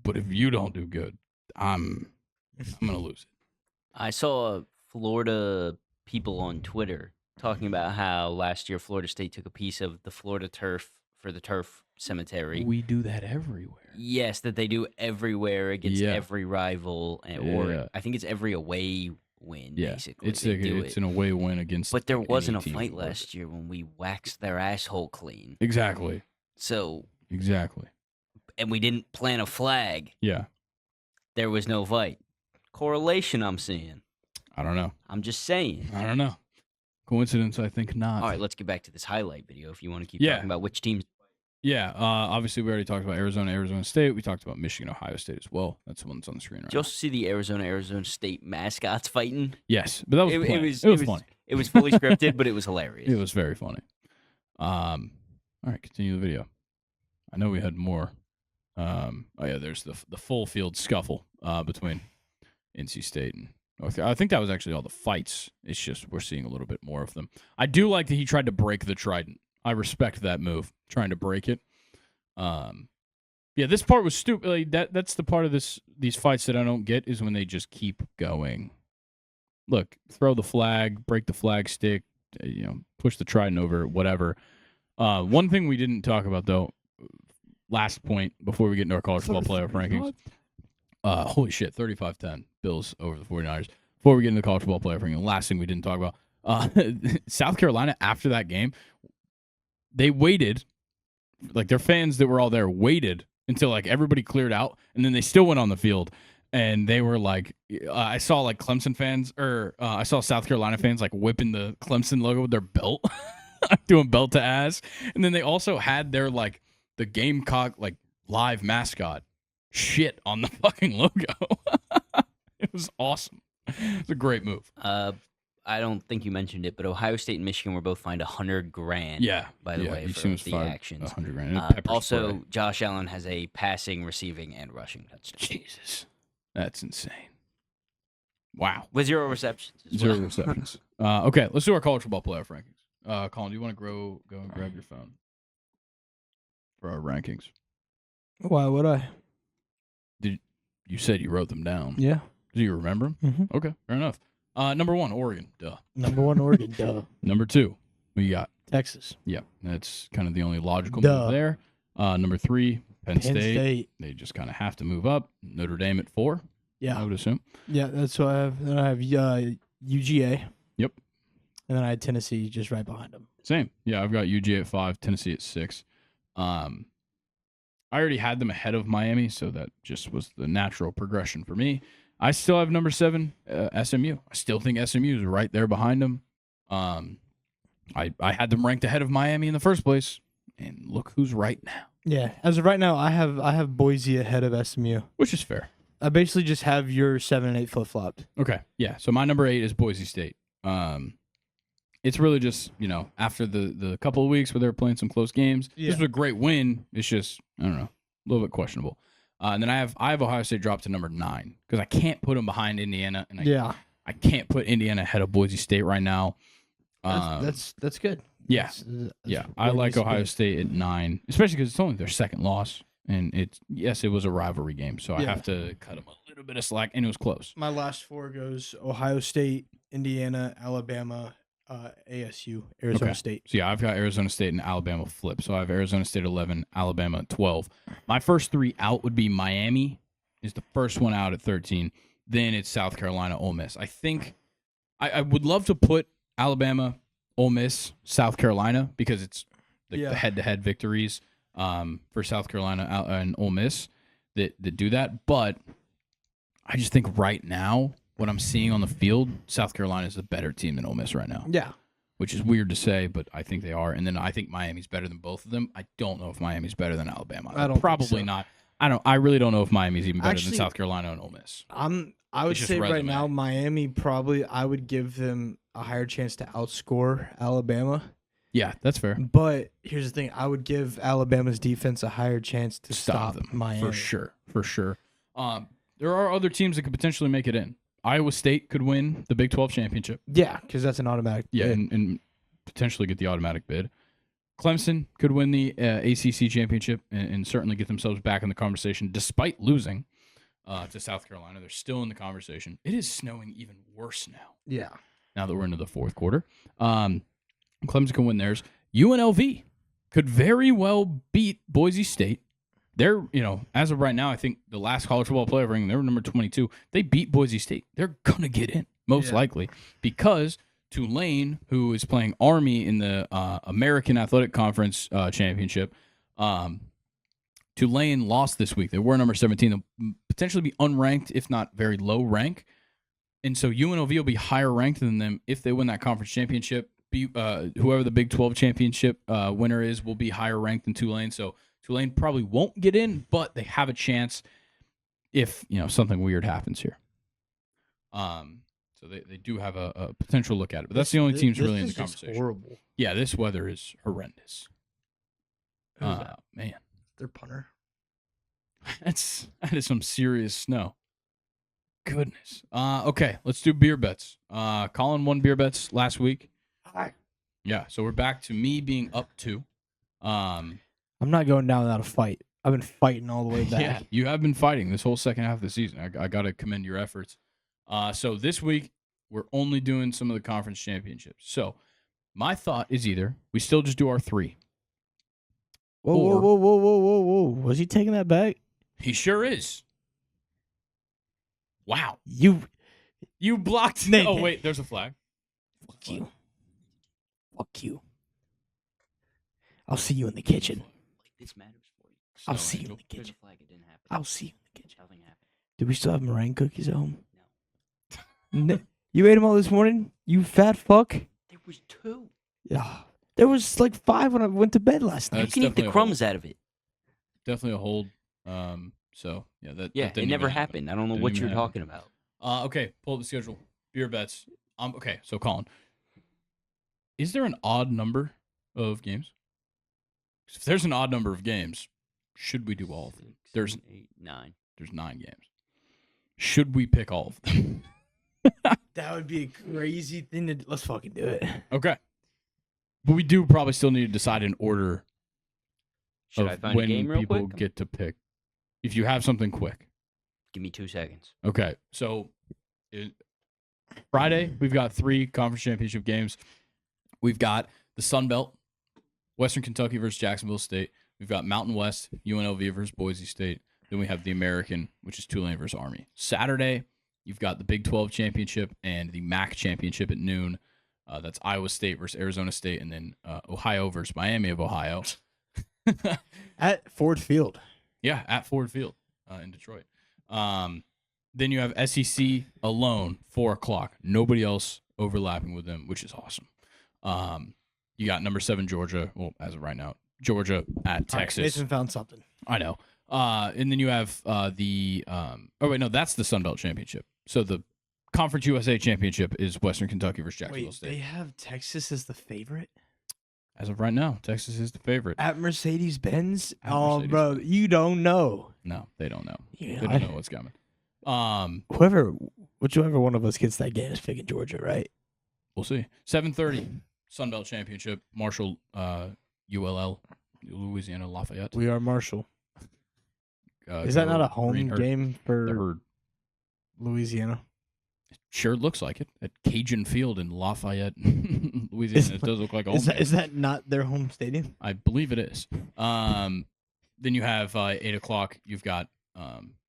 But if you don't do good, I'm going to lose it. I saw Florida people on Twitter talking about how last year Florida State took a piece of the Florida turf for the turf cemetery. We do that everywhere. Yes, that they do everywhere against every rival, or I think it's every away win, basically. It's an away win against. But there wasn't a fight last year when we waxed their asshole clean. Exactly. So. Exactly. And we didn't plant a flag. Yeah. There was no fight. Correlation I'm seeing. I don't know. I'm just saying. I don't know. Coincidence, I think not. All right, let's get back to this highlight video if you want to keep talking about which teams. Yeah, obviously we already talked about Arizona State. We talked about Michigan, Ohio State as well. That's the one that's on the screen right now. Did you also see the Arizona State mascots fighting? Yes, but that was it was funny. It was fully scripted, but it was hilarious. It was very funny. All right, continue the video. I know we had more. There's the full field scuffle between NC State and North Carolina. I think that was actually all the fights. It's just we're seeing a little bit more of them. I do like that he tried to break the trident. I respect that move, trying to break it. This part was stupid. Like, that's the part of these fights that I don't get is when they just keep going. Look, throw the flag, break the flag stick, push the trident over, whatever. One thing we didn't talk about though, last point before we get into our college football playoff rankings. Holy shit, 35-10, Bills over the 49ers. Before we get into the college football playoff rankings, last thing we didn't talk about, South Carolina, after that game, they waited, like their fans that were all there waited until like everybody cleared out, and then they still went on the field and they were like, I saw like Clemson fans, or I saw South Carolina fans like whipping the Clemson logo with their belt, doing belt to ass, and then they also had their like the Gamecock like live mascot shit on the fucking logo. It was awesome. It's a great move. I don't think you mentioned it, but Ohio State and Michigan were both fined $100,000. Yeah, by the way, for the actions. $100,000. Also, Josh Allen has a passing, receiving, and rushing touchdown. Jesus, that's insane. Wow, with 0 receptions. Zero receptions. Okay, let's do our college football playoff rankings. Colin, do you want to go and grab your phone for our rankings? Why would I? You said you wrote them down? Yeah. Do you remember them? Mm-hmm. Okay, fair enough. Number 1, Oregon. Duh. Number 1, Oregon. Duh. Number 2, we got Texas. Yep, that's kind of the only logical move there. Number 3, Penn State. They just kind of have to move up. Notre Dame at 4. Yeah, I would assume. Yeah, that's what I have. Then I have UGA. Yep. And then I had Tennessee just right behind them. Same. Yeah, I've got UGA at 5, Tennessee at 6. I already had them ahead of Miami, so that just was the natural progression for me. I still have number 7, SMU. I still think SMU is right there behind them. I had them ranked ahead of Miami in the first place, and look who's right now. Yeah, as of right now, I have Boise ahead of SMU, which is fair. I basically just have your 7 and 8 flip flopped. Okay, yeah. So my number 8 is Boise State. It's really just, after the couple of weeks where they were playing some close games, This was a great win. It's just, I don't know, a little bit questionable. And then I have Ohio State dropped to number 9 because I can't put them behind Indiana, and I can't put Indiana ahead of Boise State right now. That's good. Yeah, I like Ohio State at 9, especially because it's only their second loss, and it was a rivalry game, so I have to cut them a little bit of slack, and it was close. My last 4 goes Ohio State, Indiana, Alabama, ASU, Arizona State. So I've got Arizona State and Alabama flip. So I have Arizona State 11, Alabama 12. My first 3 out would be Miami is the first one out at 13. Then it's South Carolina, Ole Miss. I think I would love to put Alabama, Ole Miss, South Carolina because it's the head-to-head victories for South Carolina and Ole Miss that do that. But I just think right now, what I'm seeing on the field, South Carolina is a better team than Ole Miss right now. Yeah. Which is weird to say, but I think they are. And then I think Miami's better than both of them. I don't know if Miami's better than Alabama. Probably not. I really don't know if Miami's even better than South Carolina and Ole Miss. I would say right now, Miami probably, I would give them a higher chance to outscore Alabama. Yeah, that's fair. But here's the thing. I would give Alabama's defense a higher chance to stop them. Miami. For sure. There are other teams that could potentially make it in. Iowa State could win the Big 12 championship. Yeah, because that's an automatic bid. Yeah, and potentially get the automatic bid. Clemson could win the ACC championship and certainly get themselves back in the conversation despite losing to South Carolina. They're still in the conversation. It is snowing even worse now. Yeah. Now that we're into the fourth quarter. Clemson can win theirs. UNLV could very well beat Boise State. They're, as of right now, I think the last college football playoff ranking, they were number 22. They beat Boise State. They're going to get in, most likely, because Tulane, who is playing Army in the American Athletic Conference championship, Tulane lost this week. They were number 17. They'll potentially be unranked, if not very low rank. And so UNLV will be higher ranked than them if they win that conference championship. Whoever the Big 12 championship winner is will be higher ranked than Tulane. So Tulane probably won't get in, but they have a chance if something weird happens here. So they do have a potential look at it, but that's the only teams really in the conversation. Horrible. Yeah, this weather is horrendous. Man, their punter. That is some serious snow. Goodness. Okay, let's do beer bets. Colin won beer bets last week. Hi. Yeah, so we're back to me being up 2. I'm not going down without a fight. I've been fighting all the way back. Yeah, you have been fighting this whole second half of the season. I got to commend your efforts. So this week, we're only doing some of the conference championships. So my thought is either we still just do our 3. Whoa. Was he taking that back? He sure is. Wow. You blocked. Nathan. Oh, wait, there's a flag. Fuck you. I'll see you in the kitchen. This matters for you. I'll see you in the kitchen. Flag, it didn't happen. I'll see you in the kitchen. Nothing happened. Do we still have meringue cookies at home? No. You ate them all this morning? You fat fuck? There was 2. Yeah. There was like 5 when I went to bed last night. You can eat the crumbs out of it. Definitely a hold. So yeah, that it didn't never even happened. I don't know what you're talking about. Okay, pull up the schedule. Beer bets. Okay, so Colin, is there an odd number of games? If there's an odd number of games, should we do all of them? 6, 7, 8, 9. There's 9 games. Should we pick all of them? That would be a crazy thing to do. Let's fucking do it. Okay. But we do probably still need to decide an order Should I of find when a game real people quick? get to pick. If you have something quick. Give me 2 seconds. Okay. So Friday, we've got 3 conference championship games. We've got the Sun Belt, Western Kentucky versus Jacksonville State. We've got Mountain West, UNLV versus Boise State. Then we have the American, which is Tulane versus Army. Saturday, you've got the Big 12 championship and the MAC championship at noon. That's Iowa State versus Arizona State, and then Ohio versus Miami of Ohio. At Ford Field. Yeah, at Ford Field in Detroit. Then you have SEC alone, 4 o'clock. Nobody else overlapping with them, which is awesome. You got number 7 Georgia. Well, as of right now, Georgia at Texas. Mason found something. I know. And then you have that's the Sun Belt Championship. So the Conference USA Championship is Western Kentucky versus Jacksonville State. They have Texas as the favorite? As of right now, Texas is the favorite. At Mercedes-Benz? Bro, you don't know. No, they don't know. Yeah, They don't know what's coming. Whichever one of us gets that game is picking Georgia, right? We'll see. 7:30 Sun Belt Championship, Marshall, ULL, Louisiana Lafayette. We are Marshall. Is that not a home game for Louisiana? Sure looks like it. At Cajun Field in Lafayette, Louisiana. It does look like a home game. Is that not their home stadium? I believe it is. Then you have 8 o'clock. You've got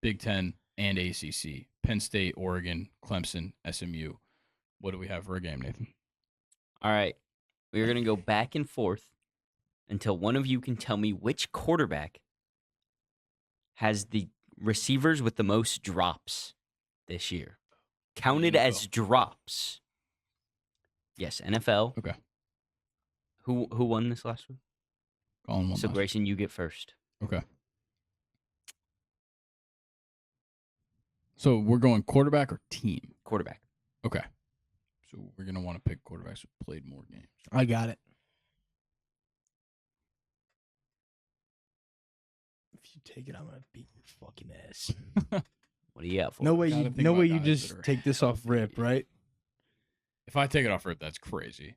Big Ten and ACC. Penn State, Oregon, Clemson, SMU. What do we have for a game, Nathan? All right. We're going to go back and forth until one of you can tell me which quarterback has the receivers with the most drops this year. Counted as drops. Yes, NFL. Okay. Who won this last week? Colin won So, last. Grayson, you get first. Okay. So we're going quarterback or team? Quarterback. Okay. So we're going to want to pick quarterbacks who played more games. I got it. If you take it, I'm gonna beat your fucking ass. What do you got for No me? way you guys just that are take this off rip, healthy. right? If I take it off rip, that's crazy.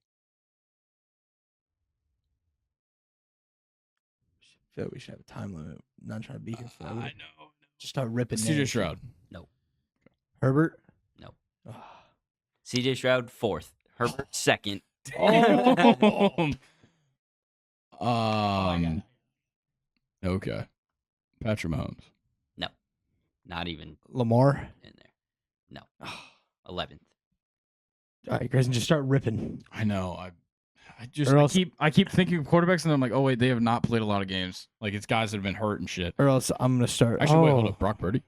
I feel like we should have a time limit. I'm not trying to be here forever. I know. Just start ripping. CJ names. Stroud. No. Herbert. No. Oh. CJ Stroud, 4th. Herbert, 2nd. Okay. Patrick Mahomes. No. Not even Lamar. in there. No. 11th. All right, Grayson, just start ripping. I know. I keep thinking of quarterbacks, and then I'm like, oh wait, they have not played a lot of games. Like it's guys that have been hurt and shit. Or else I'm gonna start. Actually, wait, hold up. Brock Purdy.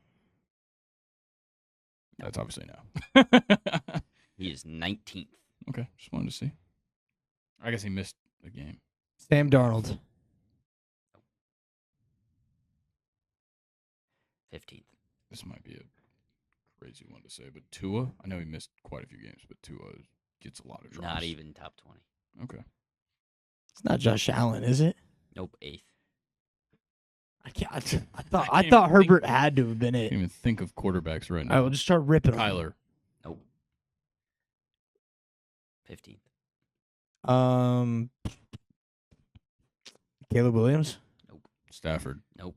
That's obviously no. He is 19th. Okay, just wanted to see. I guess he missed a game. Sam Darnold. 15th. This might be a crazy one to say, but Tua. I know he missed quite a few games, but Tua gets a lot of drops. Not even top 20. Okay. It's not Josh Allen, is it? Nope, 8th. I thought Herbert had to have been I it. can't even think of quarterbacks right I now. will just start ripping. Kyler. Nope. 15th. Caleb Williams. Stafford. Nope.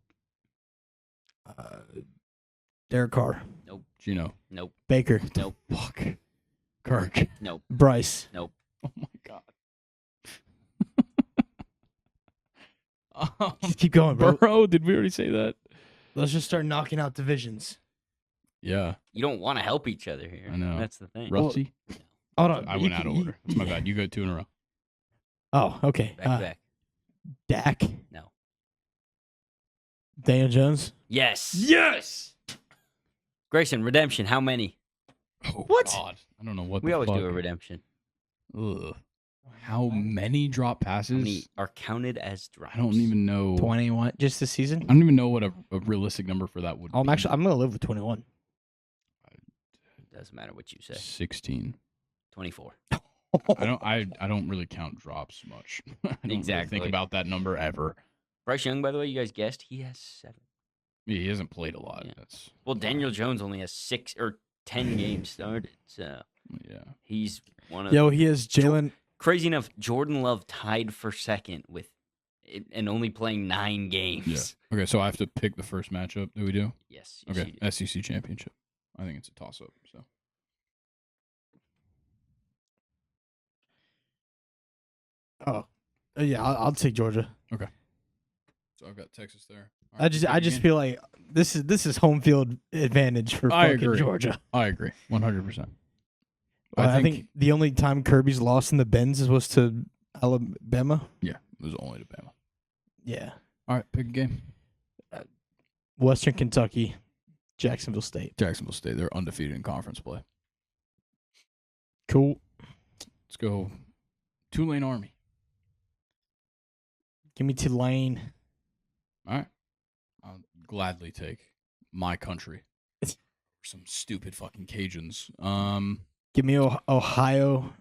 Derek Carr. Nope. Gino. Nope. Baker. Nope. Fuck. Kirk. Nope. Bryce. Nope. Oh my god. Just keep going, bro. Burrow, did we already say that? Let's just start knocking out divisions. Yeah. You don't want to help each other here. I know. That's the thing. Rusty? Hold on. I went out of order. That's my bad. You go 2 in a row. Oh, okay. Back to back. Dak. No. Daniel Jones. Yes. Yes! Grayson, redemption. How many? Oh, What? God. I don't know what We the always fuck. do a redemption. Ugh. How many drop passes? How many are counted as drops? I don't even know. 21 just this season. I don't even know what a realistic number for that would be. I'm gonna live with 21. Doesn't matter what you say. 16. 24. I don't really count drops much. I don't really think about that number ever. Bryce Young, by the way, you guys guessed he has 7. Yeah, he hasn't played a lot. Yeah. That's Well, Daniel Jones only has 6 or 10 games started, so yeah. he's one of. Yo, he has Jalen. Crazy enough, Jordan Love tied for second with, and only playing 9 games. Yeah. Okay, so I have to pick the first matchup. Do we do? Yes. Okay. SEC championship. I think it's a toss up. So. Oh, yeah, I'll take Georgia. Okay. So I've got Texas there. All I right, just feel like this is home field advantage for I fucking agree. Georgia. I agree 100%. I think the only time Kirby's lost in the Benz was to Alabama. Yeah, it was only to Bama. Yeah. All right, pick a game. Western Kentucky, Jacksonville State. Jacksonville State. They're undefeated in conference play. Cool. Let's go. Tulane Army. Give me Tulane. All right. I'll gladly take my country. Some stupid fucking Cajuns. Give me Ohio.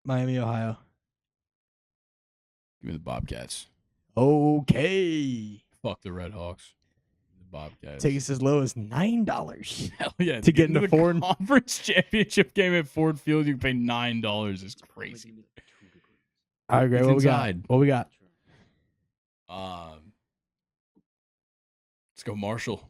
Miami, Ohio. Give me the Bobcats. Okay. Fuck the Red Hawks. The Bobcats. Take us as low as $9. Hell yeah. To get into the Ford. conference championship game at Ford Field, you can pay $9. It's crazy. All right, great. It's What inside. we got? Let's go Marshall.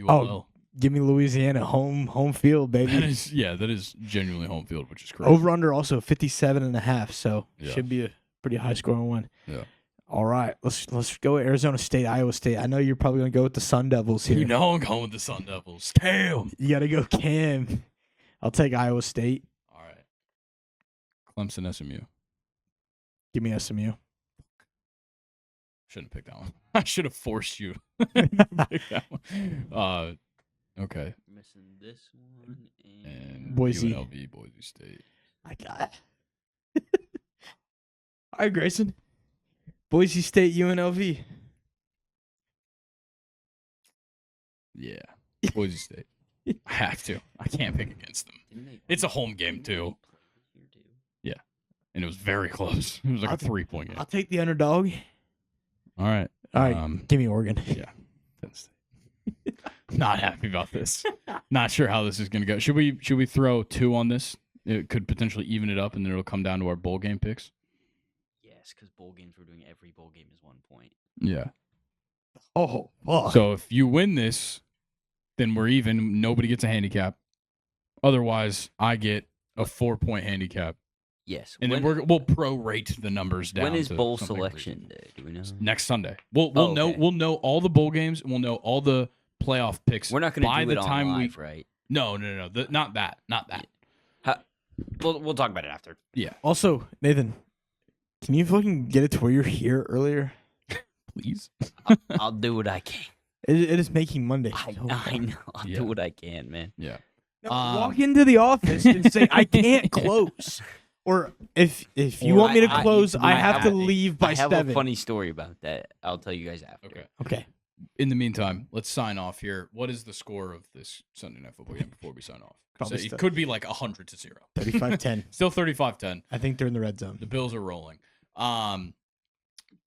ULL. Oh, give me Louisiana home field, baby. That is genuinely home field, which is crazy. Over under also 57.5, so Yeah. should be a pretty high scoring one. Yeah. All right, let's go Arizona State, Iowa State. I know you're probably gonna go with the Sun Devils here. You know I'm going with the Sun Devils. Damn. You gotta go Cam. I'll take Iowa State. All right. Clemson SMU. Give me SMU. Shouldn't pick that one. I should have forced you to pick that one. Okay. Missing this one And Boise. UNLV, Boise State. I got it. All right, Grayson. Boise State, UNLV. Yeah. Boise State. I have to. I can't pick against them. It's a home game, too. Yeah. And it was very close. It was like a 3-point game. I'll take the underdog. All right. All right, give me Oregon. Yeah. Penn State. Not happy about this. Not sure how this is going to go. Should we throw 2 on this? It could potentially even it up, and then it'll come down to our bowl game picks. Yes, because bowl games, we're doing every bowl game is 1 point. Yeah. Oh, fuck. So if you win this, then we're even. Nobody gets a handicap. Otherwise, I get a 4-point handicap. Yes. And then we'll prorate the numbers down. When is to bowl something selection day? Do we know? Next Sunday. We'll Oh, know okay. we'll know all the bowl games and we'll know all the playoff picks. We're not going by to do the it time on live, right? No. Not that. We'll talk about it after. Yeah. Also, Nathan, can you fucking get it to where you're here earlier? Please. I'll do what I can. It is making Monday. I so know. hard. I'll Yeah. do what I can, man. Yeah. No, walk into the office and say I can't close, or if you Or want me to close, I have to have- leave by I have 7. a funny story about that. I'll tell you guys after. Okay. Okay. In the meantime, let's sign off here. What is the score of this Sunday Night Football game before we sign off? Probably So it still- could be like 100-0. 35-10. Still 35-10. I think they're in the red zone. The Bills are rolling.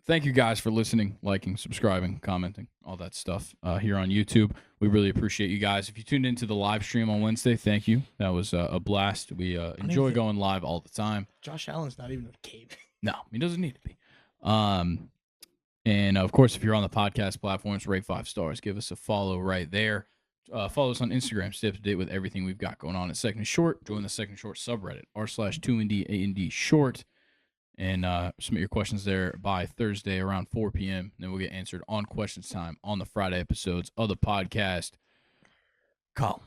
Thank you guys for listening, liking, subscribing, commenting, all that stuff here on YouTube. We really appreciate you guys. If you tuned into the live stream on Wednesday, thank you. That was a blast. We enjoy going live all the time. Josh Allen's not even in the cave. No, he doesn't need to be. And of course, if you're on the podcast platforms, rate 5 stars. Give us a follow right there. Follow us on Instagram. Stay up to date with everything we've got going on at Second Short. Join the Second Short subreddit, r/2ND short. And submit your questions there by Thursday around 4 p.m. Then we'll get answered on Questions Time on the Friday episodes of the podcast. Colin,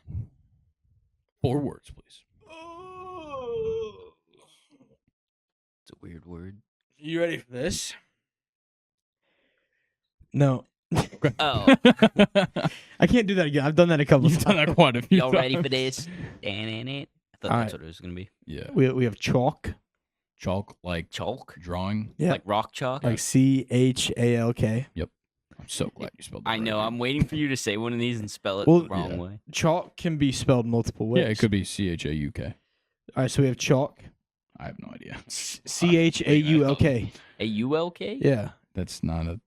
4 words, please. It's a weird word. You ready for this? No. Okay. Oh, I can't do that again. I've done that a couple You've done times. that quite a few y'all ready times. for this? I thought that's what it was gonna be. Yeah. We have chalk. Chalk, like Chalk, drawing. Yeah. like rock chalk. Like CHALK. I'm so glad you spelled that I know. right. I'm waiting for you to say one of these and spell it Well, the wrong yeah. way. Chalk can be spelled multiple ways. Yeah, it could be CHAUK. All right, so we have chalk. I have no idea. CHAULK. AULK? Yeah. That's not a.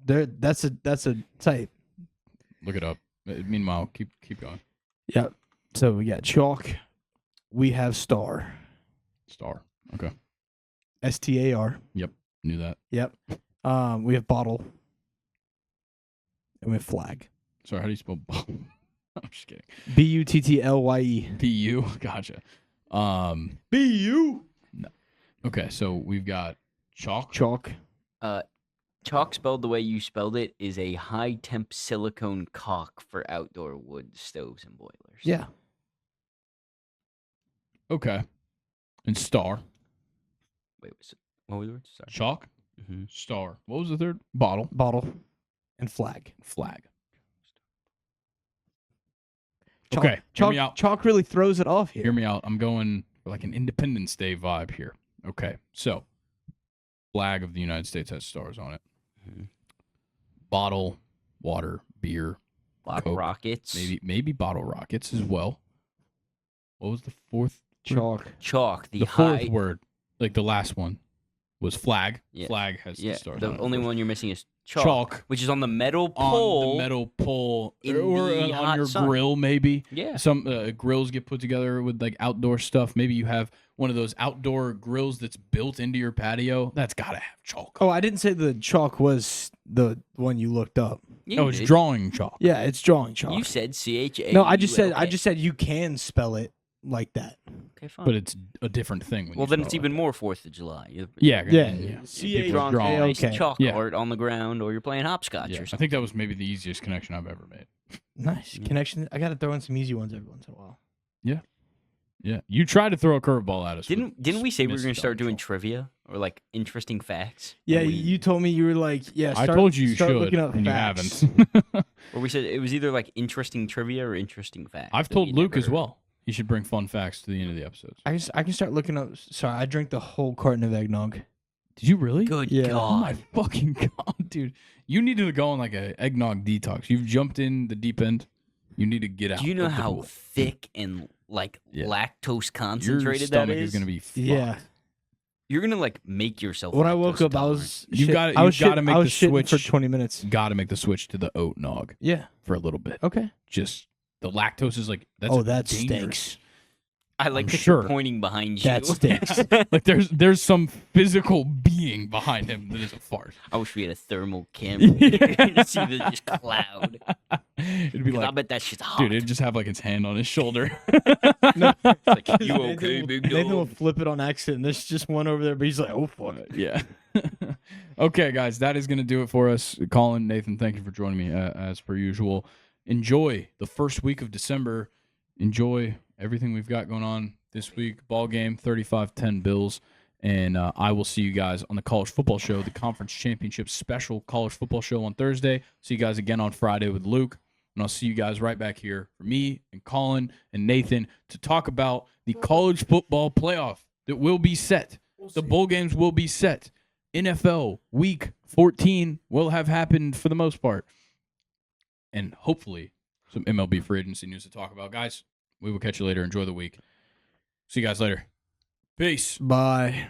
That's a type. Look it up. Meanwhile, keep going. Yep. So we got chalk. We have star. Star. Okay. STAR. Knew that. Yep. We have bottle. And we have flag. Sorry, how do you spell bottle? I'm just kidding. BUTTLYE. BU. Gotcha. BU. Okay, so we've got chalk. Chalk. Chalk spelled the way you spelled it is a high temp silicone caulk for outdoor wood stoves and boilers. Yeah. Okay. And star. Wait, what was the word? Sorry. Chalk. Mm-hmm. Star. What was the third? Bottle. Bottle. And flag. Flag. Chalk, Okay. Hear Chalk, me out. chalk really throws it off here. Hear me out. I'm going for like an Independence Day vibe here. Okay. So, flag of the United States has stars on it. Mm-hmm. Bottle, water, beer, Bottle Coke, rockets. maybe bottle rockets as well. What was the fourth? Chalk. Chalk. The fourth word, like the last one, was flag. Yeah. Flag has the stars the on it. only one you're missing is chalk, Chalk which is on the metal pole. on the metal pole in or the on hot your sun. grill, maybe. Yeah. Some grills get put together with like outdoor stuff. Maybe you have one of those outdoor grills that's built into your patio. That's gotta have chalk. Oh, I didn't say the chalk was the one you looked up. Yeah, No, you it's did. drawing chalk. Yeah, it's drawing chalk. You said CHA. No, I just said you can spell it like that. Okay, fine. But it's a different thing. When well, you then spell it's it even like more 4th of July. Yeah, Yeah. You're drawing some CHA. nice Okay. chalk Yeah. art on the ground, or you're playing hopscotch Yeah, or I something. think that was maybe the easiest connection I've ever made. Nice Yeah. connection. I got to throw in some easy ones every once in a while. Yeah, you tried to throw a curveball at us. Didn't we say we were going to start doing trivia? trivia or like interesting facts? Yeah, And we, you told me you were like, yeah. I Start, told you start should, looking up and facts. you haven't. or we said it was either like interesting trivia or interesting facts. I've that told we Luke never as heard. well. He should bring fun facts to the end of the episodes. I can start looking up. Sorry, I drank the whole carton of eggnog. Did you really? Good Yeah. Oh my God. fucking god, dude! You need to go on like a eggnog detox. You've jumped in the deep end. You need to get out. Do you know of the how pool. thick and like Yeah. lactose Your concentrated that stomach is? is going to be fucked. Yeah. You're gonna like make yourself. When I lactose woke up, I intolerant. was. You shit- gotta- I was you gotta shitting- make I was the shitting for switch. 20 minutes. Got to make the switch to the oat nog Yeah. for a little bit. Okay. Just the lactose is like that's Oh, that dangerous. stinks. I like I'm that sure. you're pointing behind you. That stinks. Like there's some physical being behind him that is a fart. I wish we had a thermal camera to see the just cloud. It'd be 'Cause I like, bet that shit's hot. dude, it'd just have like its hand on his shoulder. It's like, you Nathan okay, will- big Nathan will dog? flip it on accident. There's just one over there, but he's like, oh, fuck. Yeah. Okay, guys, that is going to do it for us. Colin, Nathan, thank you for joining me as per usual. Enjoy the first week of December. Enjoy everything we've got going on this week. Ball game, 35-10 Bills. And I will see you guys on the College Football Show, the Conference Championship Special College Football Show on Thursday. See you guys again on Friday with Luke. And I'll see you guys right back here for me and Colin and Nathan to talk about the college football playoff that will be set. The bowl games will be set. NFL Week 14 will have happened for the most part. And hopefully some MLB free agency news to talk about. Guys, we will catch you later. Enjoy the week. See you guys later. Peace. Bye.